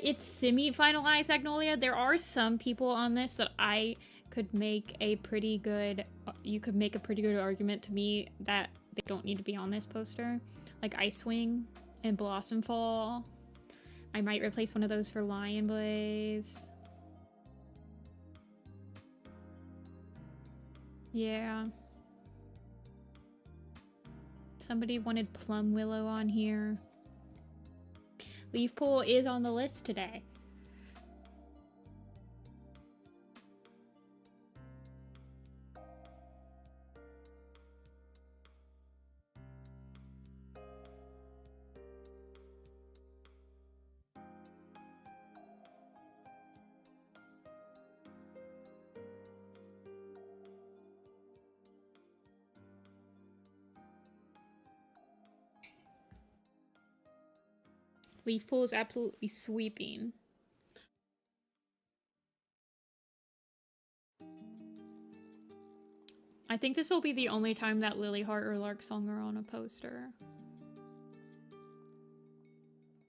It's semi-finalized, Agnolia. There are some people on this that I could make a pretty good... You could make a pretty good argument to me that they don't need to be on this poster. Like Icewing and Blossomfall. I might replace one of those for Lion Blaze. Yeah. Somebody wanted Plum Willow on here. Leaf Pool is on the list today. Leaf Pool is absolutely sweeping. I think this will be the only time that Lily Heart or Lark Song are on a poster.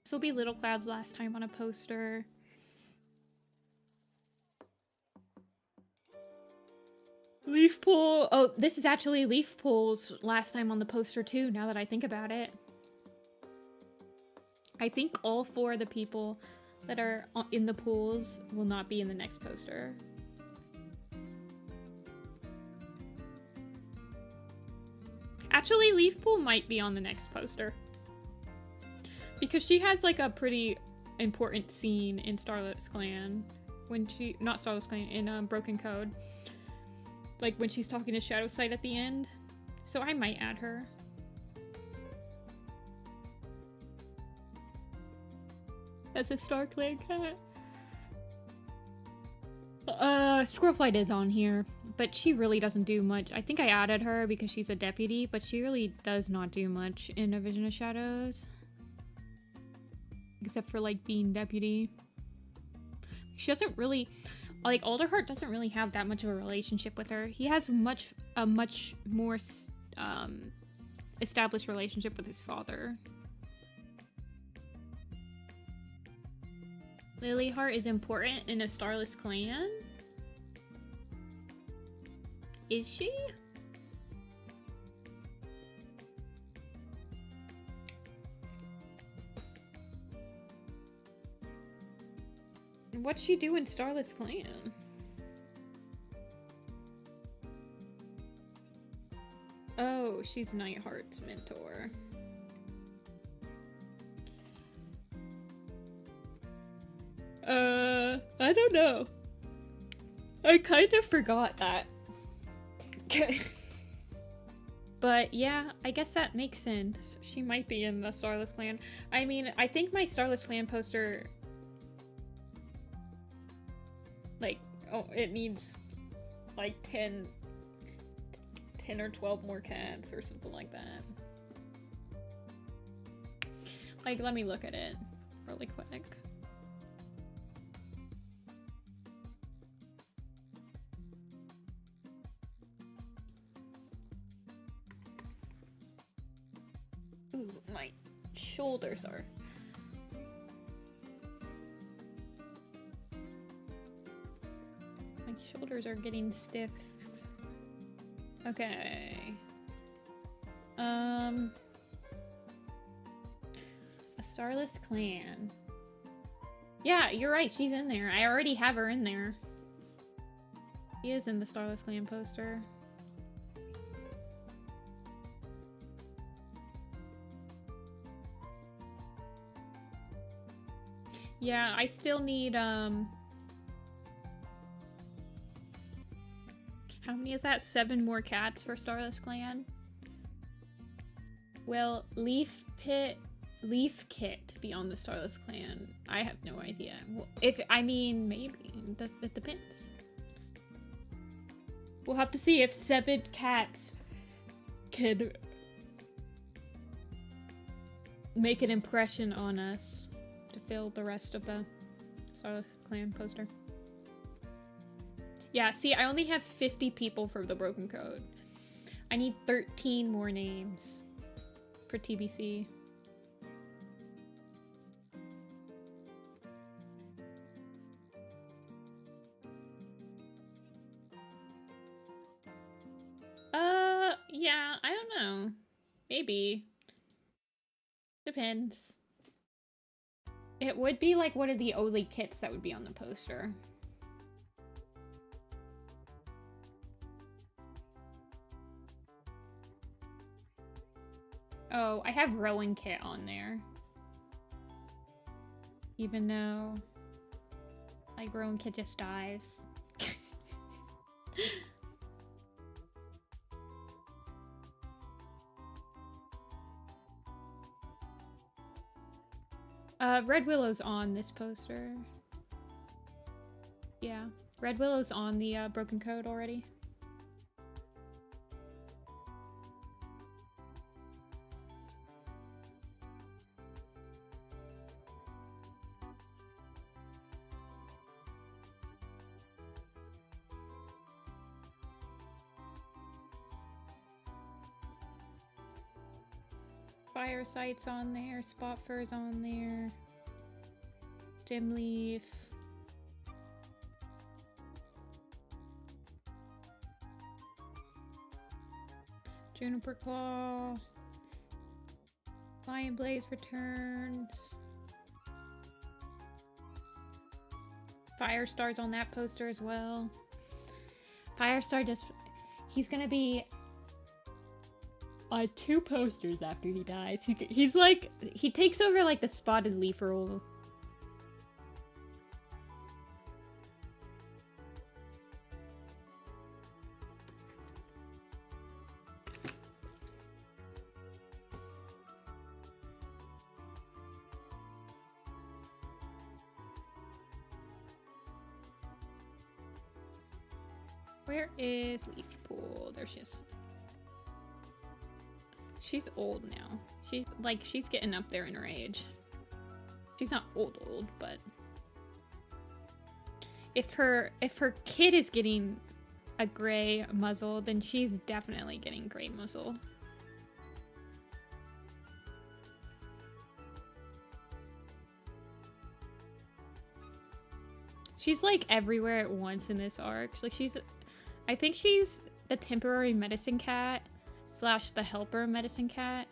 This will be Little Cloud's last time on a poster. Leaf Pool. Oh, this is actually Leaf Pool's last time on the poster too, now that I think about it. I think all 4 of the people that are in the pools will not be in the next poster. Actually, Leaf Pool might be on the next poster. Because she has like a pretty important scene in Starlet's Clan. When she, not Starlet's Clan, in Broken Code. Like when she's talking to Shadowsight at the end. So I might add her. As a Star Clan cat. Squirrelflight is on here, but she really doesn't do much. I think I added her because she's a deputy, but she really does not do much in A Vision of Shadows. Except for like being deputy. She doesn't really, like Alderheart doesn't really have that much of a relationship with her. He has a much more established relationship with his father. Lilyheart is important in a Starless Clan? Is she? What's she do in Starless Clan? Oh, she's Nightheart's mentor. I don't know. I kind of forgot that. But yeah, I guess that makes sense. She might be in the Starless Clan. I mean, I think my Starless Clan poster, like, oh, it needs like 10 or 12 more cats or something like that. Like, let me look at it really quick. Ooh, my shoulders are... My shoulders are getting stiff. Okay. A Starless Clan. Yeah, you're right, she's in there. I already have her in there. She is in the Starless Clan poster. Yeah, I still need, how many is that? 7 more cats for Starless Clan? Will Leaf Kit be on the Starless Clan? I have no idea. Well, I mean, maybe. It depends. We'll have to see if 7 cats can make an impression on us to fill the rest of the Starless Clan poster. Yeah, see, I only have 50 people for the Broken Code. I need 13 more names for TBC. Yeah, I don't know. Maybe. Depends. It would be like one of the only kits that would be on the poster. Oh, I have Rowan Kit on there. Even though, like, Rowan Kit just dies. Red Willow's on this poster. Yeah, Red Willow's on the Broken Code already. Fire Sight's on there. Spot Fur's on there. Dim Leaf. Juniper Claw. Lion Blaze returns. Firestar's on that poster as well. Firestar just... He's gonna be on 2 posters after he dies. He's like... He takes over like the Spotted Leaf role. Where is Leaf Pool? There she is. She's old now. She's getting up there in her age. She's not old, but if her kid is getting a gray muzzle, then she's definitely getting gray muzzle. She's like everywhere at once in this arc. Like I think she's the temporary medicine cat / the helper medicine cat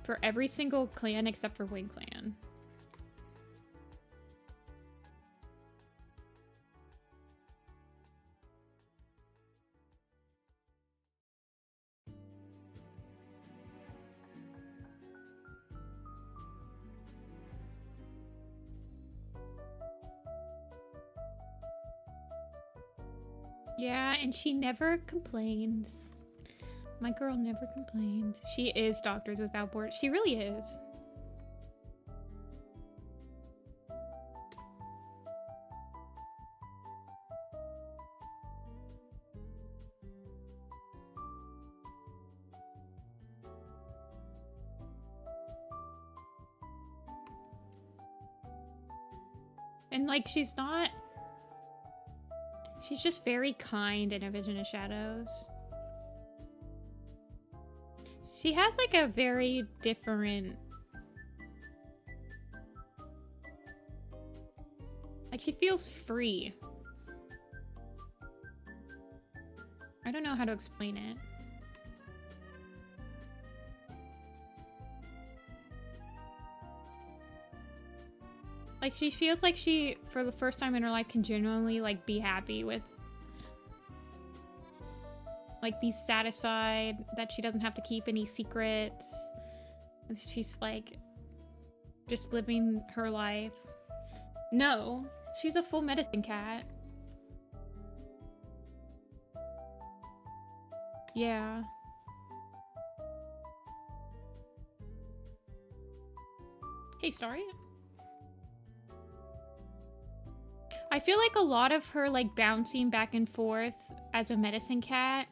for every single clan except for Wing Clan. Yeah, and she never complains. My girl never complains. She is Doctors Without Borders. She really is. And like, she's just very kind in A Vision of Shadows. She has like a very different... Like, she feels free. I don't know how to explain it. Like, she feels like she, for the first time in her life, can genuinely, like, be happy with... Like, be satisfied that she doesn't have to keep any secrets. She's, like, just living her life. No, she's a full medicine cat. Yeah. Hey, Starry. I feel like a lot of her, like, bouncing back and forth as a medicine cat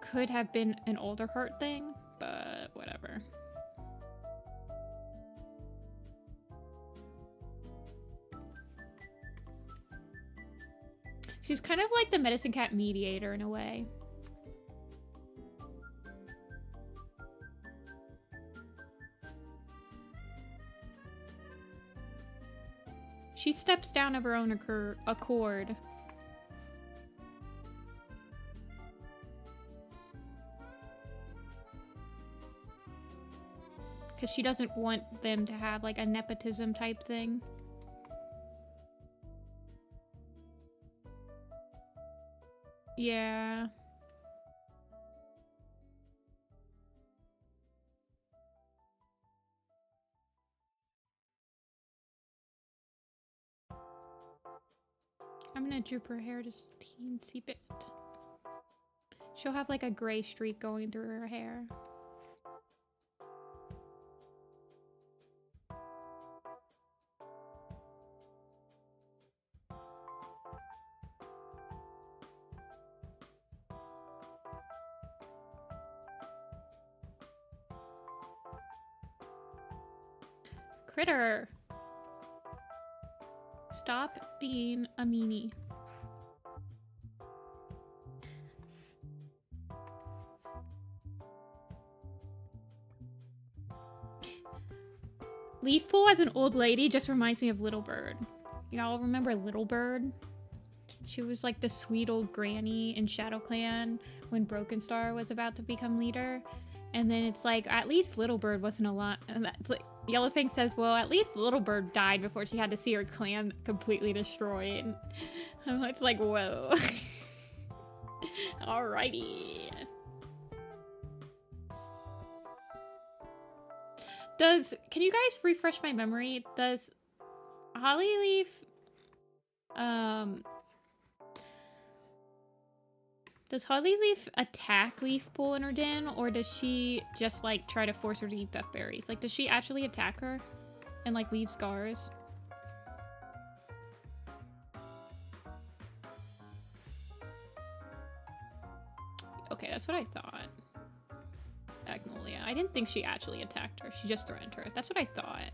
could have been an older heart thing, but whatever. She's kind of like the medicine cat mediator in a way. She steps down of her own accord. Because she doesn't want them to have like a nepotism type thing. Yeah. I'm gonna droop her hair just a teensy bit. She'll have like a gray streak going through her hair. Critter! Stop being a meanie. Leaf Pool as an old lady just reminds me of Little Bird. Y'all remember Little Bird? She was like the sweet old granny in Shadow Clan when Broken Star was about to become leader. And then it's like, at least Little Bird wasn't a lot. And that's like, Yellowfang says, well, at least Little Bird died before she had to see her clan completely destroyed. It's like, whoa. Alrighty. Can you guys refresh my memory? Does Hollyleaf, does Hollyleaf attack Leaf Pool in her den, or does she just like try to force her to eat death berries? Like, does she actually attack her and like leave scars? Okay, that's what I thought. Magnolia. I didn't think she actually attacked her. She just threatened her. That's what I thought.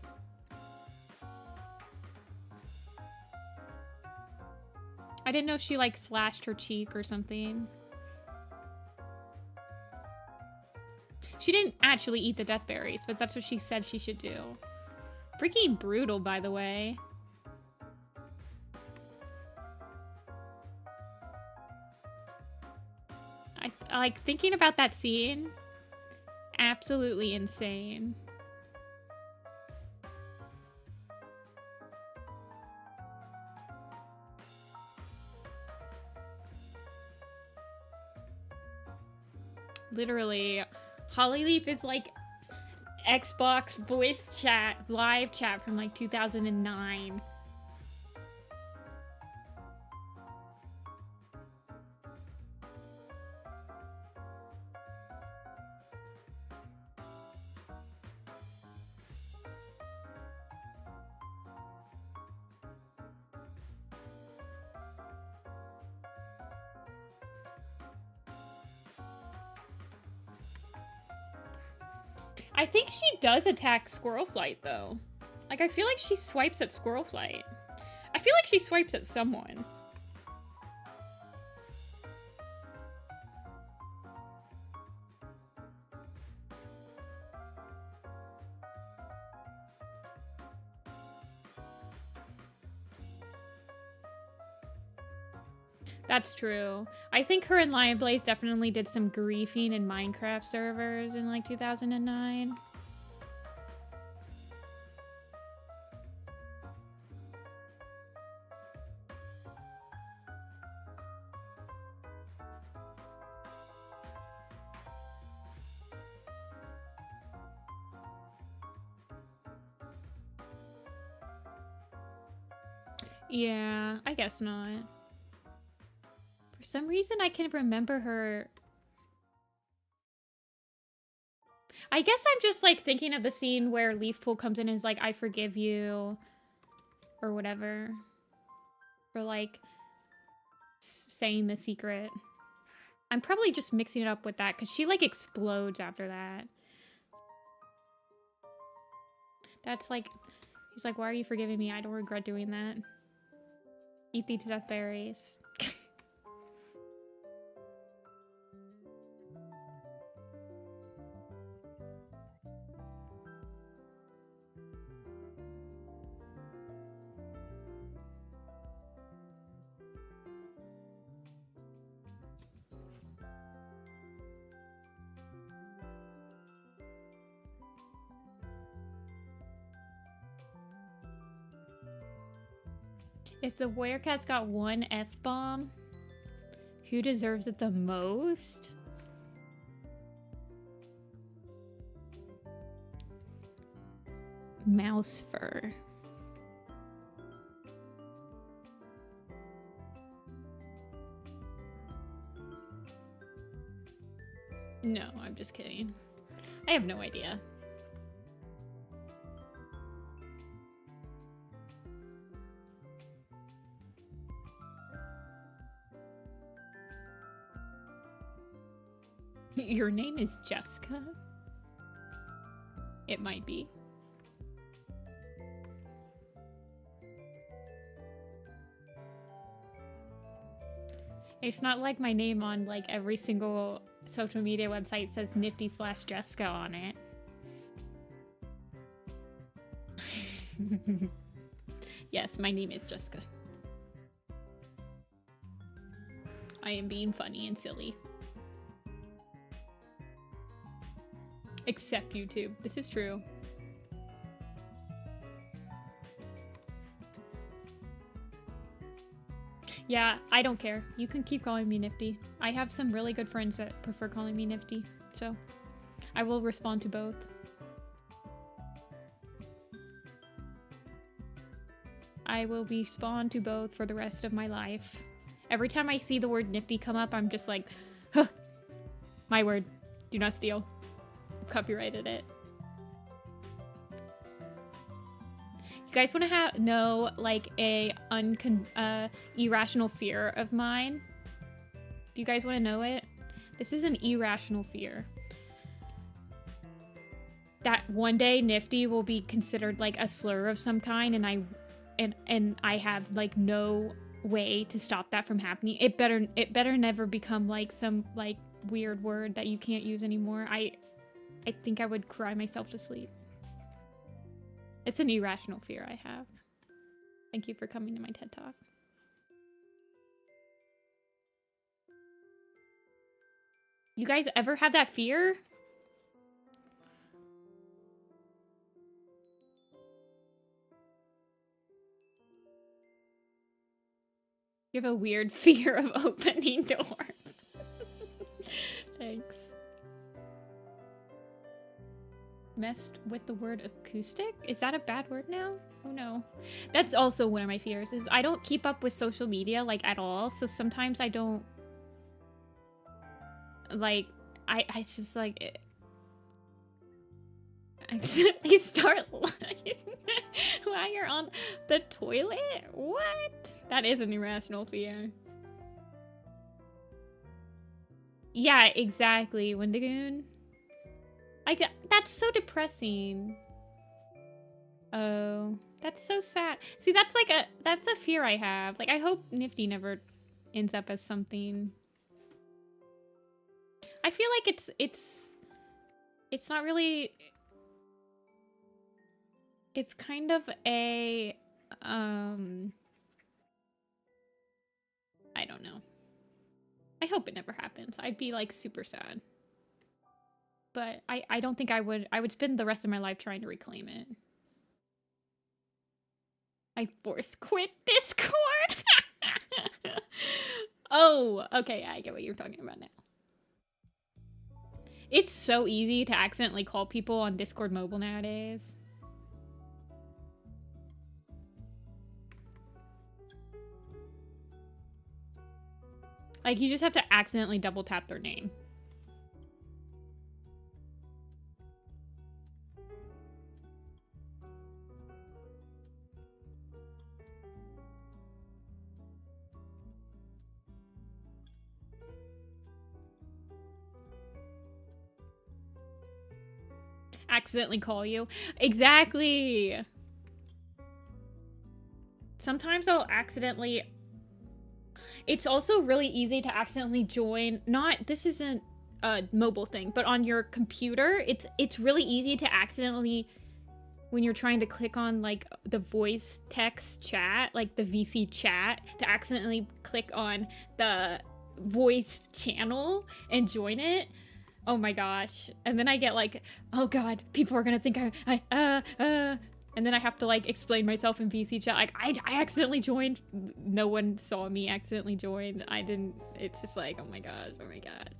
I didn't know she like slashed her cheek or something. She didn't actually eat the death berries, but that's what she said she should do. Freaking brutal, by the way. I like thinking about that scene. Absolutely insane. Literally, Hollyleaf is like Xbox voice chat, live chat from like 2009. I think she does attack Squirrel Flight, though. Like, I feel like she swipes at Squirrel Flight. I feel like she swipes at someone. That's true. I think her and Lion Blaze definitely did some griefing in Minecraft servers in like 2009. Yeah, I guess not. For some reason, I can remember her. I guess I'm just like thinking of the scene where Leafpool comes in and is like, I forgive you, or whatever. Or like saying the secret. I'm probably just mixing it up with that because she like explodes after that. That's like, he's like, why are you forgiving me? I don't regret doing that. Eat these death berries. If the Werecats got one F-bomb, who deserves it the most? Mouse fur. No, I'm just kidding. I have no idea. Your name is Jessica? It might be. It's not like my name on like every single social media website says Nifty/Jessica on it. Yes, my name is Jessica. I am being funny and silly. Except YouTube. This is true. Yeah, I don't care. You can keep calling me Nifty. I have some really good friends that prefer calling me Nifty, so I will respond to both. I will respond to both for the rest of my life. Every time I see the word Nifty come up, I'm just like, huh, my word, do not steal. Copyrighted it. You guys want to know like a irrational fear of mine? Do you guys want to know it? This is an irrational fear. That one day Nifty will be considered like a slur of some kind, and I have like no way to stop that from happening. It better never become like some like weird word that you can't use anymore. I think I would cry myself to sleep. It's an irrational fear I have. Thank you for coming to my TED Talk. You guys ever have that fear? You have a weird fear of opening doors. Thanks. Messed with the word acoustic? Is that a bad word now? Oh no. That's also one of my fears, is I don't keep up with social media like at all, so sometimes I don't like I just like I accidentally start lying while you're on the toilet? What? That is an irrational fear. Yeah, exactly, Wendigoon. That's so depressing. Oh, that's so sad. See, that's a fear I have. Like, I hope Nifty never ends up as something. I feel like it's not really. It's kind of a I don't know. I hope it never happens. I'd be like super sad. But I don't think I would spend the rest of my life trying to reclaim it. I force quit Discord. Oh, okay, I get what you're talking about now. It's so easy to accidentally call people on Discord mobile nowadays. Like, you just have to accidentally double tap their name. Accidentally call you. Exactly. Sometimes I'll accidentally. It's also really easy to accidentally join. This isn't a mobile thing, but on your computer, it's really easy to accidentally, when you're trying to click on like the voice text chat, like the VC chat, to accidentally click on the voice channel and join it. Oh my gosh. And then I get like, oh god, people are gonna think and then I have to like explain myself in VC chat. Like, I accidentally joined. No one saw me accidentally join. I didn't. It's just like, oh my gosh, oh my gosh.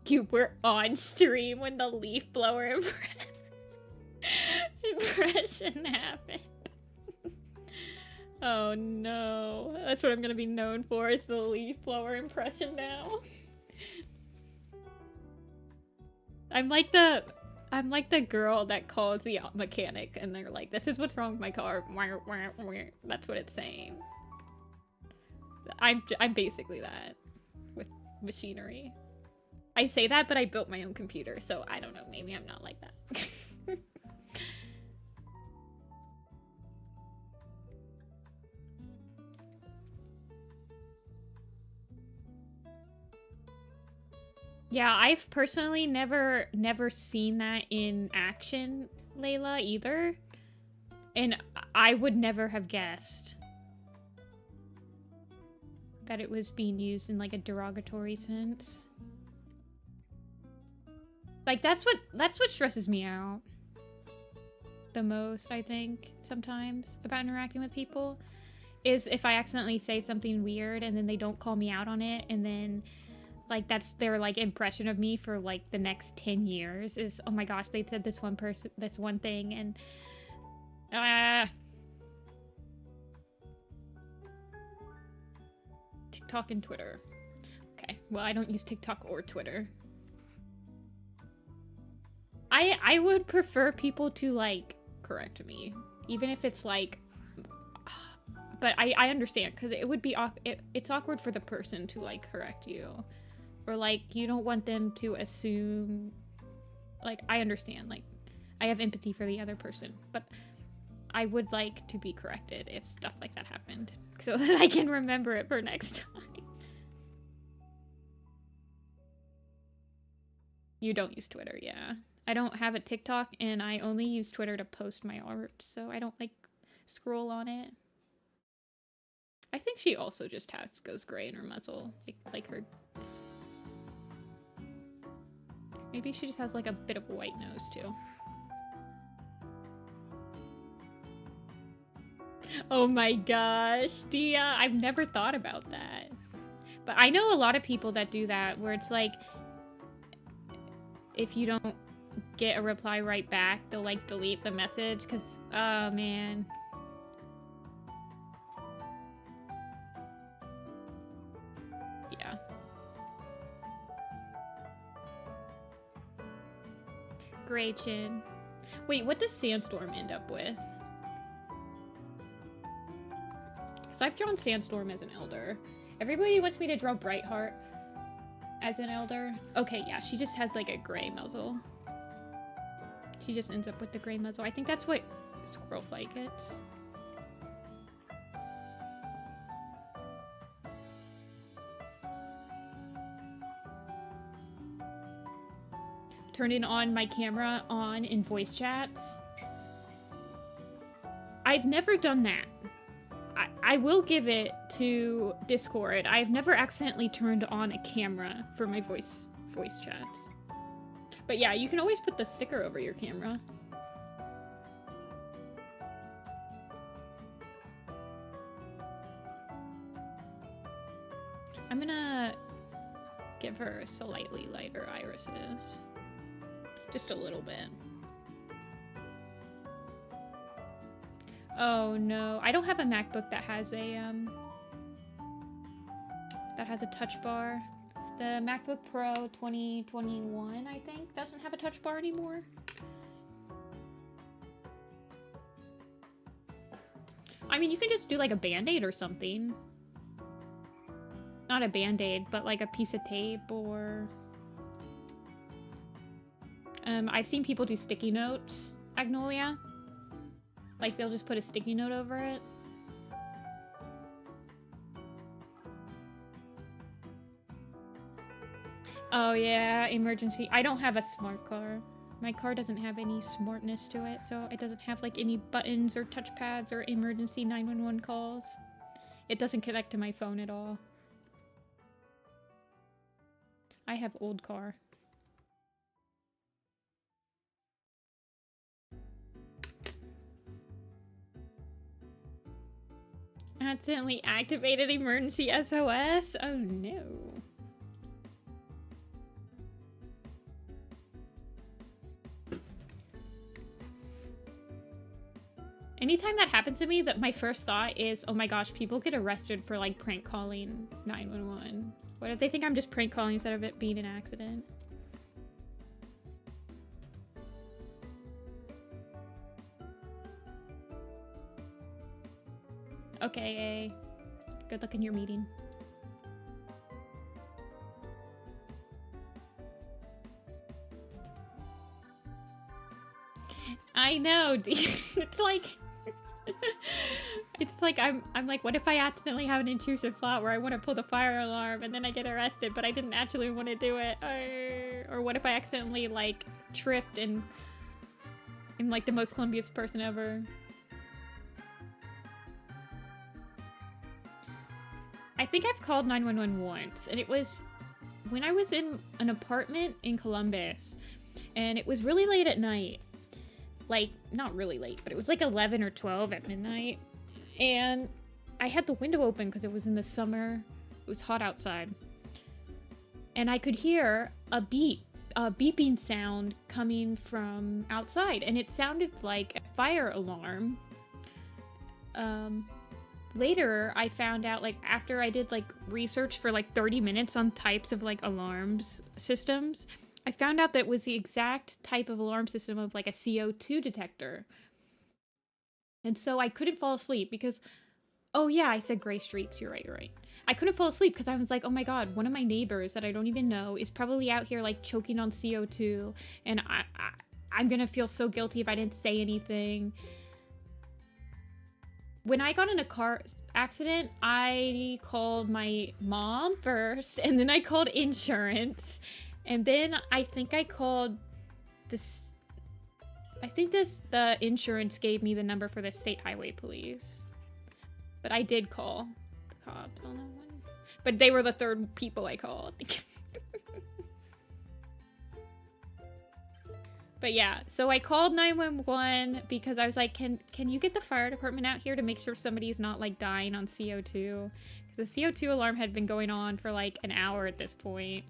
You were on stream when the leaf blower impression happened. Oh no. That's what I'm gonna be known for, is the leaf blower impression now. I'm like the girl that calls the mechanic and they're like, this is what's wrong with my car. That's what it's saying. I'm basically that with machinery. I say that, but I built my own computer, so I don't know. Maybe I'm not like that. Yeah, I've personally never seen that in action, Layla, either. And I would never have guessed that it was being used in like a derogatory sense. Like that's what stresses me out the most, I think, sometimes about interacting with people, is if I accidentally say something weird and then they don't call me out on it, and then like that's their like impression of me for like the next 10 years is, oh my gosh, they said this one thing, and TikTok and Twitter. Okay, well, I don't use TikTok or Twitter. I would prefer people to like correct me, even if it's like, but I understand, because it would be it's awkward for the person to like correct you, or like you don't want them to assume. Like, I understand, like I have empathy for the other person, but I would like to be corrected if stuff like that happened, so that I can remember it for next time. You don't use Twitter, yeah. I don't have a TikTok, and I only use Twitter to post my art, so I don't like scroll on it. I think she also just goes gray in her muzzle, like her. Maybe she just has like a bit of a white nose too. Oh my gosh, Dia, I've never thought about that. But I know a lot of people that do that, where it's like, if you don't get a reply right back, they'll like delete the message, because, oh man. Yeah. Gray chin. Wait, what does Sandstorm end up with? Because I've drawn Sandstorm as an elder. Everybody wants me to draw Brightheart as an elder. Okay, yeah, she just has like a gray muzzle. She just ends up with the gray muzzle. I think that's what Squirrelflight gets. Turning on my camera on in voice chats. I've never done that. I will give it to Discord. I've never accidentally turned on a camera for my voice chats. But yeah, you can always put the sticker over your camera. I'm gonna give her slightly lighter irises. Just a little bit. Oh no, I don't have a MacBook that has a touch bar. The MacBook Pro 2021, I think, doesn't have a touch bar anymore. I mean, you can just do like a Band-Aid or something. Not a Band-Aid, but like a piece of tape, or... I've seen people do sticky notes, Agnolia. Like, they'll just put a sticky note over it. Oh yeah, emergency. I don't have a smart car. My car doesn't have any smartness to it, so it doesn't have like any buttons or touchpads or emergency 911 calls. It doesn't connect to my phone at all. I have old car. Accidentally activated emergency SOS? Oh no. Anytime that happens to me, that my first thought is, oh my gosh, people get arrested for like prank calling 911. What if they think I'm just prank calling instead of it being an accident? Okay, A. Good luck in your meeting. I know, it's like... It's like I'm like, what if I accidentally have an intrusive thought where I want to pull the fire alarm and then I get arrested, but I didn't actually want to do it? Or what if I accidentally like tripped and I'm like the most clumsiest person ever? I think I've called 911 once, and it was when I was in an apartment in Columbus, and it was really late at night. Like, not really late, but it was like 11 or 12 at midnight. And I had the window open because it was in the summer. It was hot outside. And I could hear a beeping sound coming from outside. And it sounded like a fire alarm. Later, I found out, like, after I did, like, research for, like, 30 minutes on types of, like, alarms systems, I found out that it was the exact type of alarm system of, like, a CO2 detector. And so I couldn't fall asleep because... Oh, yeah, I said gray streaks. You're right. I couldn't fall asleep because I was like, oh my god, one of my neighbors that I don't even know is probably out here, like, choking on CO2. And I'm gonna feel so guilty if I didn't say anything. When I got in a car accident, I called my mom first, and then I called insurance, and then I think I called this... the insurance gave me the number for the state highway police. But I did call the cops on that one. But they were the third people I called. But yeah, so I called 911 because I was like, can you get the fire department out here to make sure somebody's not, like, dying on CO2? Because the CO2 alarm had been going on for, like, an hour at this point.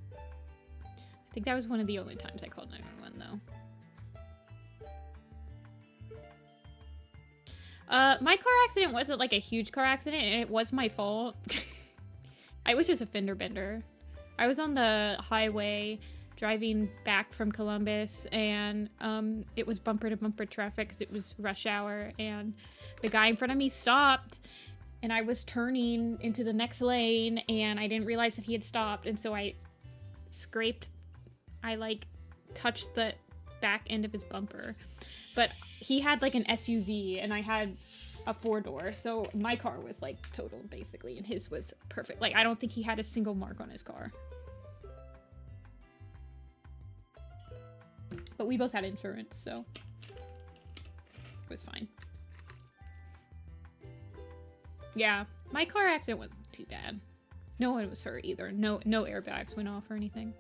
I think that was one of the only times I called 911, though. My car accident wasn't like a huge car accident, and it was my fault. I was just a fender bender. I was on the highway driving back from Columbus, and it was bumper to bumper traffic because it was rush hour, and the guy in front of me stopped, and I was turning into the next lane, and I didn't realize that he had stopped, and so I like touched the back end of his bumper. But he had like an SUV and I had a 4-door, so my car was like totaled basically, and his was perfect. Like, I don't think he had a single mark on his car. But we both had insurance, so it was fine. Yeah, my car accident wasn't too bad. No one was hurt either. No airbags went off or anything.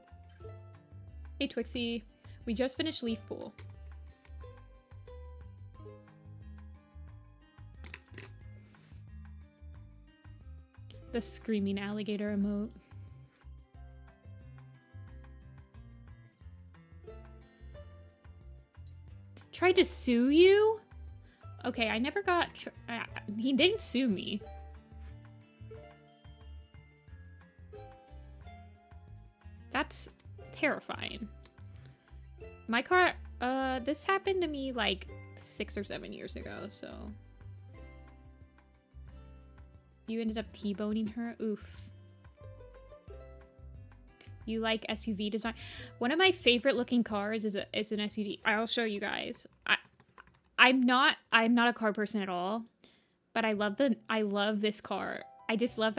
Hey Twixie, we just finished Leaf Pool. The screaming alligator emote. Tried to sue you? Okay, I never got... he didn't sue me. That's terrifying. My car... this happened to me like 6 or 7 years ago, so... You ended up T-boning her? Oof. You like SUV design? One of my favorite looking cars is an SUV. I'll show you guys. I'm not a car person at all, but I love this car. I just love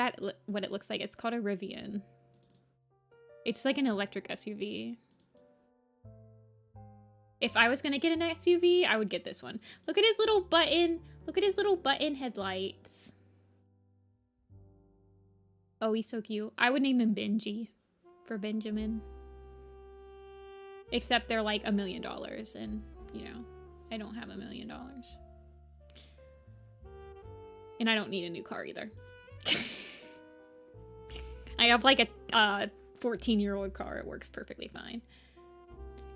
what it looks like. It's called a Rivian. It's like an electric SUV. If I was gonna get an SUV, I would get this one. Look at his little button. Look at his little button headlights. Oh, he's so cute. I would name him Benji for Benjamin. Except they're like $1 million, and you know, I don't have $1 million. And I don't need a new car either. I have like a 14-year-old car. It works perfectly fine.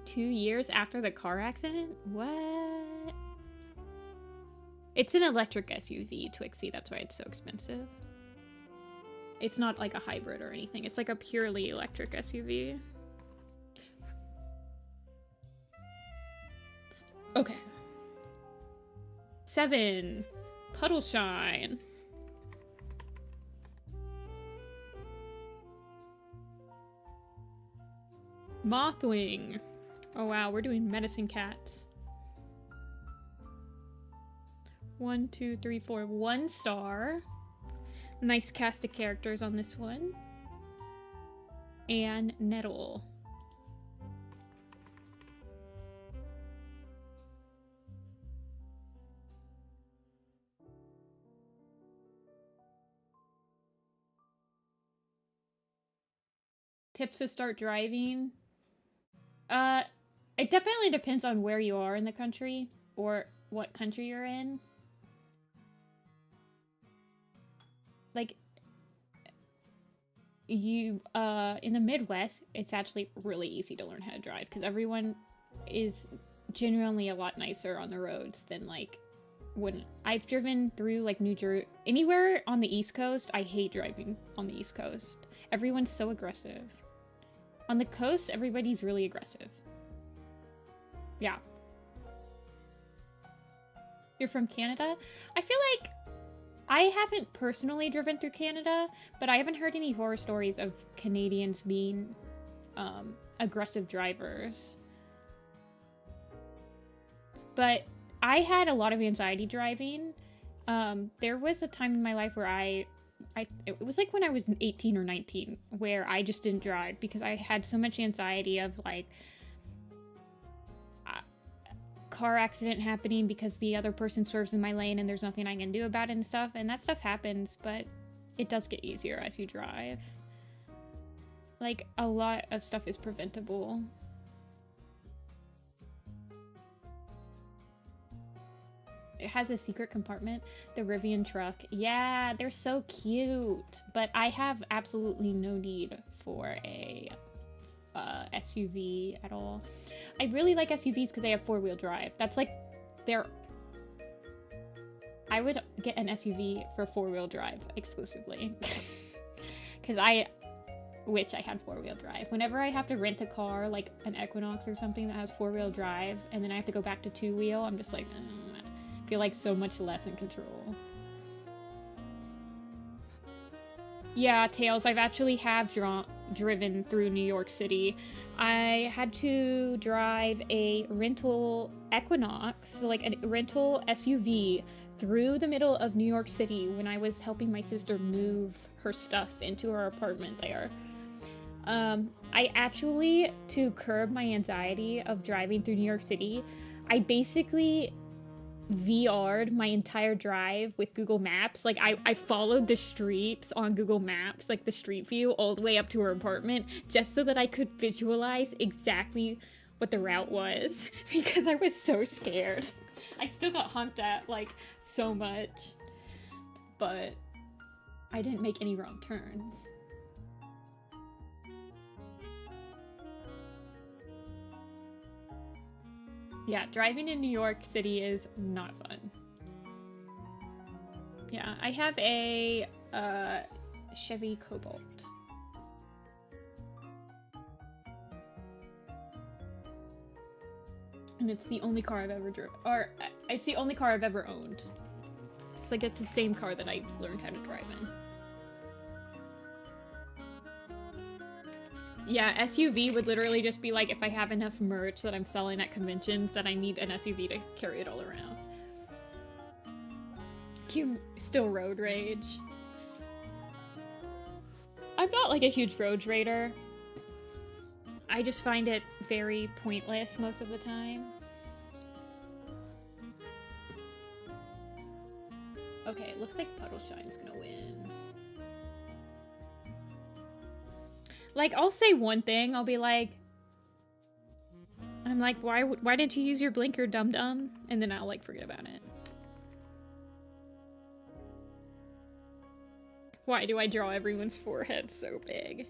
2 years after the car accident? What? It's an electric SUV, Twixie. That's why it's so expensive. It's not like a hybrid or anything. It's like a purely electric SUV. Okay. 7. Puddle Shine. Mothwing. Oh wow, we're doing medicine cats. 1, 2, 3, 4. 1 star. Nice cast of characters on this one. And Nettle. Tips to start driving. It definitely depends on where you are in the country or what country you're in. Like, you, in the Midwest, it's actually really easy to learn how to drive because everyone is genuinely a lot nicer on the roads than, like, when I've driven through, like, New Jersey. Anywhere on the East Coast, I hate driving on the East Coast. Everyone's so aggressive. On the coast, everybody's really aggressive. Yeah. You're from Canada? I feel like I haven't personally driven through Canada, but I haven't heard any horror stories of Canadians being aggressive drivers. But I had a lot of anxiety driving. There was a time in my life where it was like when I was 18 or 19 where I just didn't drive because I had so much anxiety of like car accident happening because the other person swerves in my lane and there's nothing I can do about it and stuff. And that stuff happens, but it does get easier as you drive. Like, a lot of stuff is preventable. It has a secret compartment. The Rivian truck. Yeah, they're so cute. But I have absolutely no need for a SUV at all. I really like SUVs because they have 4-wheel drive. That's like I would get an SUV for 4-wheel drive exclusively. Because I wish I had 4-wheel drive. Whenever I have to rent a car, like an Equinox or something that has 4-wheel drive, and then I have to go back to 2-wheel, I'm just like, I feel like so much less in control. Yeah, Tails, I've actually driven through New York City. I had to drive a rental Equinox, so like a rental SUV, through the middle of New York City when I was helping my sister move her stuff into her apartment there. I actually, to curb my anxiety of driving through New York City, I basically VR'd my entire drive with Google Maps. Like, I followed the streets on Google Maps, like the street view, all the way up to her apartment, just so that I could visualize exactly what the route was, because I was so scared. I still got honked at, like, so much, but I didn't make any wrong turns. Yeah, driving in New York City is not fun. Yeah, I have a Chevy Cobalt. And it's the only car I've ever driven, or it's the only car I've ever owned. It's like, it's the same car that I learned how to drive in. Yeah, SUV would literally just be like if I have enough merch that I'm selling at conventions that I need an SUV to carry it all around. You still road rage. I'm not like a huge road rager. I just find it very pointless most of the time. Okay, it looks like Puddle Shine's gonna win. Like, I'll say one thing, I'll be like, I'm like, why didn't you use your blinker, dum-dum? And then I'll, like, forget about it. Why do I draw everyone's forehead so big?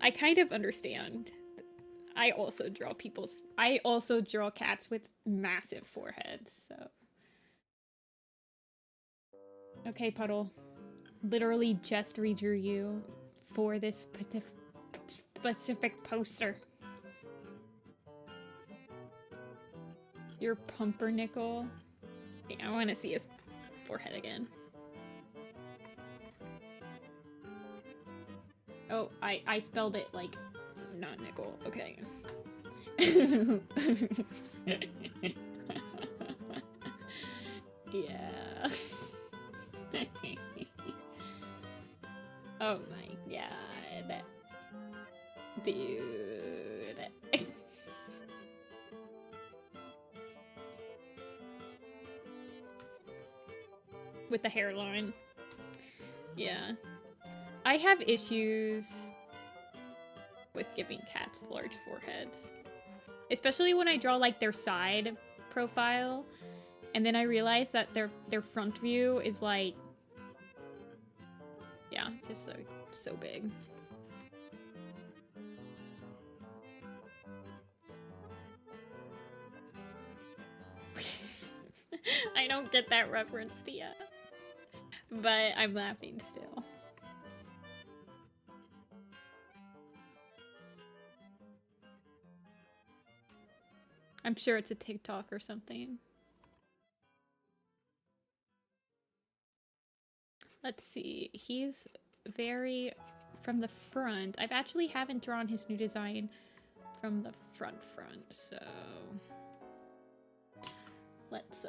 I kind of understand. I also draw cats with massive foreheads, so. Okay, Puddle. Literally just redrew you for this specific poster. Your pumpernickel. Yeah, I want to see his forehead again. Oh, I spelled it like not nickel. Okay. Yeah. Oh my god. Dude. With the hairline. Yeah. I have issues with giving cats large foreheads. Especially when I draw like their side profile. And then I realize that their front view is like, yeah, it's just so big. I don't get that reference to yet, but I'm laughing still. I'm sure it's a TikTok or something. Let's see. He's very from the front. I've actually haven't drawn his new design from the front, so let's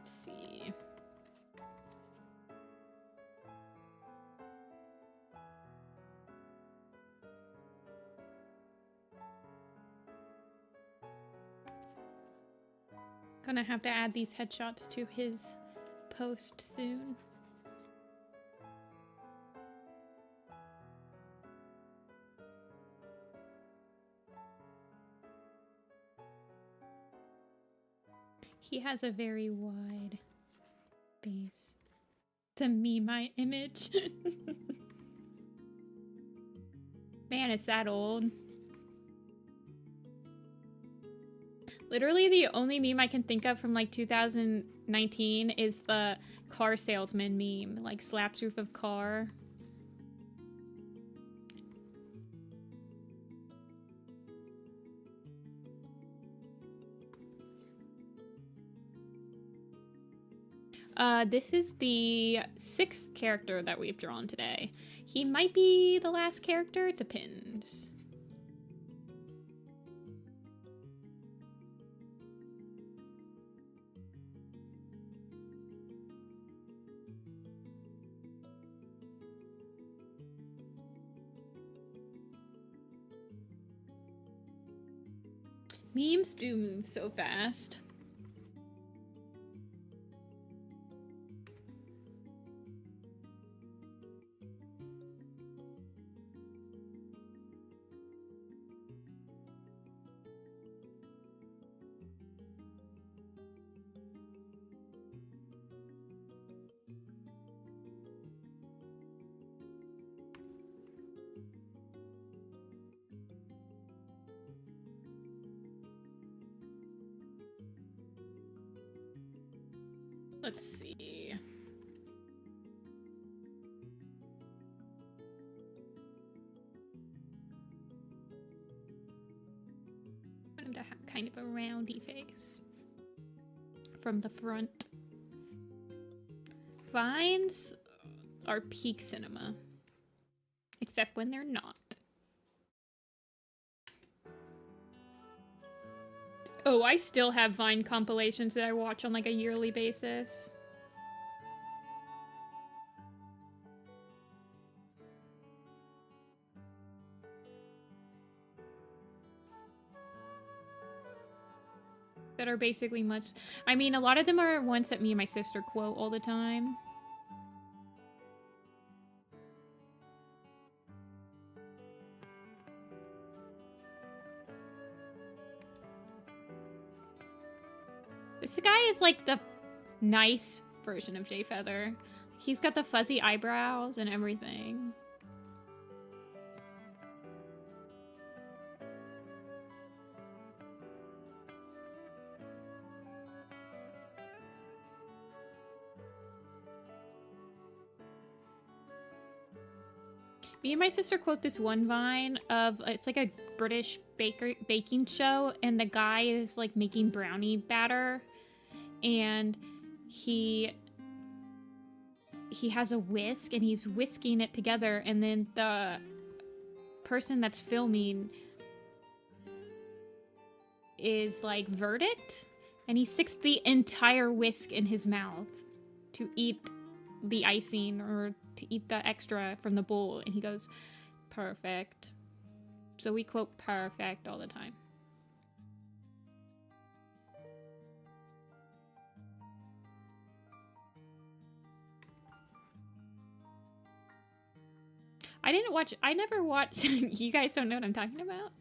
see. Gonna have to add these headshots to his post soon. He has a very wide base. To me, my image. Man, it's that old. Literally the only meme I can think of from like 2019 is the car salesman meme, like slaps roof of car. This is the 6th character that we've drawn today. He might be the last character, it depends. Memes do move so fast. Let's see. I want him to have kind of a roundy face from the front. Vines are peak cinema, except when they're not. Oh, I still have Vine compilations that I watch on like a yearly basis. That are basically much... I mean, a lot of them are ones that me and my sister quote all the time. This guy is like the nice version of Jay Feather. He's got the fuzzy eyebrows and everything. Me and my sister quote this one Vine of, it's like a British baking show, and the guy is like making brownie batter, and he has a whisk and he's whisking it together, and then the person that's filming is like verdict, and he sticks the entire whisk in his mouth to eat the icing or to eat the extra from the bowl, and he goes, perfect. So we quote perfect all the time. I never watched, you guys don't know what I'm talking about?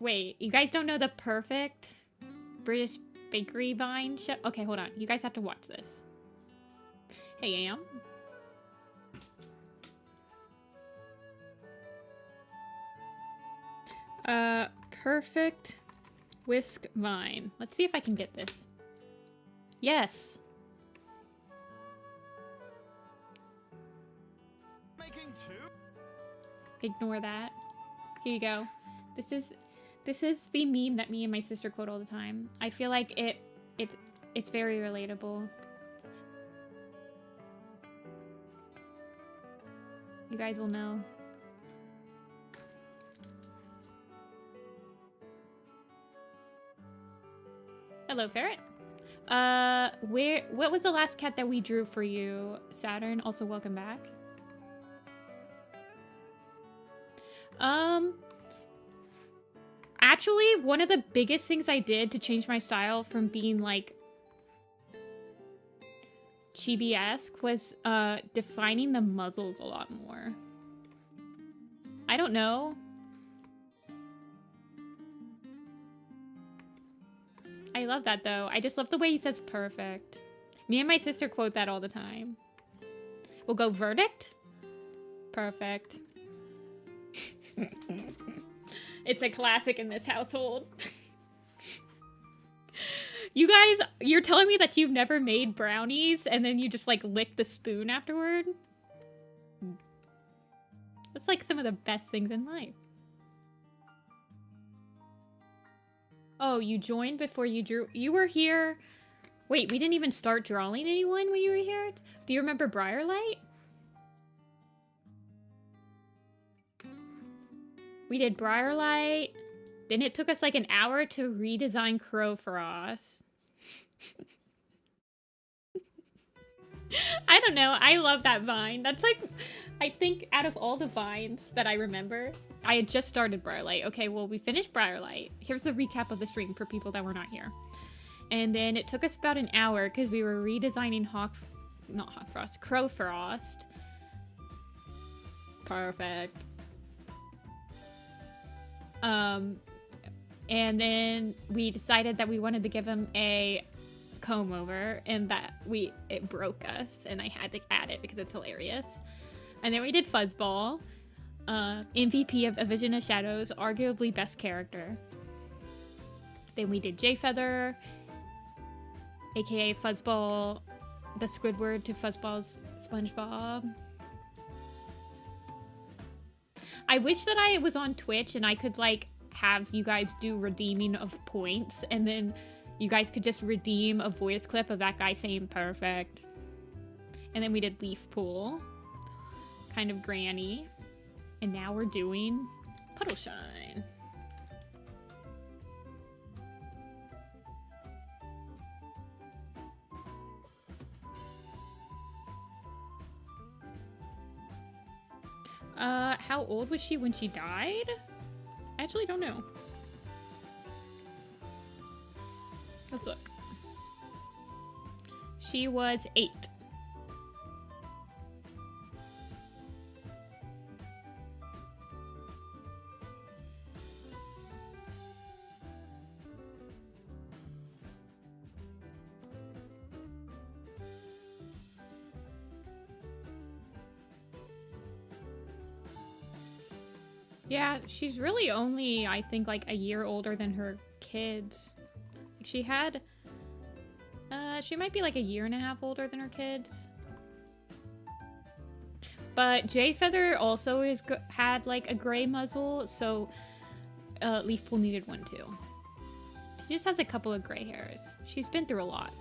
Wait, you guys don't know the perfect British bakery vine show? Okay, hold on. You guys have to watch this. Hey, Am. Perfect whisk vine. Let's see if I can get this. Yes. Ignore that. Here you go. This is the meme that me and my sister quote all the time. I feel like it's very relatable. You guys will know. Hello, Ferret. What was the last cat that we drew for you, Saturn? Also, welcome back. Actually, one of the biggest things I did to change my style from being like chibi-esque was defining the muzzles a lot more. I don't know. I love that though. I just love the way he says perfect. Me and my sister quote that all the time. We'll go verdict. Perfect. It's a classic in this household. You guys, you're telling me that you've never made brownies and then you just like lick the spoon afterward? That's like some of the best things in life. Oh, you joined before you drew. You were here. Wait, we didn't even start drawing anyone when you were here? Do you remember Briarlight? We did Briarlight. Then it took us like an hour to redesign Crowfrost. I don't know. I love that vine. That's like, I think out of all the vines that I remember, I had just started Briarlight. Okay, well, we finished Briarlight. Here's the recap of the stream for people that were not here. And then it took us about an hour because we were redesigning Crowfrost. Perfect. And then we decided that we wanted to give him a comb over and that it broke us and I had to add it because it's hilarious. And then we did Fuzzball, MVP of A Vision of Shadows, arguably best character. Then we did J-Feather, aka Fuzzball, the Squidward to Fuzzball's SpongeBob. I wish that I was on Twitch and I could like have you guys do redeeming of points and then you guys could just redeem a voice clip of that guy saying perfect. And then we did Leaf Pool, kind of Granny. And now we're doing Puddle Shine. How old was she when she died? I actually don't know. Let's look. She was 8. Yeah, she's really only, I think, like a year older than her kids. Like she had, she might be like a year and a half older than her kids. But J-Feather also had like a gray muzzle, so Leafpool needed one too. She just has a couple of gray hairs. She's been through a lot.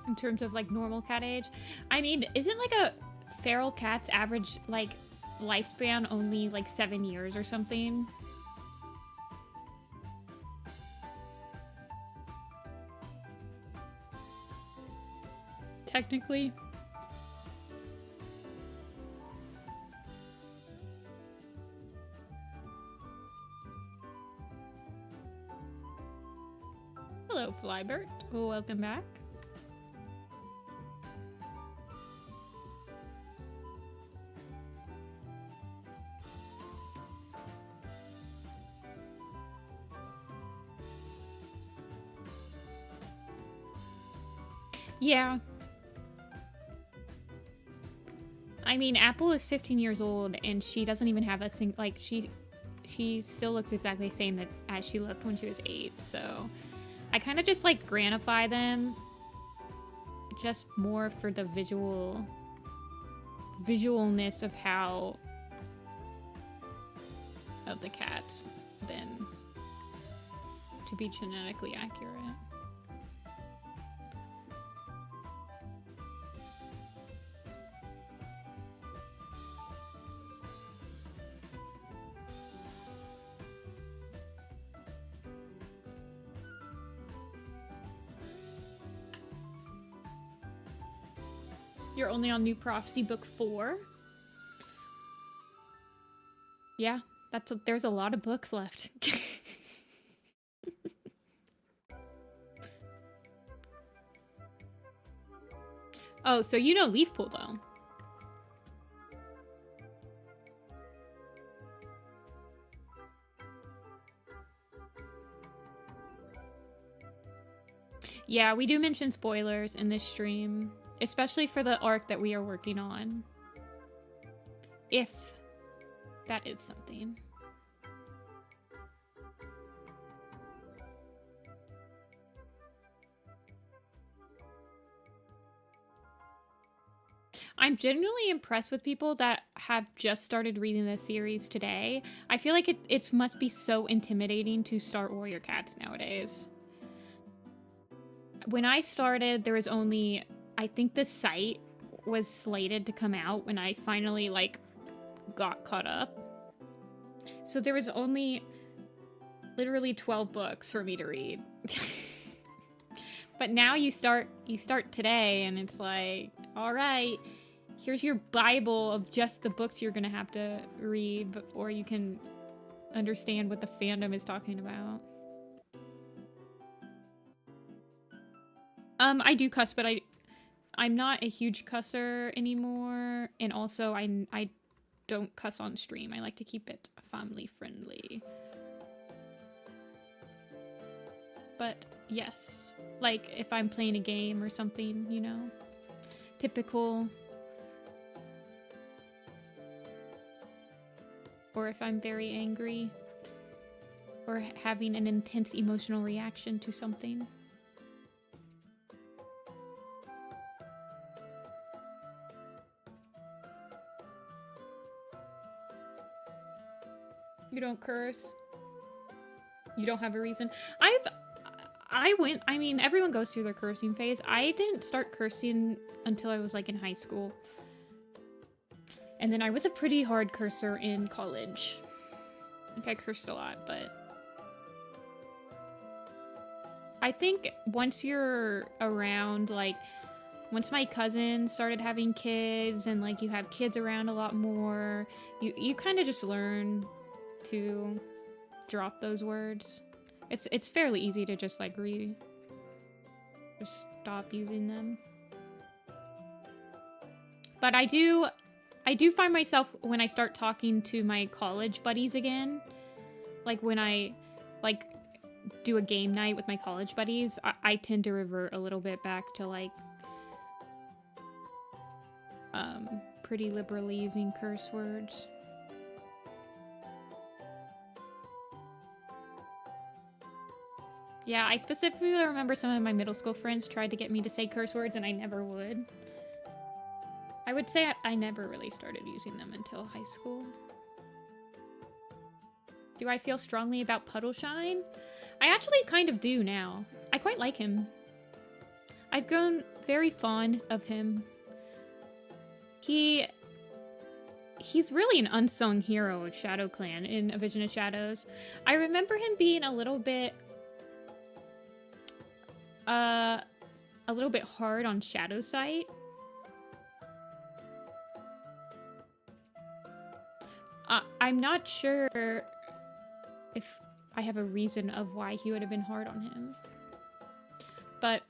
in terms of like normal cat age. I mean, isn't like a feral cat's average like lifespan only like 7 years or something? Technically. Hello, Flybert. Welcome back. Yeah. I mean, Apple is 15 years old, and she doesn't even have a like, she still looks exactly the same as she looked when she was 8, so I kind of just, like, granify them just more for the visualness of how of the cats than to be genetically accurate. You're only on New Prophecy book 4? Yeah, there's a lot of books left. Oh, so you know Leafpool though. Yeah, we do mention spoilers in this stream, especially for the arc that we are working on. If that is something. I'm genuinely impressed with people that have just started reading this series today. I feel like it must be so intimidating to start Warrior Cats nowadays. When I started, there was only, I think the site was slated to come out when I finally, like, got caught up. So there was only literally 12 books for me to read. But now you start today, and it's like, all right, here's your Bible of just the books you're gonna have to read before you can understand what the fandom is talking about. I do cuss, but I'm not a huge cusser anymore, and also I don't cuss on stream. I like to keep it family friendly. But yes, like if I'm playing a game or something, you know, typical. Or if I'm very angry or having an intense emotional reaction to something. You don't curse. You don't have a reason. I mean, everyone goes through their cursing phase. I didn't start cursing until I was like in high school. And then I was a pretty hard cursor in college. I think I cursed a lot, but I think once you're around, like, once my cousin started having kids and like you have kids around a lot more, you kind of just learn to drop those words. It's fairly easy to just like just stop using them. But I do find myself when I start talking to my college buddies again, like when I like do a game night with my college buddies, I tend to revert a little bit back to like pretty liberally using curse words. Yeah, I specifically remember some of my middle school friends tried to get me to say curse words and I never would. I would say I never really started using them until high school. Do I feel strongly about Puddleshine? I actually kind of do now. I quite like him. I've grown very fond of him. He's really an unsung hero of Shadow Clan in A Vision of Shadows. I remember him being a little bit hard on Shadow Sight. I'm not sure if I have a reason of why he would have been hard on him. But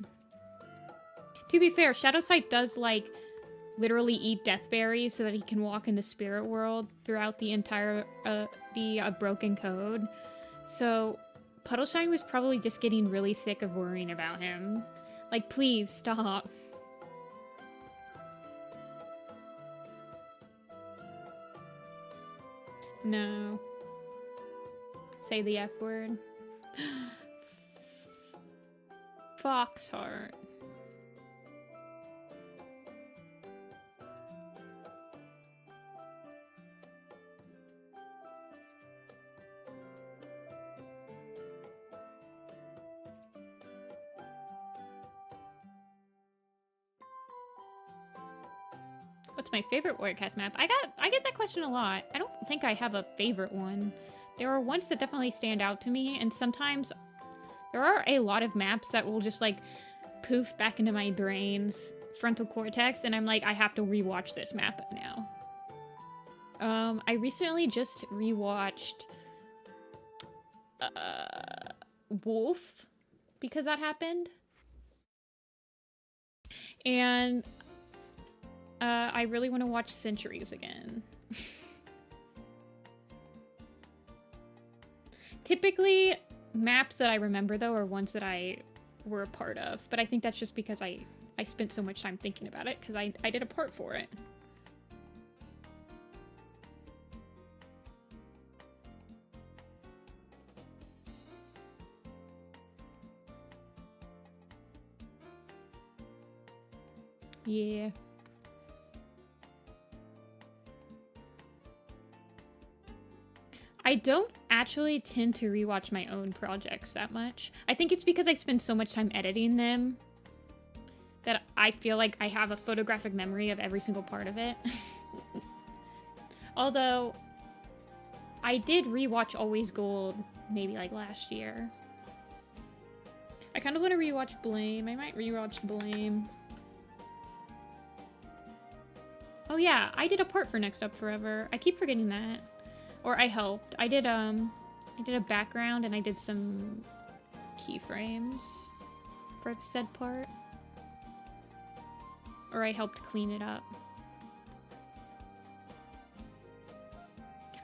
to be fair, Shadow Sight does, like, literally eat death berries so that he can walk in the spirit world throughout the entire, broken code. So Puddleshine was probably just getting really sick of worrying about him. Like, please, stop. No. Say the F word. Foxheart. What's my favorite Warriorcast map? I get that question a lot. I don't think I have a favorite one. There are ones that definitely stand out to me, and sometimes there are a lot of maps that will just, like, poof back into my brain's frontal cortex, and I'm like, I have to rewatch this map now. I recently just rewatched Wolf, because that happened. And I really want to watch Centuries again. Typically, maps that I remember, though, are ones that I were a part of. But I think that's just because I spent so much time thinking about it, because I did a part for it. Yeah. I don't actually tend to rewatch my own projects that much. I think it's because I spend so much time editing them that I feel like I have a photographic memory of every single part of it. Although, I did rewatch Always Gold maybe like last year. I kind of want to rewatch Blame. I might rewatch Blame. Oh yeah, I did a part for Next Up Forever. I keep forgetting that. Or I helped. I did a background and I did some keyframes for said part. Or I helped clean it up.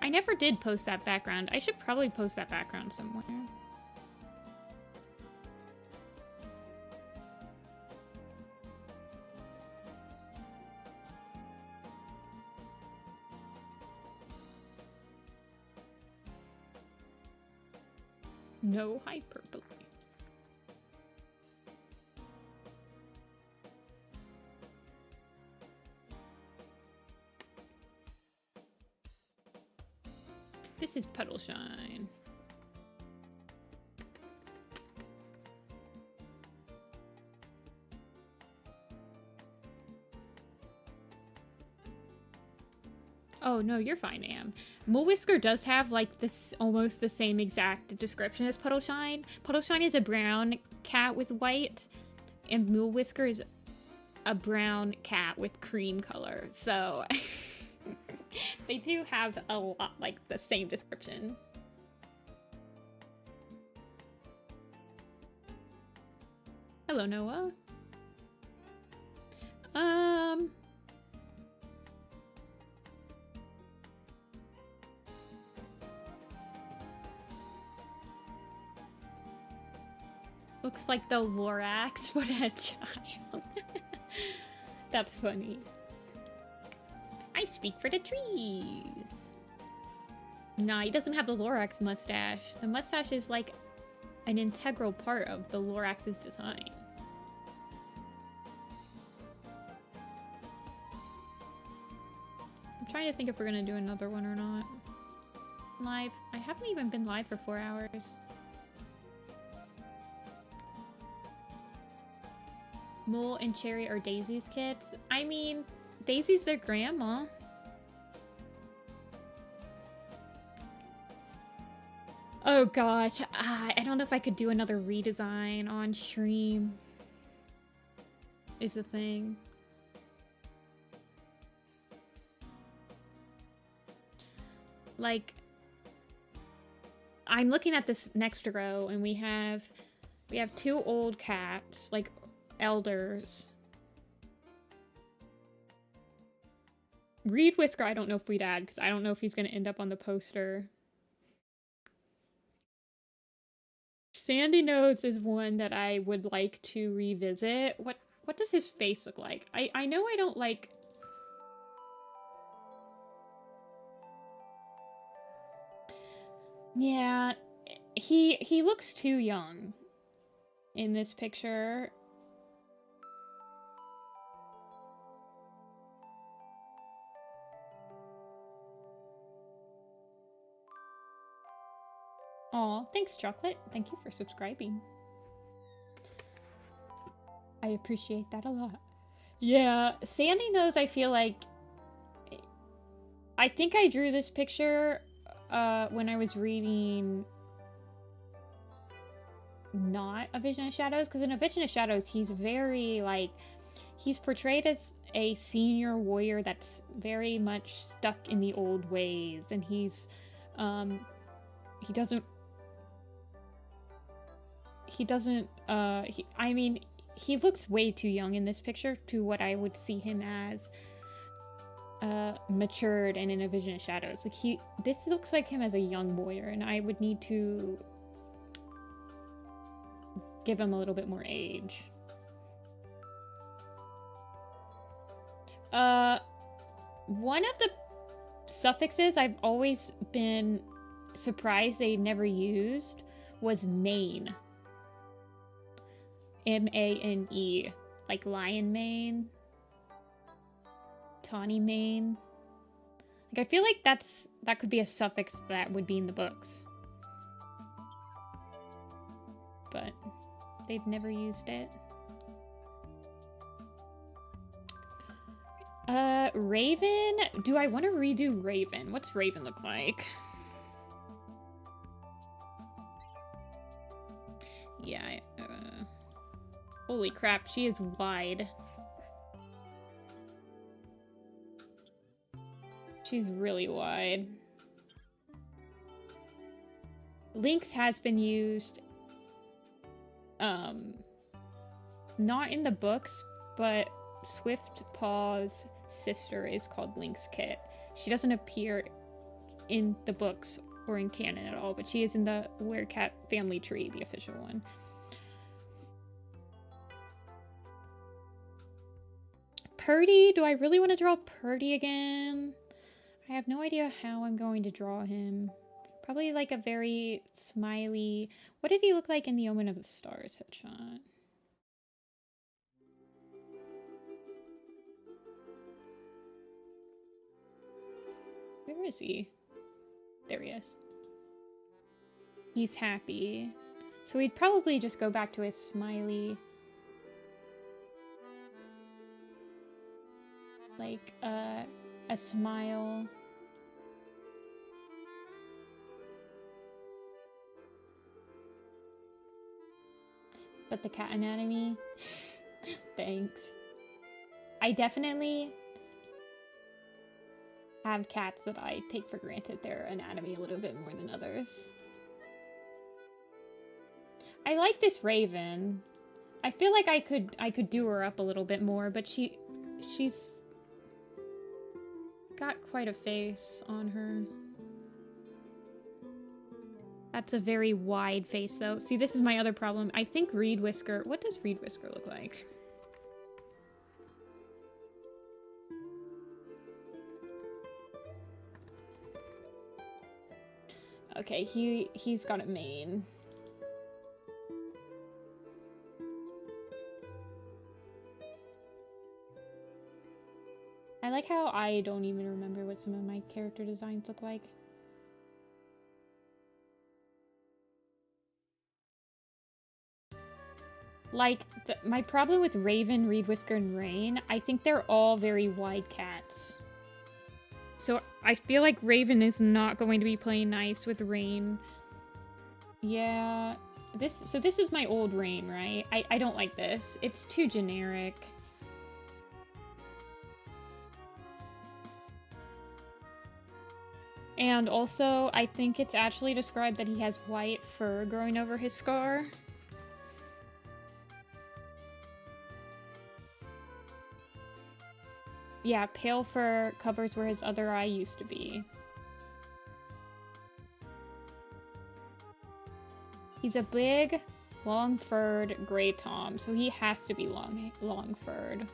I never did post that background. I should probably post that background somewhere. No hyperbole. This is Puddleshine. Oh, no, you're fine, Am. Mulewhisker does have, like, this almost the same exact description as Puddleshine. Puddleshine is a brown cat with white, and Mulewhisker is a brown cat with cream color. So, they do have a lot, like, the same description. Hello, Noah. Looks like the Lorax, but a child. That's funny. I speak for the trees. Nah, he doesn't have the Lorax mustache. The mustache is like an integral part of the Lorax's design. I'm trying to think if we're gonna do another one or not. Live. I haven't even been live for 4 hours. Mole and Cherry are Daisy's kids. I mean, Daisy's their grandma. Oh gosh, I don't know if I could do another redesign on Stream. Is the thing. Like, I'm looking at this next row and we have 2 old cats, like elders. Reed Whisker, I don't know if we'd add because I don't know if he's going to end up on the poster. Sandy Nose is one that I would like to revisit. What does his face look like? I know I don't like... Yeah, he looks too young in this picture. Aw, thanks, Chocolate. Thank you for subscribing. I appreciate that a lot. Yeah, Sandy Nose, I feel like... I think I drew this picture when I was reading... not A Vision of Shadows, because in A Vision of Shadows, he's very, like... He's portrayed as a senior warrior that's very much stuck in the old ways, and he's... he doesn't... I mean, he looks way too young in this picture to what I would see him as matured and in A Vision of Shadows. Like, this looks like him as a young warrior, and I would need to give him a little bit more age. One of the suffixes I've always been surprised they never used was mane. M-A-N-E. Like lion mane. Tawny mane. Like, I feel like that could be a suffix that would be in the books. But they've never used it. Raven? Do I want to redo Raven? What's Raven look like? Yeah, holy crap, she is wide. She's really wide. Lynx has been used, not in the books, but Swift Paw's sister is called Lynx Kit. She doesn't appear in the books or in canon at all, but she is in the Werecat family tree, the official one. Purdy? Do I really want to draw Purdy again? I have no idea how I'm going to draw him. Probably like a very smiley... What did he look like in the Omen of the Stars headshot? Where is he? There he is. He's happy. So he'd probably just go back to his smiley... Like, a smile. But the cat anatomy? Thanks. I definitely have cats that I take for granted their anatomy a little bit more than others. I like this Raven. I feel like I could do her up a little bit more, but she's got quite a face on her. That's a very wide face, though. See, this is my other problem. I think Reed Whisker... What does Reed Whisker look like? Okay, he's got a mane. I like how I don't even remember what some of my character designs look like. Like, my problem with Raven, Reed Whisker, and Rain, I think they're all very wide cats. So I feel like Raven is not going to be playing nice with Rain. Yeah, this is my old Rain, right? I don't like this. It's too generic. And also, I think it's actually described that he has white fur growing over his scar. Yeah, pale fur covers where his other eye used to be. He's a big, long-furred gray tom, so he has to be long-furred.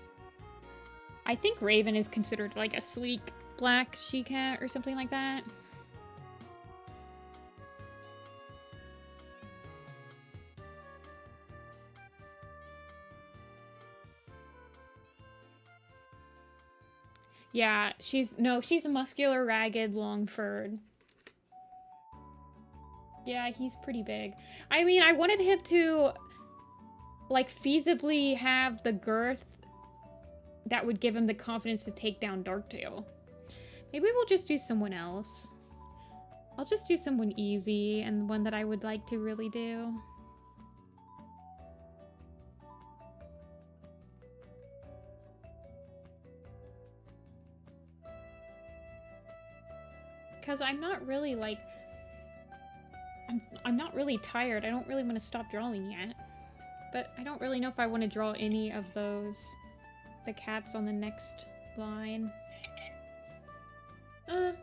I think Raven is considered like a sleek black she-cat or something like that. Yeah, she's a muscular, ragged, long-furred. Yeah, he's pretty big. I mean, I wanted him to, like, feasibly have the girth that would give him the confidence to take down Darktail. Maybe we'll just do someone else. I'll just do someone easy and one that I would like to really do. Because I'm not really, like... I'm not really tired. I don't really want to stop drawing yet. But I don't really know if I want to draw any of those... the cats on the next line. I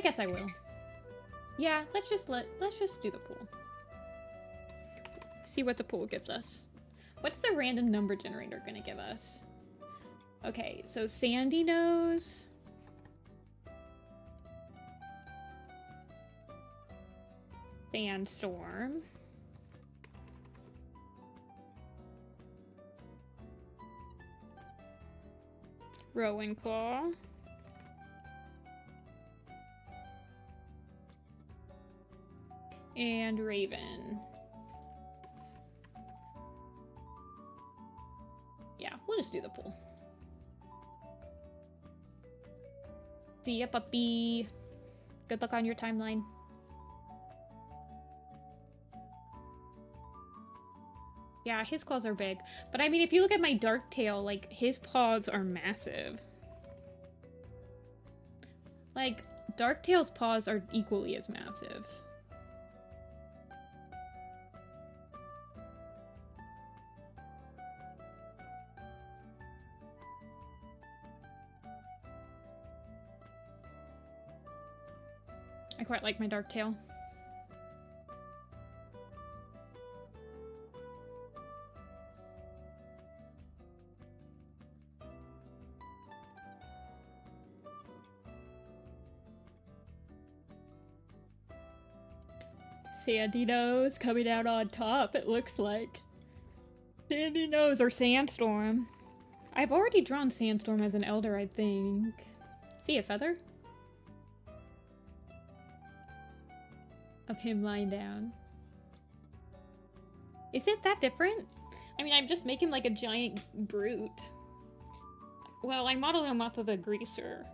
guess I will. Yeah, let's just do the pool. See what the pool gives us. What's the random number generator gonna give us? Okay, so Sandy Nose. Sandstorm. Rowan Claw. And Raven. Yeah, we'll just do the pool. See ya, puppy. Good luck on your timeline. Yeah, his claws are big. But I mean, if you look at my Darktail, like, his paws are massive. Like, Darktail's paws are equally as massive. I quite like my Darktail. Sandy Nose coming out on top, it looks like. Sandy Nose or Sandstorm. I've already drawn Sandstorm as an elder, I think. See a feather? Of him lying down. Is it that different? I mean, I'm just making like a giant brute. Well, I modeled him off of a greaser.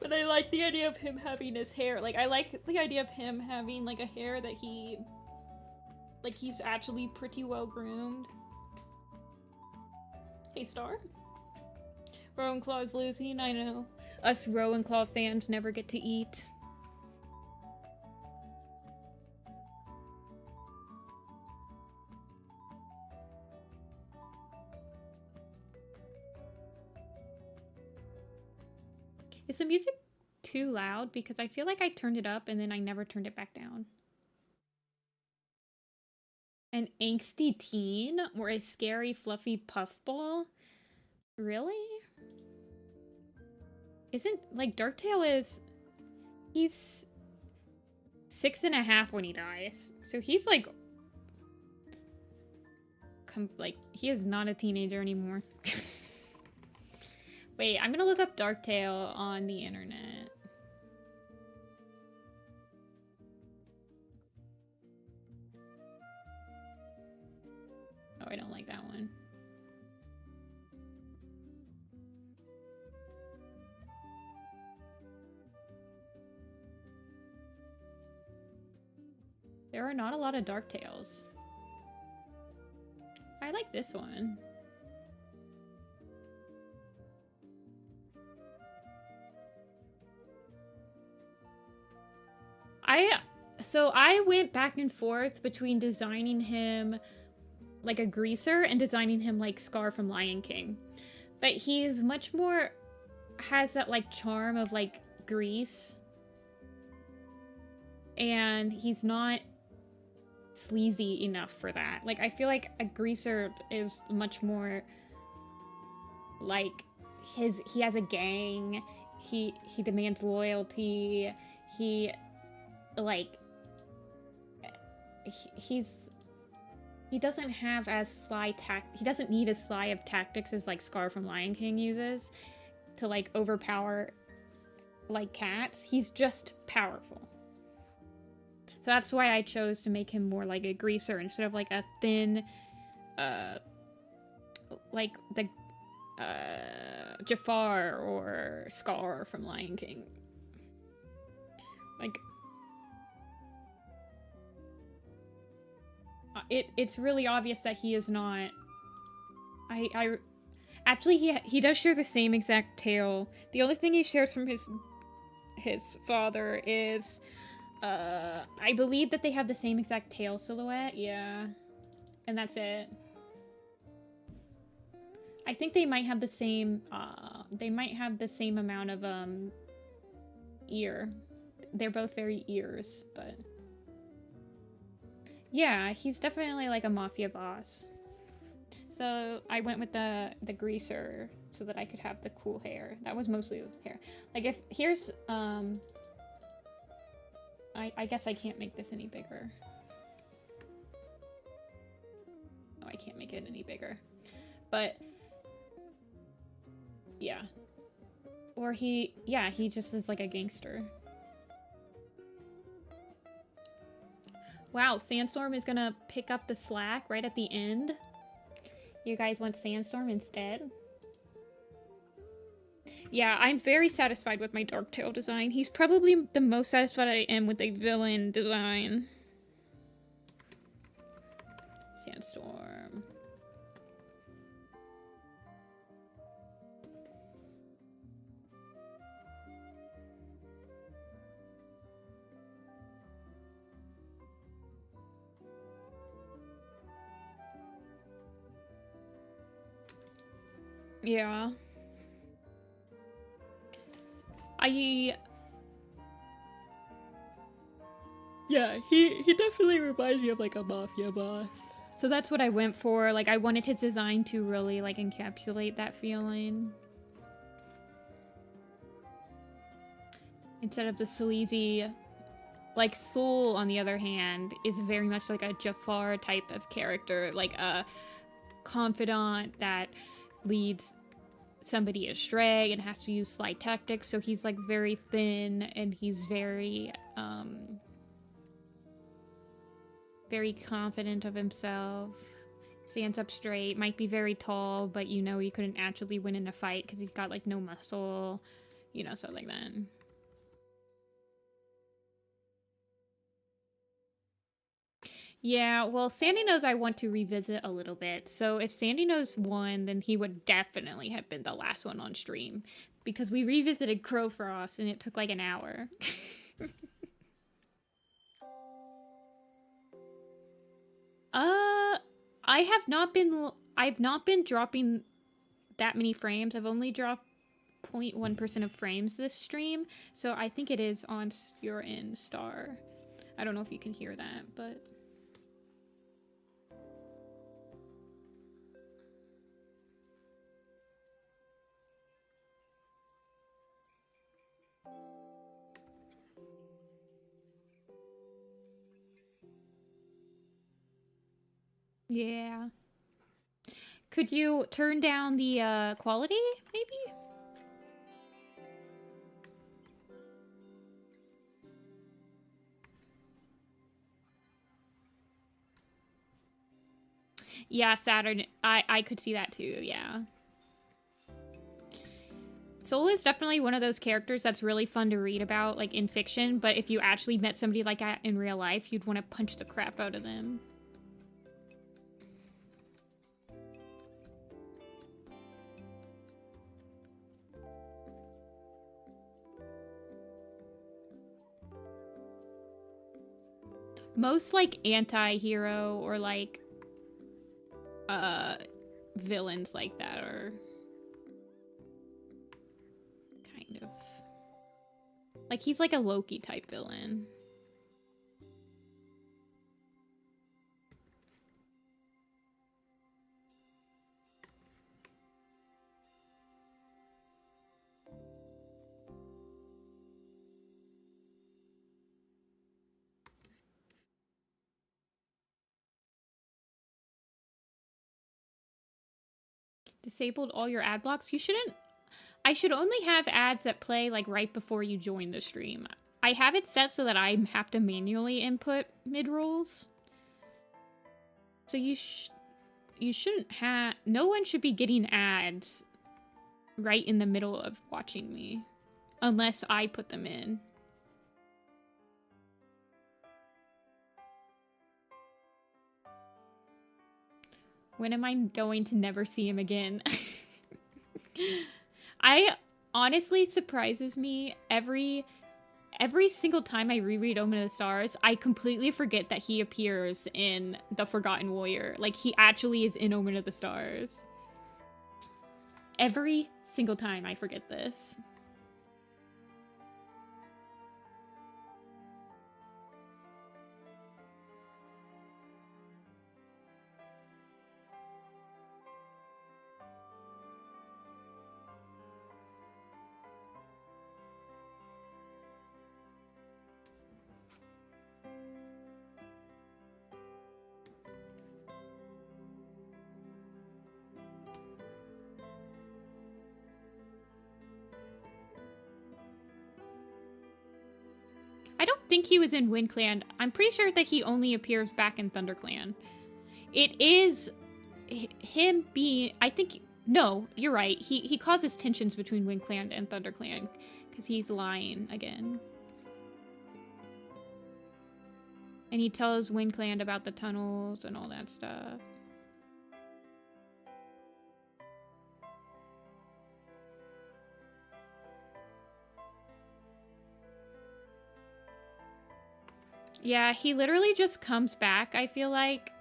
But I like the idea of him having his hair. Like, I like the idea of him having, like, a hair that he... like, he's actually pretty well groomed. Hey, Star. Rowan Claw's losing, I know. Us Rowan Claw fans never get to eat. Is the music too loud? Because I feel like I turned it up and then I never turned it back down. An angsty teen or a scary fluffy puffball? Really? Isn't, like, Darktail is... he's 6.5 when he dies. So he's, like... he is not a teenager anymore. Wait, I'm gonna look up Darktail on the internet. Oh, I don't like that one. There are not a lot of Darktails. I like this one. So I went back and forth between designing him like a greaser and designing him like Scar from Lion King. But he's much more, has that like charm of like grease. And he's not sleazy enough for that. Like, I feel like a greaser is much more like he has a gang, he demands loyalty, he doesn't have as sly he doesn't need as sly of tactics as like Scar from Lion King uses to like overpower like cats. He's just powerful. So that's why I chose to make him more like a greaser instead of like a thin, like the Jafar or Scar from Lion King. Like, it's really obvious that he is not. Actually he does share the same exact tail. The only thing he shares from his father is. I believe that they have the same exact tail silhouette, yeah. And that's it. I think they might have the same, amount of, ear. They're both very ears, but... Yeah, he's definitely like a mafia boss. So I went with the greaser so that I could have the cool hair. That was mostly the hair. Like here's, I guess I can't make this any bigger. No, I can't make it any bigger. But, yeah. Or he just is like a gangster. Wow, Sandstorm is gonna pick up the slack right at the end. You guys want Sandstorm instead? Yeah, I'm very satisfied with my Darktail design. He's probably the most satisfied I am with a villain design. Sandstorm. Yeah. Yeah, he definitely reminds me of like a mafia boss. So that's what I went for. Like, I wanted his design to really like encapsulate that feeling. Instead of the sleazy, like Soul on the other hand is very much like a Jafar type of character, like a confidant that leads somebody astray and has to use sly tactics. So he's like very thin and he's very very confident of himself, stands up straight, might be very tall, but you know he couldn't actually win in a fight because he's got like no muscle, you know, stuff like that. Yeah, well, Sandy Nose I want to revisit a little bit. So if Sandy Nose won, then he would definitely have been the last one on stream. Because we revisited Crowfrost and it took like an hour. I've not been dropping that many frames. I've only dropped 0.1% of frames this stream. So I think it is on your end, Star. I don't know if you can hear that, but... Yeah. Could you turn down the quality, maybe? Yeah, Saturn. I could see that too, yeah. Soul is definitely one of those characters that's really fun to read about, like, in fiction, but if you actually met somebody like that in real life, you'd want to punch the crap out of them. Most, like, anti-hero or, like, villains like that are kind of... Like, he's like a Loki-type villain. Disabled all your ad blocks? You shouldn't... I should only have ads that play, like, right before you join the stream. I have it set so that I have to manually input mid-rolls. So you shouldn't have... No one should be getting ads right in the middle of watching me. Unless I put them in. When am I going to never see him again? I honestly surprises me every single time I reread Omen of the Stars, I completely forget that he appears in The Forgotten Warrior. Like, he actually is in Omen of the Stars. Every single time I forget this. I don't think he was in WindClan. I'm pretty sure that he only appears back in ThunderClan. It is him being... I think... No, you're right. He causes tensions between WindClan and ThunderClan because he's lying again. And he tells WindClan about the tunnels and all that stuff. Yeah, he literally just comes back, I feel like.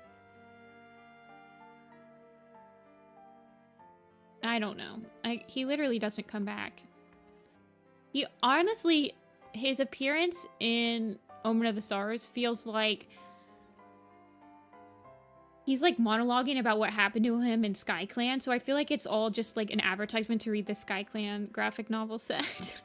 I don't know. He literally doesn't come back. He honestly, his appearance in Omen of the Stars feels like he's like monologuing about what happened to him in SkyClan, so I feel like it's all just like an advertisement to read the SkyClan graphic novel set.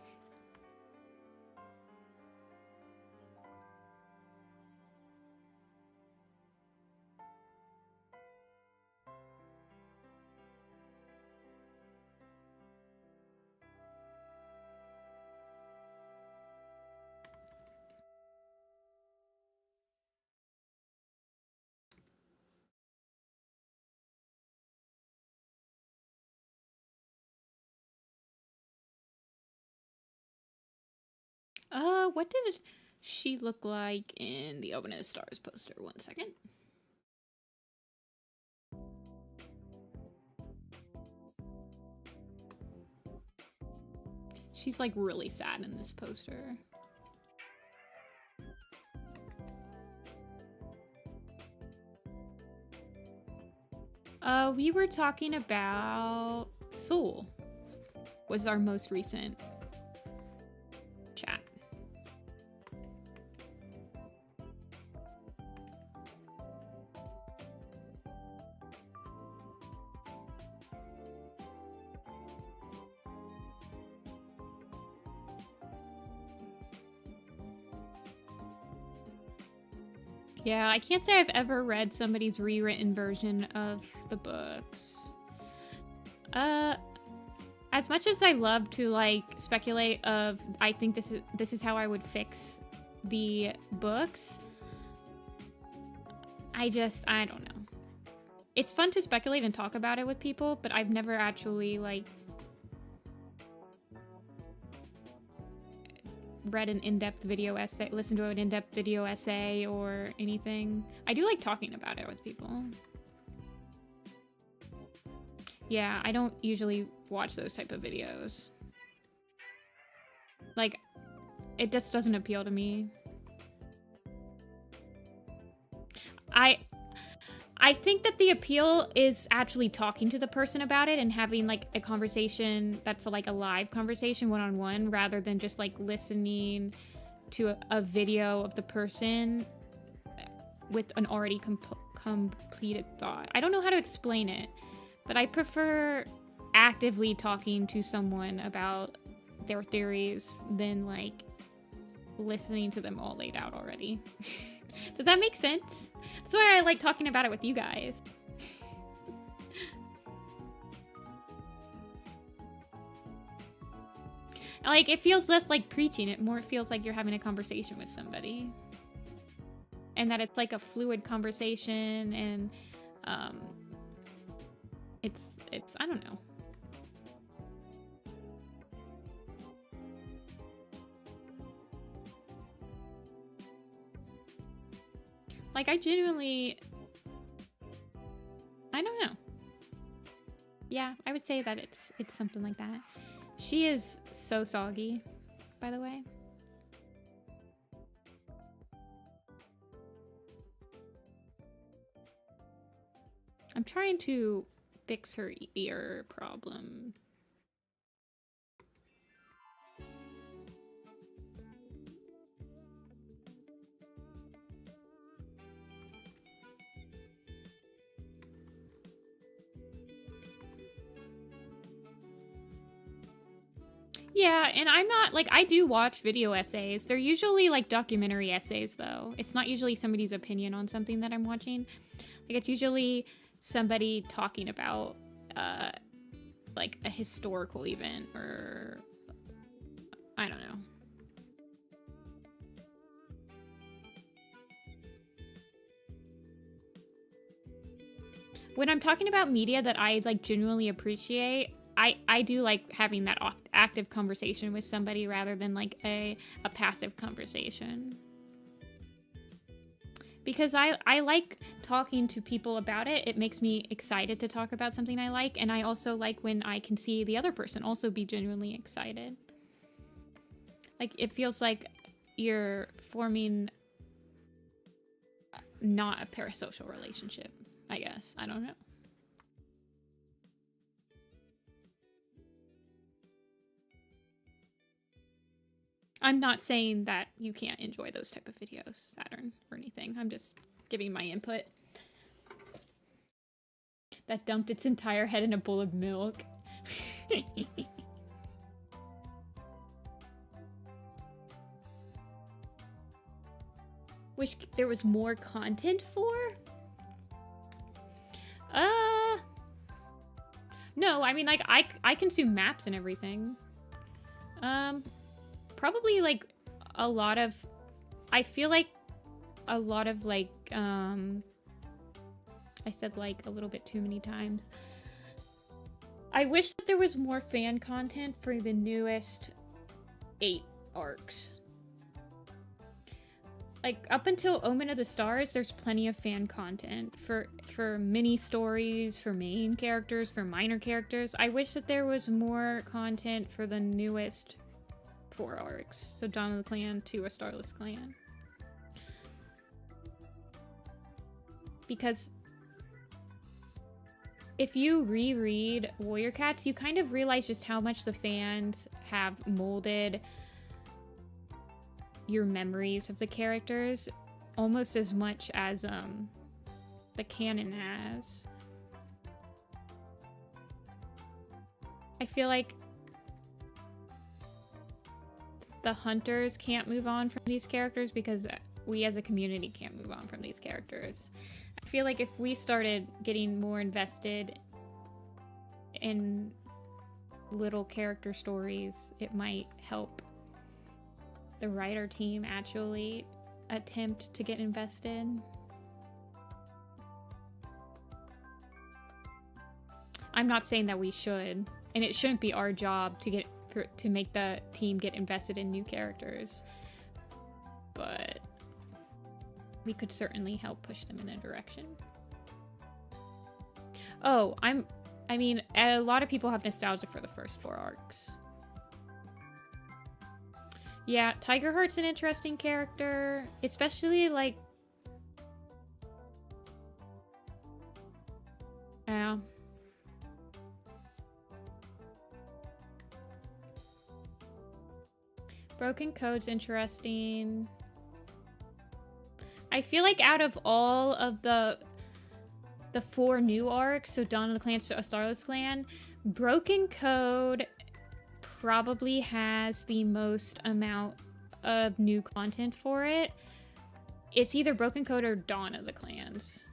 What did she look like in the Omen of the Stars poster? 1 second. She's like really sad in this poster. We were talking about Soul. Was our most recent chat. Yeah, I can't say I've ever read somebody's rewritten version of the books. As much as I love to like speculate of, I think this is how I would fix the books. I don't know. It's fun to speculate and talk about it with people, but I've never actually like read an in-depth video essay, listened to an in-depth video essay or anything. I do like talking about it with people. Yeah, I don't usually watch those type of videos. Like, it just doesn't appeal to me. I think that the appeal is actually talking to the person about it and having like a conversation that's like a live conversation one-on-one rather than just like listening to a video of the person with an already completed thought. I don't know how to explain it, but I prefer actively talking to someone about their theories than like listening to them all laid out already. Does that make sense? That's why I like talking about it with you guys. Like, it feels less like preaching. It more feels like you're having a conversation with somebody. And that it's like a fluid conversation and it's I don't know. Like, I genuinely, I don't know. Yeah, I would say that it's something like that. She is so soggy, by the way. I'm trying to fix her ear problem. Yeah, and I'm not, like, I do watch video essays. They're usually, like, documentary essays, though. It's not usually somebody's opinion on something that I'm watching. Like, it's usually somebody talking about, like, a historical event or, I don't know. When I'm talking about media that I, like, genuinely appreciate, I do like having that active conversation with somebody rather than like a passive conversation. Because I like talking to people about it. It makes me excited to talk about something I like. And I also like when I can see the other person also be genuinely excited. Like, it feels like you're forming not a parasocial relationship, I guess. I don't know. I'm not saying that you can't enjoy those type of videos, Saturn, or anything. I'm just giving my input. That dumped its entire head in a bowl of milk. Wish there was more content for? No, I mean, like, I consume maps and everything. Probably, like, a lot of... I feel like a lot of, like, I said, like, a little bit too many times. I wish that there was more fan content for the newest 8 arcs. Like, up until Omen of the Stars, there's plenty of fan content for mini stories, for main characters, for minor characters. I wish that there was more content for the newest 4 arcs. So Dawn of the Clan to A Starless Clan. Because if you reread Warrior Cats, you kind of realize just how much the fans have molded your memories of the characters almost as much as the canon has. I feel like the hunters can't move on from these characters because we as a community can't move on from these characters. I feel like if we started getting more invested in little character stories, it might help the writer team actually attempt to get invested. I'm not saying that we should, and it shouldn't be our job to make the team get invested in new characters, but we could certainly help push them in a direction. Oh, I mean, a lot of people have nostalgia for the first 4 arcs. Yeah, Tigerheart's an interesting character, especially like... Yeah. Broken Code's interesting. I feel like out of all of the 4 new arcs, so Dawn of the Clans to A Starless Clan, Broken Code probably has the most amount of new content for it. It's either Broken Code or Dawn of the Clans.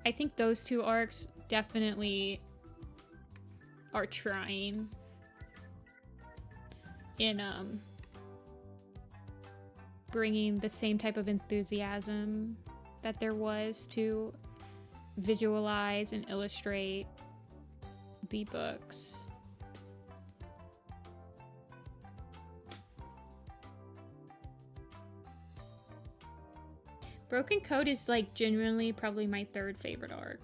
I think those 2 arcs definitely are trying in bringing the same type of enthusiasm that there was to visualize and illustrate the books. Broken Code is like genuinely probably my 3rd favorite arc.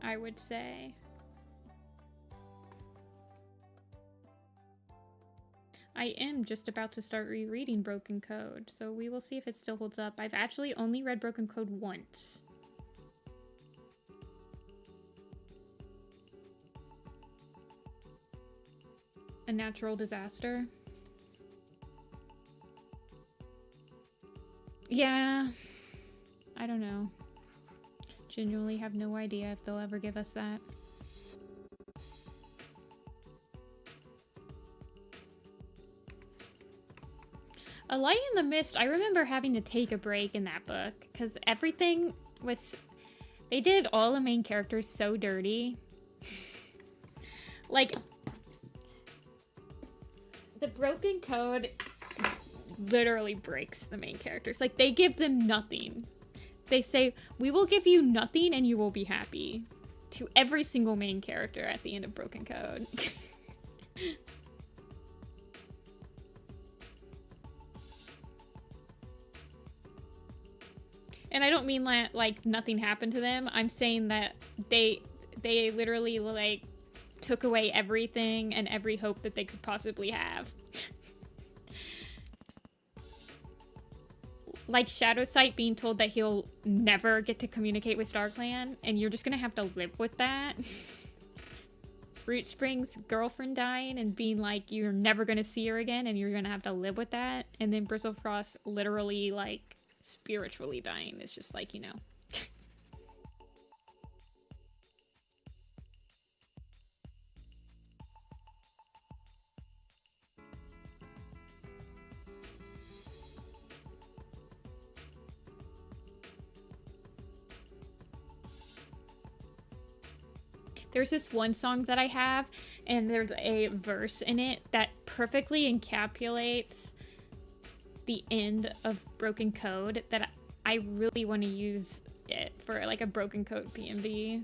I would say. I am just about to start rereading Broken Code, so we will see if it still holds up. I've actually only read Broken Code once. A natural disaster. Yeah. I don't know. Genuinely have no idea if they'll ever give us that. A Light in the Mist, I remember having to take a break in that book because everything was... They did all the main characters so dirty. Like, the Broken Code literally breaks the main characters. Like, they give them nothing. They say, we will give you nothing and you will be happy. To every single main character at the end of Broken Code. And I don't mean that, like, nothing happened to them. I'm saying that they literally, like, took away everything and every hope that they could possibly have. Like Shadowsight being told that he'll never get to communicate with StarClan, and you're just gonna have to live with that. Root Spring's girlfriend dying and being like, you're never gonna see her again, and you're gonna have to live with that. And then Bristlefrost literally, like, spiritually dying. It's just like, you know. There's this one song that I have, and there's a verse in it that perfectly encapsulates the end of Broken Code that I really want to use it for, like, a Broken Code PMV.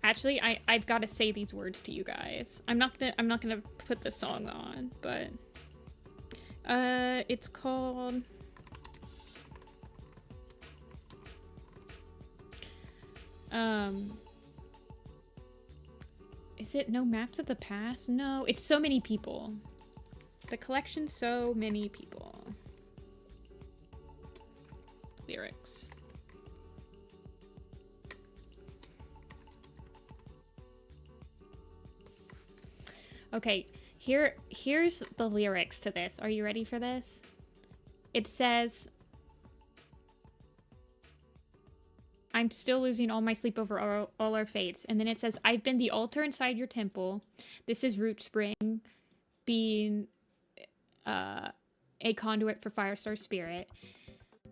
Actually, I've got to say these words to you guys. I'm not gonna put the song on, but it's called is it No Maps of the Past? No, it's So Many People. The collection So Many People. Lyrics. Okay, here's the lyrics to this. Are you ready for this? It says, I'm still losing all my sleep over all our fates. And then it says, I've been the altar inside your temple. This is Root Spring, being a conduit for Firestar Spirit.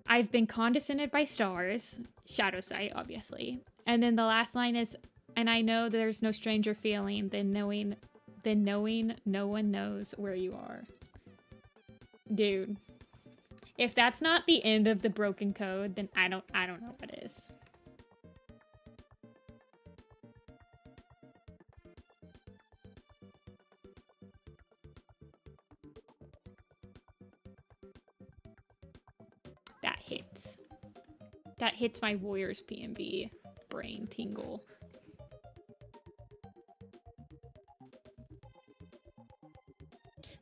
I've been condescended by stars. Shadow Sight, obviously. And then the last line is, and I know there's no stranger feeling than knowing no one knows where you are. Dude. If that's not the end of the broken code, then I don't know what is. That hits. That hits my Warriors PNB brain tingle.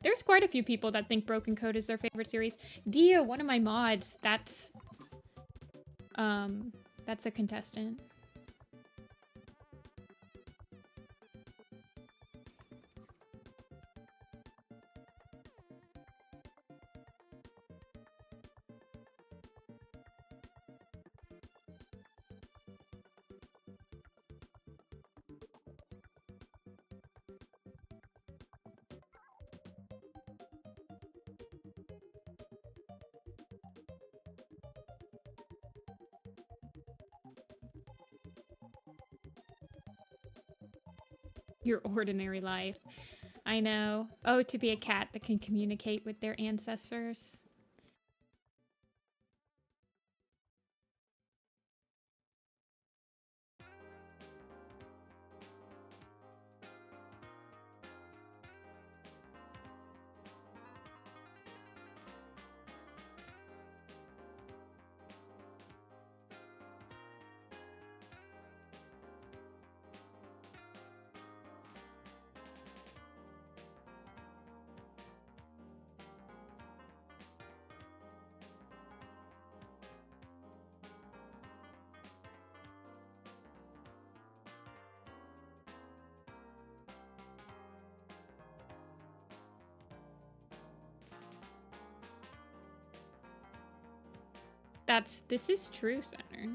There's quite a few people that think Broken Code is their favorite series. Dia, one of my mods, that's a contestant. Your ordinary life. I know. Oh, to be a cat that can communicate with their ancestors. This is true, Center.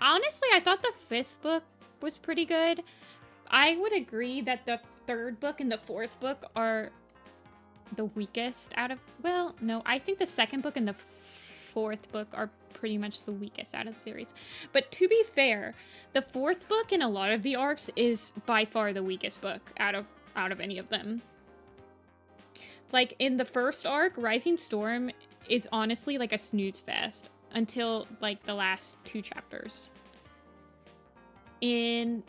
Honestly, I thought the 5th book was pretty good. I would agree that the 3rd book and the 4th book are the weakest out of, well, no, I think the 2nd book and the 4th book are pretty much the weakest out of the series. But to be fair, the 4th book in a lot of the arcs is by far the weakest book out of any of them. Like, in the first arc, Rising Storm is honestly like a snooze fest until, like, the last 2 chapters. In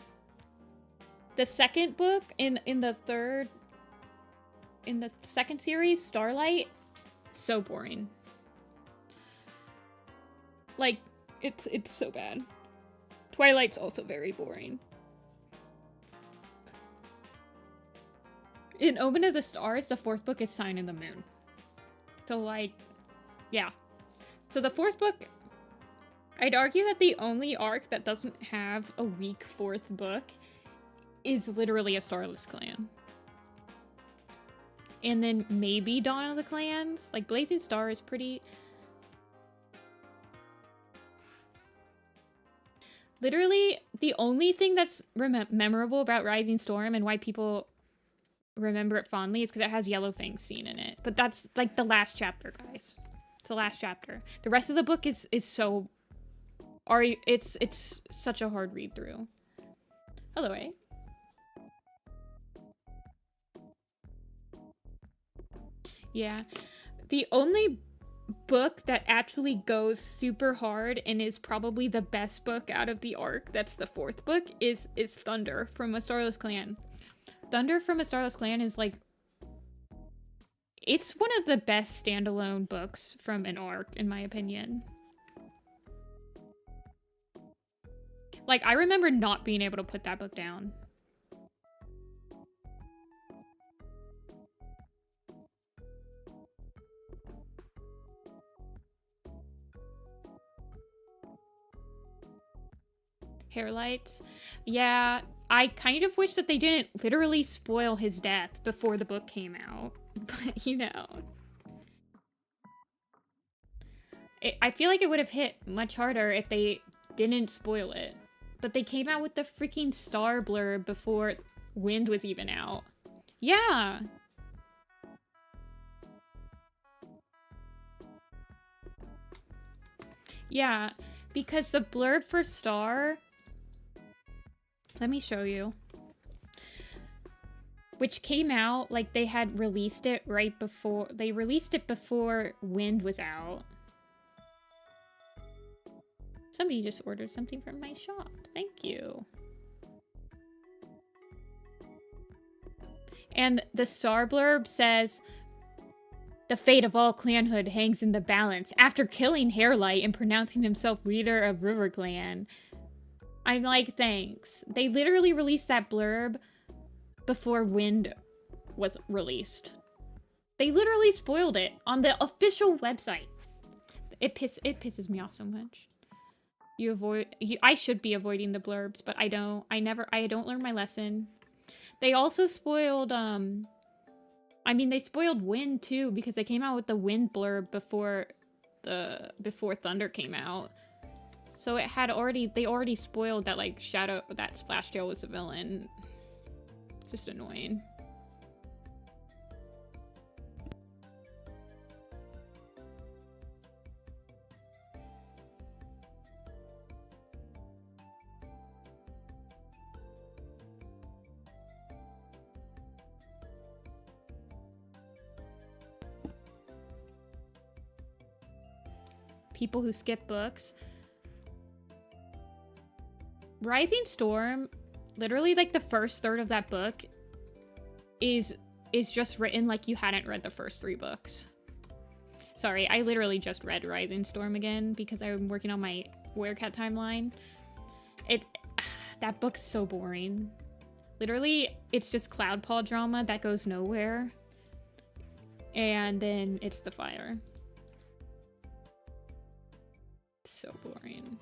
the 2nd book, in the 2nd series, Starlight, so boring. Like, it's so bad. Twilight's also very boring. In Omen of the Stars, the 4th book is Sign in the Moon. So, like, yeah. So the 4th book, I'd argue that the only arc that doesn't have a weak 4th book is literally a Starless Clan. And then maybe Dawn of the Clans. Like, Blazing Star is pretty... Literally, the only thing that's memorable about Rising Storm and why people remember it fondly is because it has Yellowfang's scene in it. But that's, like, the last chapter, guys. It's the last chapter. The rest of the book is so... It's such a hard read-through. Hello, eh? Yeah. The only book that actually goes super hard and is probably the best book out of the arc, that's the 4th book, is Thunder from A Starless Clan. Thunder from A Starless Clan is, like, it's one of the best standalone books from an arc, in my opinion. Like, I remember not being able to put that book down. Hairlights. Yeah, I kind of wish that they didn't literally spoil his death before the book came out. But, you know. I feel like it would have hit much harder if they didn't spoil it. But they came out with the freaking star blurb before Wind was even out. Yeah. Yeah, because the blurb for Star... Let me show you. Which came out, like, they had released it right before... They released it before Wind was out. Somebody just ordered something from my shop. Thank you. And the Star blurb says... The fate of all clanhood hangs in the balance. After killing Hairlight and pronouncing himself leader of River Clan. I'm like, thanks. They literally released that blurb before Wind was released. They literally spoiled it on the official website. It pisses me off so much. I should be avoiding the blurbs, but I don't. I don't learn my lesson. They also spoiled, I mean, they spoiled Wind too, because they came out with the Wind blurb before Thunder came out. So it had they already spoiled that, like, that Splashtail was the villain. Just annoying. People who skip books. Rising Storm, literally, like, the first third of that book is just written like you hadn't read the first 3 books. Sorry, I literally just read Rising Storm again because I'm working on my Werecat timeline. That book's so boring. Literally, it's just Cloud Paw drama that goes nowhere. And then it's the fire. So boring.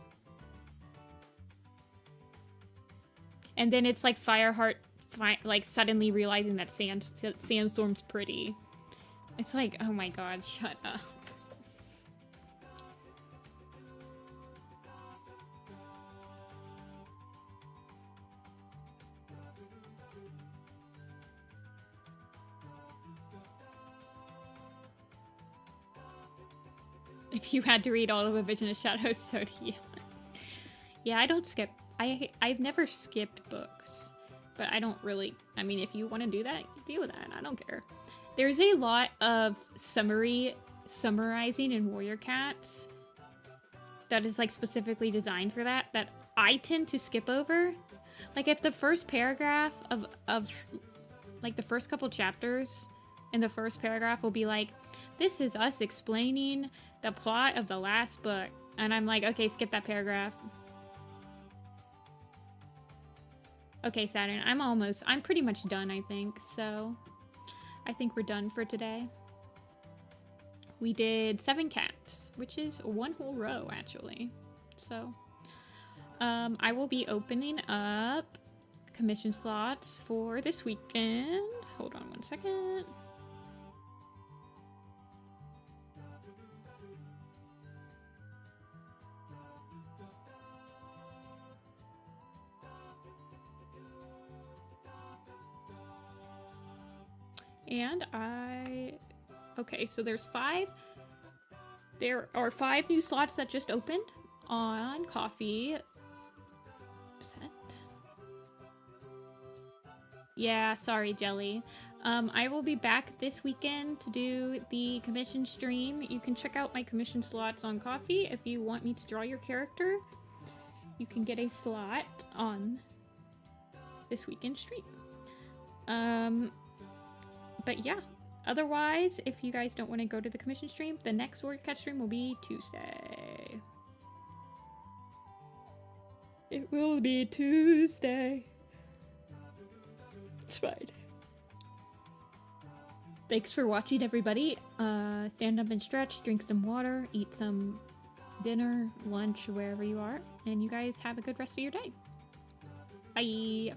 And then it's like Fireheart like suddenly realizing that Sandstorm's pretty. It's like, oh my god, shut up. If you had to read all of A Vision of Shadows, so do you. Yeah, I don't skip. I've never skipped books. But I don't really... I mean, if you want to do that, deal with that. I don't care. There's a lot of summarizing in Warrior Cats that is, like, specifically designed for that I tend to skip over. Like, if the first paragraph of like, the first couple chapters in the first paragraph will be like, this is us explaining the plot of the last book. And I'm like, okay, skip that paragraph. Okay, Saturn, I'm pretty much done, I think. So, I think we're done for today. We did 7 cats, which is 1 whole row, actually. So, I will be opening up commission slots for this weekend. Hold on 1 second. And okay, so there are 5 new slots that just opened on Coffee. Yeah, sorry, Jelly. I will be back this weekend to do the commission stream. You can check out my commission slots on Coffee. If you want me to draw your character, you can get a slot on this weekend stream. But yeah, otherwise, if you guys don't want to go to the commission stream, the next Warrior Cat stream will be Tuesday. It will be Tuesday. It's fine. Thanks for watching, everybody. Stand up and stretch, drink some water, eat some dinner, lunch, wherever you are. And you guys have a good rest of your day. Bye.